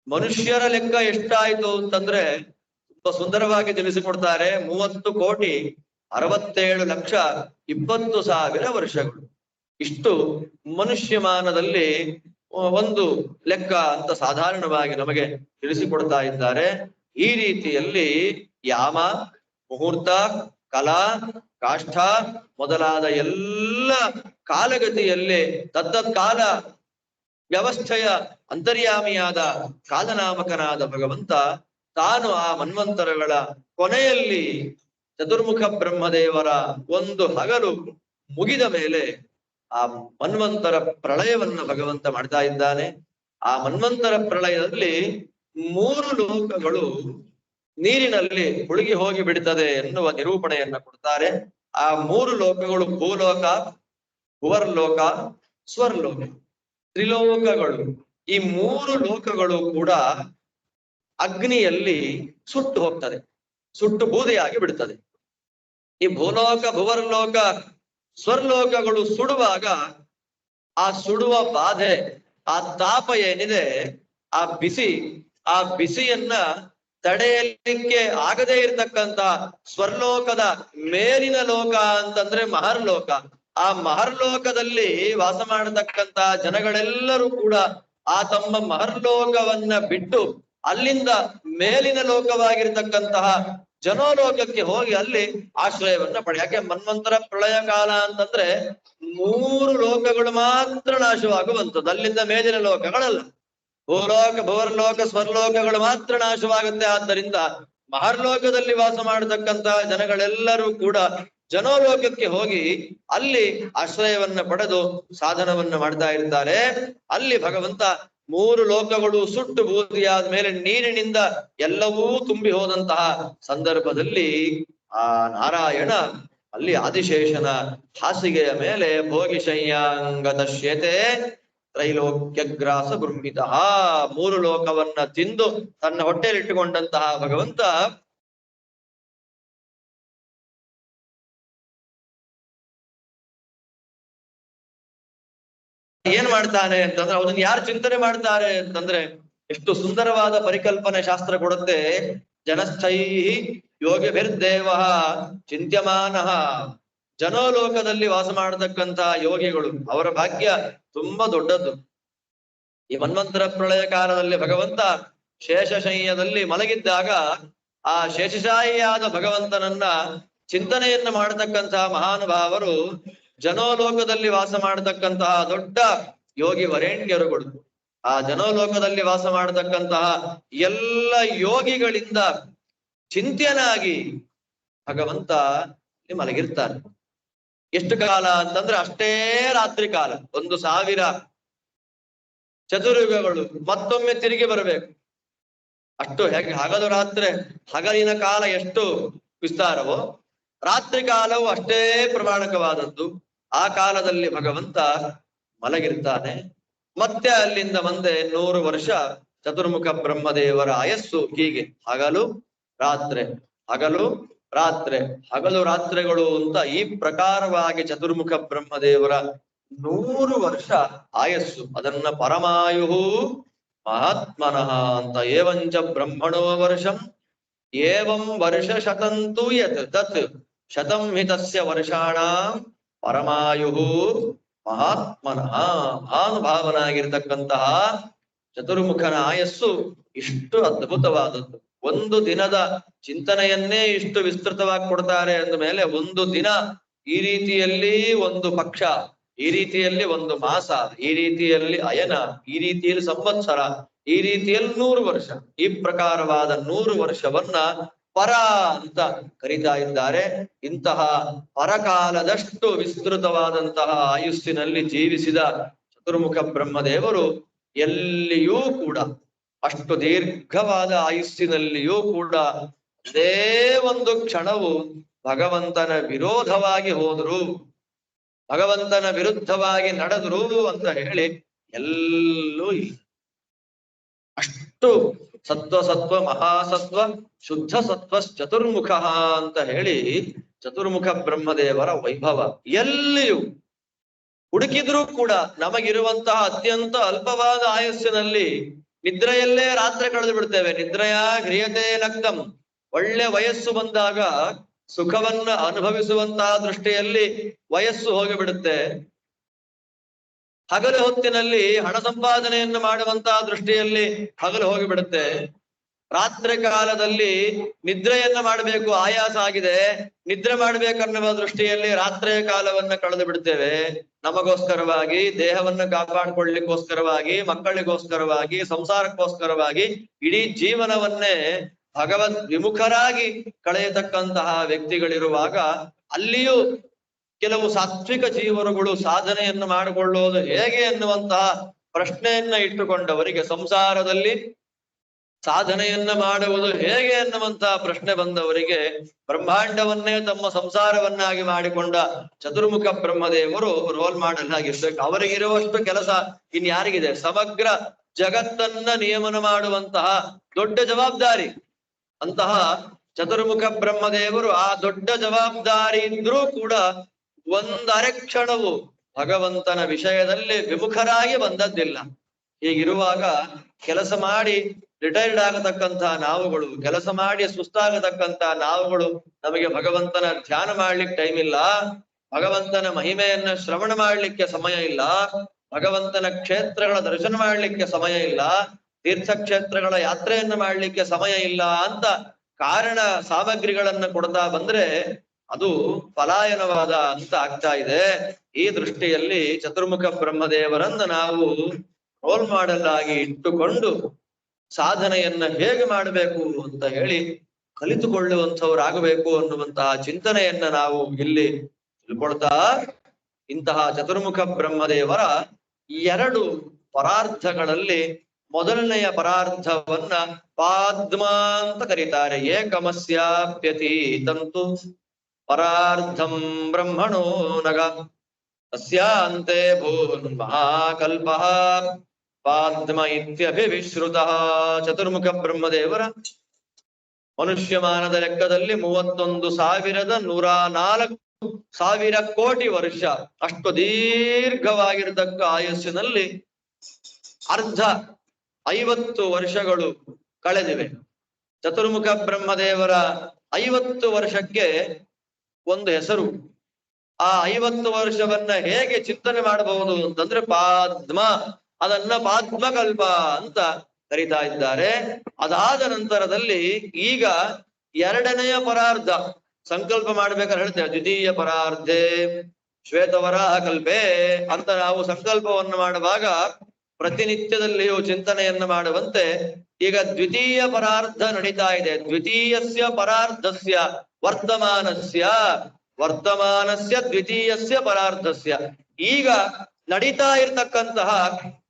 ಮನುಷ್ಯರ ಲೆಕ್ಕ ಎಷ್ಟಾಯ್ತು ಅಂತಂದ್ರೆ ತುಂಬಾ ಸುಂದರವಾಗಿ ತಿಳಿಸಿಕೊಡ್ತಾರೆ. 30,67,20,000 ವರ್ಷಗಳು. ಇಷ್ಟು ಮನುಷ್ಯಮಾನದಲ್ಲಿ ಒಂದು ಲೆಕ್ಕ ಅಂತ ಸಾಧಾರಣವಾಗಿ ನಮಗೆ ತಿಳಿಸಿಕೊಡ್ತಾ ಇದ್ದಾರೆ. ಈ ರೀತಿಯಲ್ಲಿ ಯಾಮ, ಮುಹೂರ್ತ, ಕಲಾ, ಕಾಷ್ಠ ಮೊದಲಾದ ಎಲ್ಲ ಕಾಲಗತಿಯಲ್ಲಿ ತತ್ತತ್ ಕಾಲ ವ್ಯವಸ್ಥೆಯ ಅಂತರ್ಯಾಮಿಯಾದ ಕಾಲನಾಮಕನಾದ ಭಗವಂತ ತಾನು ಆ ಮನ್ವಂತರಗಳ ಕೊನೆಯಲ್ಲಿ ಚತುರ್ಮುಖ ಬ್ರಹ್ಮದೇವರ ಒಂದು ಹಗಲು ಮುಗಿದ ಮೇಲೆ ಆ ಮನ್ವಂತರ ಪ್ರಳಯವನ್ನ ಭಗವಂತ ಮಾಡ್ತಾ ಇದ್ದಾನೆ. ಆ ಮನ್ವಂತರ ಪ್ರಳಯದಲ್ಲಿ 3 ಲೋಕಗಳು ನೀರಿನಲ್ಲಿ ಮುಳುಗಿ ಹೋಗಿ ಬಿಡುತ್ತದೆ ಎನ್ನುವ ನಿರೂಪಣೆಯನ್ನ ಕೊಡ್ತಾರೆ. ಆ 3 ಲೋಕಗಳು ಭೂಲೋಕ, ಭುವರ್ಲೋಕ, ಸ್ವರ್ಲೋಕ, ತ್ರಿಲೋಕಗಳು. ಈ 3 ಲೋಕಗಳು ಕೂಡ ಅಗ್ನಿಯಲ್ಲಿ ಸುಟ್ಟು ಹೋಗ್ತದೆ, ಸುಟ್ಟು ಬೂದಿಯಾಗಿ ಬಿಡುತ್ತದೆ. ಈ ಭೂಲೋಕ, ಭುವರ್ಲೋಕ, ಸ್ವರ್ಲೋಕಗಳು ಸುಡುವಾಗ ಆ ಸುಡುವ ಬಾಧೆ, ಆ ತಾಪ ಏನಿದೆ, ಆ ಬಿಸಿಯನ್ನ ತಡೆಯಲಿಕ್ಕೆ ಆಗದೇ ಇರತಕ್ಕಂತ ಸ್ವರ್ಲೋಕದ ಮೇಲಿನ ಲೋಕ ಅಂತಂದ್ರೆ ಮಹರ್ಲೋಕ. ಆ ಮಹರ್ಲೋಕದಲ್ಲಿ ವಾಸ ಮಾಡತಕ್ಕಂತ ಜನಗಳೆಲ್ಲರೂ ಕೂಡ ಆ ತಮ್ಮ ಮಹರ್ಲೋಕವನ್ನ ಬಿಟ್ಟು ಅಲ್ಲಿಂದ ಮೇಲಿನ ಲೋಕವಾಗಿರ್ತಕ್ಕಂತಹ ಜನೋಲೋಕಕ್ಕೆ ಹೋಗಿ ಅಲ್ಲಿ ಆಶ್ರಯವನ್ನ ಪಡೆ. ಯಾಕೆ ಮನ್ವಂತರ ಪ್ರಳಯ ಕಾಲ ಅಂತಂದ್ರೆ 3 ಲೋಕಗಳು ಮಾತ್ರ ನಾಶವಾಗುವಂಥದ್ದು, ಅಲ್ಲಿಂದ ಮೇಲಿನ ಲೋಕಗಳಲ್ಲ. ಭೂಲೋಕ, ಭುವರ್ಲೋಕ, ಸ್ವರ್ಲೋಕಗಳು ಮಾತ್ರ ನಾಶವಾಗುತ್ತೆ. ಆದ್ದರಿಂದ ಮಹರ್ಲೋಕದಲ್ಲಿ ವಾಸ ಮಾಡತಕ್ಕಂತಹ ಜನಗಳೆಲ್ಲರೂ ಕೂಡ ಜನೋಲೋಕಕ್ಕೆ ಹೋಗಿ ಅಲ್ಲಿ ಆಶ್ರಯವನ್ನ ಪಡೆದು ಸಾಧನವನ್ನ ಮಾಡ್ತಾ ಇರ್ತಾರೆ. ಅಲ್ಲಿ ಭಗವಂತ 3 ಲೋಕಗಳು ಸುಟ್ಟು ಬೂದಿಯಾದ ಮೇಲೆ ನೀರಿನಿಂದ ಎಲ್ಲವೂ ತುಂಬಿ ಹೋದಂತಹ ಸಂದರ್ಭದಲ್ಲಿ ಆ ನಾರಾಯಣ ಅಲ್ಲಿ ಆದಿಶೇಷನ ಹಾಸಿಗೆಯ ಮೇಲೆ ಭೋಗಿಶಯ್ಯಾಂಗದ ಶ್ಯತೆ ತ್ರೈಲೋಕ್ಯಗ್ರಾಸ ಬೃಂಹಿತ 3 ಲೋಕವನ್ನ ತಿಂದು ತನ್ನ ಹೊಟ್ಟೆಯಲ್ಲಿಟ್ಟುಕೊಂಡಂತಹ ಭಗವಂತ ಏನ್ ಮಾಡ್ತಾನೆ ಅಂತಂದ್ರೆ, ಅವನನ್ನ ಯಾರು ಚಿಂತನೆ ಮಾಡ್ತಾರೆ ಅಂತಂದ್ರೆ, ಎಷ್ಟು ಸುಂದರವಾದ ಪರಿಕಲ್ಪನೆ ಶಾಸ್ತ್ರ ಕೊಡುತ್ತೆ. ಜನಸ್ಥೈ ಯೋಗಿಭಿರ್ದೇವ ಚಿಂತ್ಯಮಾನಃ. ಜನೋಲೋಕದಲ್ಲಿ ವಾಸ ಮಾಡತಕ್ಕಂತ ಯೋಗಿಗಳು, ಅವರ ಭಾಗ್ಯ ತುಂಬಾ ದೊಡ್ಡದ್ದು. ಈ ಮನ್ವಂತರ ಪ್ರಳಯ ಕಾಲದಲ್ಲಿ ಭಗವಂತ ಶೇಷಶಯ್ಯದಲ್ಲಿ ಮಲಗಿದ್ದಾಗ ಆ ಶೇಷಶಾಹಿಯಾದ ಭಗವಂತನನ್ನ ಚಿಂತನೆಯನ್ನ ಮಾಡತಕ್ಕಂತಹ ಮಹಾನುಭಾವರು ಜನೋಲೋಕದಲ್ಲಿ ವಾಸ ಮಾಡತಕ್ಕಂತಹ ದೊಡ್ಡ ಯೋಗಿ ವರೇಣ್ಯರುಗಳು. ಆ ಜನೋಲೋಕದಲ್ಲಿ ವಾಸ ಮಾಡತಕ್ಕಂತಹ ಎಲ್ಲ ಯೋಗಿಗಳಿಂದ ಚಿಂತ್ಯನಾಗಿ ಭಗವಂತ ಮಲಗಿರ್ತಾನೆ. ಎಷ್ಟು ಕಾಲ ಅಂತಂದ್ರೆ ಅಷ್ಟೇ ರಾತ್ರಿ ಕಾಲ, 1000 ಚತುರ್ಯುಗಗಳು ಮತ್ತೊಮ್ಮೆ ತಿರುಗಿ ಬರಬೇಕು. ಅಷ್ಟು ಹೇಗೆ ಹಗಲಿನ ಕಾಲ ಎಷ್ಟು ವಿಸ್ತಾರವೋ ರಾತ್ರಿ ಕಾಲವು ಅಷ್ಟೇ ಪ್ರಮಾಣಕವಾದದ್ದು. ಆ ಕಾಲದಲ್ಲಿ ಭಗವಂತ ಮಲಗಿರ್ತಾನೆ. ಮತ್ತೆ ಅಲ್ಲಿಂದ ಮುಂದೆ 100 ವರ್ಷ ಚತುರ್ಮುಖ ಬ್ರಹ್ಮದೇವರ ಆಯಸ್ಸು ಹೀಗೆ ಹಗಲು ರಾತ್ರೆ, ಹಗಲು ರಾತ್ರೆ, ಹಗಲು ರಾತ್ರೆಗಳು ಅಂತ ಈ ಪ್ರಕಾರವಾಗಿ ಚತುರ್ಮುಖ ಬ್ರಹ್ಮದೇವರ 100 ವರ್ಷ ಆಯಸ್ಸು. ಅದನ್ನ ಪರಮಾಯುಹು ಮಹಾತ್ಮನಃ ಅಂತ ಏವಂಚ ಬ್ರಹ್ಮಣೋ ವರ್ಷಂ ಏವಂ ವರ್ಷ ಶತಂತು ಯತ್ ತತ್ ಶತಂ ಹಿತಸ್ಯ ವರ್ಷಾಣ ಪರಮಾಯುಹು ಮಹಾತ್ಮನಃ. ಮಹಾನುಭಾವನಾಗಿರ್ತಕ್ಕಂತಹ ಚತುರ್ಮುಖನ ಆಯಸ್ಸು ಇಷ್ಟು ಅದ್ಭುತವಾದದ್ದು. ಒಂದು ದಿನದ ಚಿಂತನೆಯನ್ನೇ ಇಷ್ಟು ವಿಸ್ತೃತವಾಗಿ ಕೊಡ್ತಾರೆ ಅಂದ ಮೇಲೆ, ಒಂದು ದಿನ ಈ ರೀತಿಯಲ್ಲಿ ಒಂದು ಪಕ್ಷ, ಈ ರೀತಿಯಲ್ಲಿ ಒಂದು ಮಾಸ, ಈ ರೀತಿಯಲ್ಲಿ ಅಯನ, ಈ ರೀತಿಯಲ್ಲಿ ಸಂವತ್ಸರ, ಈ ರೀತಿಯಲ್ಲಿ 100 ವರ್ಷ, ಈ ಪ್ರಕಾರವಾದ 100 ವರ್ಷವನ್ನ ಪರ ಅಂತ ಕರೀತಾ ಇದ್ದಾರೆ. ಇಂತಹ ಪರಕಾಲದಷ್ಟು ವಿಸ್ತೃತವಾದಂತಹ ಆಯುಸ್ಸಿನಲ್ಲಿ ಜೀವಿಸಿದ ಚತುರ್ಮುಖ ಬ್ರಹ್ಮದೇವರು ಎಲ್ಲಿಯೂ ಕೂಡ, ಅಷ್ಟು ದೀರ್ಘವಾದ ಆಯುಸ್ಸಿನಲ್ಲಿಯೂ ಕೂಡ ಅದೇ ಒಂದು ಕ್ಷಣವು ಭಗವಂತನ ವಿರೋಧವಾಗಿ ಹೋದ್ರು, ಭಗವಂತನ ವಿರುದ್ಧವಾಗಿ ನಡೆದ್ರು ಅಂತ ಹೇಳಿ ಎಲ್ಲೂ ಇಲ್ಲ. ಅಷ್ಟು ಸತ್ವ ಮಹಾಸತ್ವ ಶುದ್ಧ ಸತ್ವ ಚತುರ್ಮುಖ ಅಂತ ಹೇಳಿ ಚತುರ್ಮುಖ ಬ್ರಹ್ಮದೇವರ ವೈಭವ ಎಲ್ಲಿಯೂ ಹುಡುಕಿದ್ರೂ ಕೂಡ ನಮಗಿರುವಂತಹ ಅತ್ಯಂತ ಅಲ್ಪವಾದ ಆಯಸ್ಸಿನಲ್ಲಿ ನಿದ್ರೆಯಲ್ಲೇ ರಾತ್ರಿ ಕಳೆದು ಬಿಡ್ತೇವೆ. ನಿದ್ರೆಯ ಹ್ರಿಯತೆ ನಕ್ತಂ. ಒಳ್ಳೆ ವಯಸ್ಸು ಬಂದಾಗ ಸುಖವನ್ನ ಅನುಭವಿಸುವಂತಹ ದೃಷ್ಟಿಯಲ್ಲಿ ವಯಸ್ಸು ಹೋಗಿಬಿಡುತ್ತೆ. ಹಗಲು ಹೊತ್ತಿನಲ್ಲಿ ಹಣ ಸಂಪಾದನೆಯನ್ನು ಮಾಡುವಂತಹ ದೃಷ್ಟಿಯಲ್ಲಿ ಹಗಲು ಹೋಗಿಬಿಡುತ್ತೆ. ರಾತ್ರಿ ಕಾಲದಲ್ಲಿ ನಿದ್ರೆಯನ್ನ ಮಾಡಬೇಕು, ಆಯಾಸ ಆಗಿದೆ, ನಿದ್ರೆ ಮಾಡ್ಬೇಕನ್ನುವ ದೃಷ್ಟಿಯಲ್ಲಿ ರಾತ್ರಿಯ ಕಾಲವನ್ನ ಕಳೆದು ಬಿಡ್ತೇವೆ. ನಮಗೋಸ್ಕರವಾಗಿ, ದೇಹವನ್ನು ಕಾಪಾಡಿಕೊಳ್ಳಿಕ್ಕೋಸ್ಕರವಾಗಿ, ಮಕ್ಕಳಿಗೋಸ್ಕರವಾಗಿ, ಸಂಸಾರಕ್ಕೋಸ್ಕರವಾಗಿ ಇಡೀ ಜೀವನವನ್ನೇ ಭಗವದ್ ವಿಮುಖರಾಗಿ ಕಳೆಯತಕ್ಕಂತಹ ವ್ಯಕ್ತಿಗಳಿರುವಾಗ, ಅಲ್ಲಿಯೂ ಕೆಲವು ಸಾತ್ವಿಕ ಜೀವರುಗಳು ಸಾಧನೆಯನ್ನು ಮಾಡಿಕೊಳ್ಳುವುದು ಹೇಗೆ ಎನ್ನುವಂತಹ ಪ್ರಶ್ನೆಯನ್ನ ಇಟ್ಟುಕೊಂಡವರಿಗೆ, ಸಂಸಾರದಲ್ಲಿ ಸಾಧನೆಯನ್ನ ಮಾಡುವುದು ಹೇಗೆ ಎನ್ನುವಂತಹ ಪ್ರಶ್ನೆ ಬಂದವರಿಗೆ, ಬ್ರಹ್ಮಾಂಡವನ್ನೇ ತಮ್ಮ ಸಂಸಾರವನ್ನಾಗಿ ಮಾಡಿಕೊಂಡ ಚತುರ್ಮುಖ ಬ್ರಹ್ಮದೇವರು ರೋಲ್ ಮಾಡೆಲ್ ಆಗಿರ್ಬೇಕು. ಅವರಿಗಿರುವಷ್ಟು ಕೆಲಸ ಇನ್ಯಾರಿಗಿದೆ? ಸಮಗ್ರ ಜಗತ್ತನ್ನ ನಿಯಮನ ಮಾಡುವಂತಹ ದೊಡ್ಡ ಜವಾಬ್ದಾರಿ ಅಂತಹ ಚತುರ್ಮುಖ ಬ್ರಹ್ಮದೇವರು ಆ ದೊಡ್ಡ ಜವಾಬ್ದಾರಿ ಇದ್ರೂ ಕೂಡ ಒಂದರೆ ಕ್ಷಣವು ಭಗವಂತನ ವಿಷಯದಲ್ಲಿ ವಿಮುಖರಾಗಿ ಬಂದದ್ದಿಲ್ಲ. ಹೀಗಿರುವಾಗ ಕೆಲಸ ಮಾಡಿ ರಿಟೈರ್ಡ್ ಆಗತಕ್ಕಂತಹ ನಾವುಗಳು, ಕೆಲಸ ಮಾಡಿ ಸುಸ್ತಾಗತಕ್ಕಂತಹ ನಾವುಗಳು, ನಮಗೆ ಭಗವಂತನ ಧ್ಯಾನ ಮಾಡ್ಲಿಕ್ಕೆ ಟೈಮ್ ಇಲ್ಲ, ಭಗವಂತನ ಮಹಿಮೆಯನ್ನ ಶ್ರವಣ ಮಾಡ್ಲಿಕ್ಕೆ ಸಮಯ ಇಲ್ಲ, ಭಗವಂತನ ಕ್ಷೇತ್ರಗಳ ದರ್ಶನ ಮಾಡ್ಲಿಕ್ಕೆ ಸಮಯ ಇಲ್ಲ, ತೀರ್ಥಕ್ಷೇತ್ರಗಳ ಯಾತ್ರೆಯನ್ನ ಮಾಡ್ಲಿಕ್ಕೆ ಸಮಯ ಇಲ್ಲ ಅಂತ ಕಾರಣ ಸಾಮಗ್ರಿಗಳನ್ನ ಕೊಡ್ತಾ ಬಂದ್ರೆ ಅದು ಪಲಾಯನವಾದ ಅಂತ ಆಗ್ತಾ ಇದೆ. ಈ ದೃಷ್ಟಿಯಲ್ಲಿ ಚತುರ್ಮುಖ ಬ್ರಹ್ಮದೇವರನ್ನ ನಾವು ರೋಲ್ ಮಾಡೆಲ್ ಆಗಿ ಇಟ್ಟುಕೊಂಡು ಸಾಧನೆಯನ್ನ ಹೇಗೆ ಮಾಡಬೇಕು ಅಂತ ಹೇಳಿ ಕಲಿತುಕೊಳ್ಳುವಂಥವ್ರಾಗಬೇಕು ಅನ್ನುವಂತಹ ಚಿಂತನೆಯನ್ನ ನಾವು ಇಲ್ಲಿ ತಿಳ್ಕೊಳ್ತಾ, ಇಂತಹ ಚತುರ್ಮುಖ ಬ್ರಹ್ಮದೇವರ 2 ಪರಾರ್ಧಗಳಲ್ಲಿ ಮೊದಲನೆಯ ಪರಾರ್ಧವನ್ನ ಪಾದ್ಮ ಅಂತ ಕರೀತಾರೆ. ಏಕಮಸ್ಯಾಪ್ಯತಿ ತಂತು ಪರಾರ್ಧಂ ಬ್ರಹ್ಮಣೋ ನಗ ತಸ್ಯಾಂತೆ ಭೂನ್ ಮಹಾಕಲ್ಪಃ ಪಾದ್ಮ ಇತ್ಯಭಿವಿಶ್ರುತ. ಚತುರ್ಮುಖ ಬ್ರಹ್ಮದೇವರ ಮನುಷ್ಯಮಾನದ ಲೆಕ್ಕದಲ್ಲಿ 31,104 ಕೋಟಿ ವರ್ಷ, ಅಷ್ಟು ದೀರ್ಘವಾಗಿರತಕ್ಕ ಆಯಸ್ಸಿನಲ್ಲಿ ಅರ್ಧ 50 ವರ್ಷಗಳು ಕಳೆದಿವೆ. ಚತುರ್ಮುಖ ಬ್ರಹ್ಮದೇವರ 50 ವರ್ಷಕ್ಕೆ ಒಂದು ಹೆಸರು. ಆ 50 ವರ್ಷವನ್ನ ಹೇಗೆ ಚಿಂತನೆ ಮಾಡಬಹುದು ಅಂತಂದ್ರೆ ಪಾದ್ಮ, ಅದನ್ನ ಪಾದ್ಮಕಲ್ಪ ಅಂತ ಕರೀತಾ ಇದ್ದಾರೆ. ಅದಾದ ನಂತರದಲ್ಲಿ ಈಗ 2ನೆಯ ಪರಾರ್ಧ ಸಂಕಲ್ಪ ಮಾಡ್ಬೇಕಾದ್ರೆ ಹೇಳ್ತೇವೆ, ದ್ವಿತೀಯ ಪರಾರ್ಧೆ ಶ್ವೇತವರಾಹ ಕಲ್ಪೆ ಅಂತ ನಾವು ಸಂಕಲ್ಪವನ್ನು ಮಾಡುವಾಗ ಪ್ರತಿನಿತ್ಯದಲ್ಲಿಯೂ ಚಿಂತನೆಯನ್ನ ಮಾಡುವಂತೆ ಈಗ ದ್ವಿತೀಯ ಪರಾರ್ಧ ನಡೀತಾ ಇದೆ. ದ್ವಿತೀಯಸ್ಯ ಪರಾರ್ಧಸ್ಯ ವರ್ತಮಾನಸ್ಯ ದ್ವಿತೀಯಸ್ಯ ಪರಾರ್ಧಸ್ಯ, ಈಗ ನಡೀತಾ ಇರ್ತಕ್ಕಂತಹ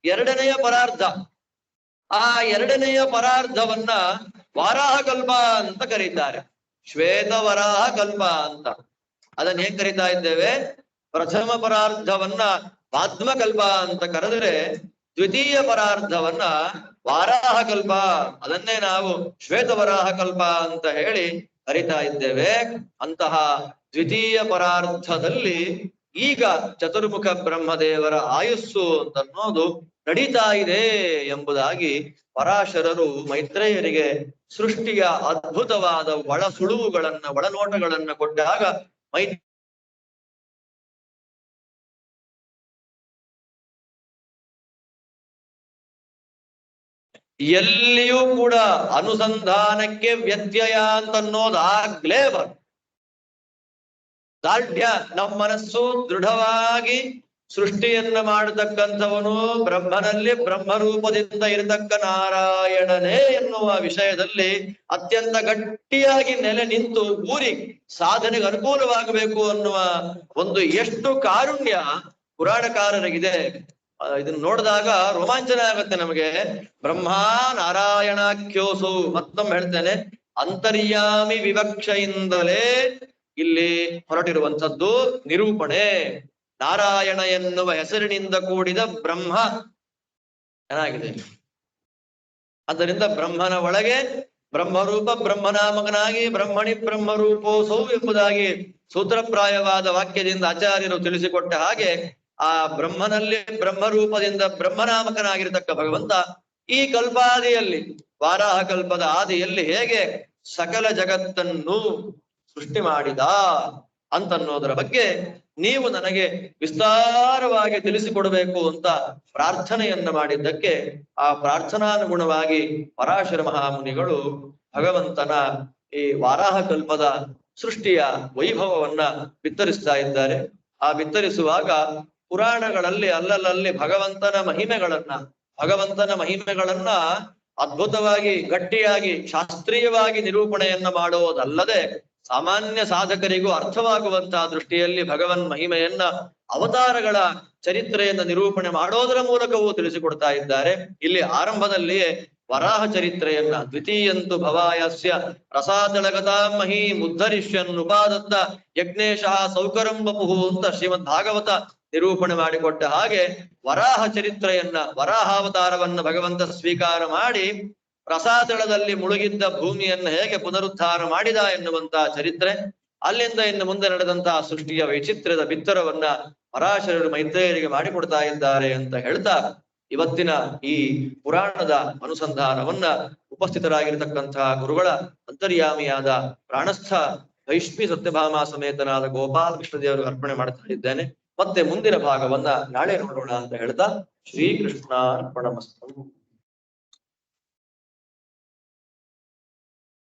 2ನೆಯ ಪರಾರ್ಧ, ಆ 2ನೆಯ ಪರಾರ್ಧವನ್ನ ವಾರಾಹ ಕಲ್ಪ ಅಂತ ಕರೀತಾರೆ. ಶ್ವೇತ ವರಾಹ ಕಲ್ಪ ಅಂತ ಅದನ್ನ ಹೇಗ್ ಕರಿತಾ ಇದ್ದೇವೆ? ಪ್ರಥಮ ಪರಾರ್ಧವನ್ನ ಪಾದ್ಮಕಲ್ಪ ಅಂತ ಕರೆದರೆ ದ್ವಿತೀಯ ಪರಾರ್ಧವನ್ನ ವಾರಾಹ ಕಲ್ಪ, ಅದನ್ನೇ ನಾವು ಶ್ವೇತವರಾಹ ಕಲ್ಪ ಅಂತ ಹೇಳಿ ಕರಿತಾ ಇದ್ದೇವೆ. ಅಂತಹ ದ್ವಿತೀಯ ಪರಾರ್ಧದಲ್ಲಿ ಈಗ ಚತುರ್ಮುಖ ಬ್ರಹ್ಮದೇವರ ಆಯುಸ್ಸು ಅಂತನ್ನೋದು ನಡೀತಾ ಇದೆ ಎಂಬುದಾಗಿ ಪರಾಶರರು ಮೈತ್ರೇಯರಿಗೆ ಸೃಷ್ಟಿಯ ಅದ್ಭುತವಾದ ಒಳ ಸುಳುವುಗಳನ್ನ, ಒಳನೋಟಗಳನ್ನ ಕೊಟ್ಟಾಗ ಎಲ್ಲಿಯೂ ಕೂಡ ಅನುಸಂಧಾನಕ್ಕೆ ವ್ಯತ್ಯಯ ಅಂತನ್ನೋದಾಗ್ಲೇ ದಾರ್ಢ್ಯ. ನಮ್ಮ ಮನಸ್ಸು ದೃಢವಾಗಿ ಸೃಷ್ಟಿಯನ್ನ ಮಾಡತಕ್ಕಂಥವನು ಬ್ರಹ್ಮನಲ್ಲಿ ಬ್ರಹ್ಮರೂಪದಿಂದ ಇರತಕ್ಕ ನಾರಾಯಣನೇ ಎನ್ನುವ ವಿಷಯದಲ್ಲಿ ಅತ್ಯಂತ ಗಟ್ಟಿಯಾಗಿ ನೆಲೆ ನಿಂತು ಊರಿ ಸಾಧನೆಗೆ ಅನುಕೂಲವಾಗಬೇಕು ಅನ್ನುವ ಒಂದು ಎಷ್ಟು ಕಾರುಣ್ಯ ಪುರಾಣಕಾರರಿಗಿದೆ. ಇದನ್ನ ನೋಡಿದಾಗ ರೋಮಾಂಚನ ಆಗತ್ತೆ ನಮಗೆ. ಬ್ರಹ್ಮ ನಾರಾಯಣಾಖ್ಯೋಸು, ಮತ್ತೊಮ್ಮೆ ಹೇಳ್ತೇನೆ, ಅಂತರ್ಯಾಮಿ ವಿವಕ್ಷೆಯಿಂದಲೇ ಇಲ್ಲಿ ಹೊರಟಿರುವಂಥದ್ದು ನಿರೂಪಣೆ. ನಾರಾಯಣ ಎನ್ನುವ ಹೆಸರಿನಿಂದ ಕೂಡಿದ ಬ್ರಹ್ಮ ಚೆನ್ನಾಗಿದೆ. ಆದ್ದರಿಂದ ಬ್ರಹ್ಮನ ಒಳಗೆ ಬ್ರಹ್ಮರೂಪ ಬ್ರಹ್ಮನಾಮಕನಾಗಿ ಬ್ರಹ್ಮಣಿ ಬ್ರಹ್ಮರೂಪೋಸೌ ಎಂಬುದಾಗಿ ಸೂತ್ರಪ್ರಾಯವಾದ ವಾಕ್ಯದಿಂದ ಆಚಾರ್ಯರು ತಿಳಿಸಿಕೊಟ್ಟ ಹಾಗೆ ಆ ಬ್ರಹ್ಮನಲ್ಲಿ ಬ್ರಹ್ಮರೂಪದಿಂದ ಬ್ರಹ್ಮನಾಮಕನಾಗಿರತಕ್ಕ ಭಗವಂತ ಈ ಕಲ್ಪಾದಿಯಲ್ಲಿ, ವಾರಾಹ ಕಲ್ಪದ ಆದಿಯಲ್ಲಿ ಹೇಗೆ ಸಕಲ ಜಗತ್ತನ್ನು ಸೃಷ್ಟಿ ಮಾಡಿದ ಅಂತನ್ನೋದರ ಬಗ್ಗೆ ನೀವು ನನಗೆ ವಿಸ್ತಾರವಾಗಿ ತಿಳಿಸಿಕೊಡಬೇಕು ಅಂತ ಪ್ರಾರ್ಥನೆಯನ್ನ ಮಾಡಿದ್ದಕ್ಕೆ ಆ ಪ್ರಾರ್ಥನಾನುಗುಣವಾಗಿ ಪರಾಶರ ಮಹಾಮುನಿಗಳು ಭಗವಂತನ ಈ ವಾರಾಹ ಕಲ್ಪದ ಸೃಷ್ಟಿಯ ವೈಭವವನ್ನ ಬಿತ್ತರಿಸ್ತಾ ಇದ್ದಾರೆ. ಆ ಬಿತ್ತರಿಸುವಾಗ ಪುರಾಣಗಳಲ್ಲಿ ಅಲ್ಲಲ್ಲಿ ಭಗವಂತನ ಮಹಿಮೆಗಳನ್ನ ಅದ್ಭುತವಾಗಿ ಗಟ್ಟಿಯಾಗಿ ಶಾಸ್ತ್ರೀಯವಾಗಿ ನಿರೂಪಣೆಯನ್ನ ಮಾಡೋದಲ್ಲದೆ ಸಾಮಾನ್ಯ ಸಾಧಕರಿಗೂ ಅರ್ಥವಾಗುವಂತಹ ದೃಷ್ಟಿಯಲ್ಲಿ ಭಗವನ್ ಮಹಿಮೆಯನ್ನ ಅವತಾರಗಳ ಚರಿತ್ರೆಯನ್ನ ನಿರೂಪಣೆ ಮಾಡೋದರ ಮೂಲಕವೂ ತಿಳಿಸಿಕೊಡ್ತಾ ಇದ್ದಾರೆ. ಇಲ್ಲಿ ಆರಂಭದಲ್ಲಿಯೇ ವರಾಹ ಚರಿತ್ರೆಯನ್ನ ದ್ವಿತೀಯಂತು ಭವಾಯಸ್ಯ ರಸಾತಳಗತಾ ಮಹಿ ಮುದ್ಧರಿಷ್ಯನ್ ಉಪಾದತ್ತ ಯಜ್ಞೇಶಃ ಸೌಕರಂ ವಪುಃ ಅಂತ ಶ್ರೀಮದ್ ಭಾಗವತ ನಿರೂಪಣೆ ಮಾಡಿಕೊಟ್ಟ ಹಾಗೆ ವರಾಹ ಚರಿತ್ರೆಯನ್ನ ವರಾಹಾವತಾರವನ್ನ ಭಗವಂತ ಸ್ವೀಕಾರ ಮಾಡಿ ರಸಾತಳದಲ್ಲಿ ಮುಳುಗಿದ್ದ ಭೂಮಿಯನ್ನ ಹೇಗೆ ಪುನರುದ್ಧಾರ ಮಾಡಿದ ಎನ್ನುವಂತಹ ಚರಿತ್ರೆ, ಅಲ್ಲಿಂದ ಇನ್ನು ಮುಂದೆ ನಡೆದಂತಹ ಸೃಷ್ಟಿಯ ವೈಚಿತ್ರ್ಯದ ಬಿತ್ತರವನ್ನ ಪರಾಶರರು ಮೈತ್ರೇಯರಿಗೆ ಮಾಡಿಕೊಡ್ತಾ ಇದ್ದಾರೆ ಅಂತ ಹೇಳ್ತಾ ಇವತ್ತಿನ ಈ ಪುರಾಣದ ಅನುಸಂಧಾನವನ್ನ ಉಪಸ್ಥಿತರಾಗಿರತಕ್ಕಂತಹ ಗುರುಗಳ ಅಂತರ್ಯಾಮಿಯಾದ ಪ್ರಾಣಸ್ಥ ಭೈಷ್ಮಿ ಸತ್ಯಭಾಮ ಸಮೇತನಾದ ಗೋಪಾಲಕೃಷ್ಣ ದೇವರು ಅರ್ಪಣೆ ಮಾಡ್ತಾ ಇದ್ದೇನೆ. ಮತ್ತೆ ಮುಂದಿನ ಭಾಗವನ್ನ ನಾಳೆ ನೋಡೋಣ ಅಂತ ಹೇಳ್ತಾ ಶ್ರೀಕೃಷ್ಣ ಅರ್ಪಣಮಸ್ತು.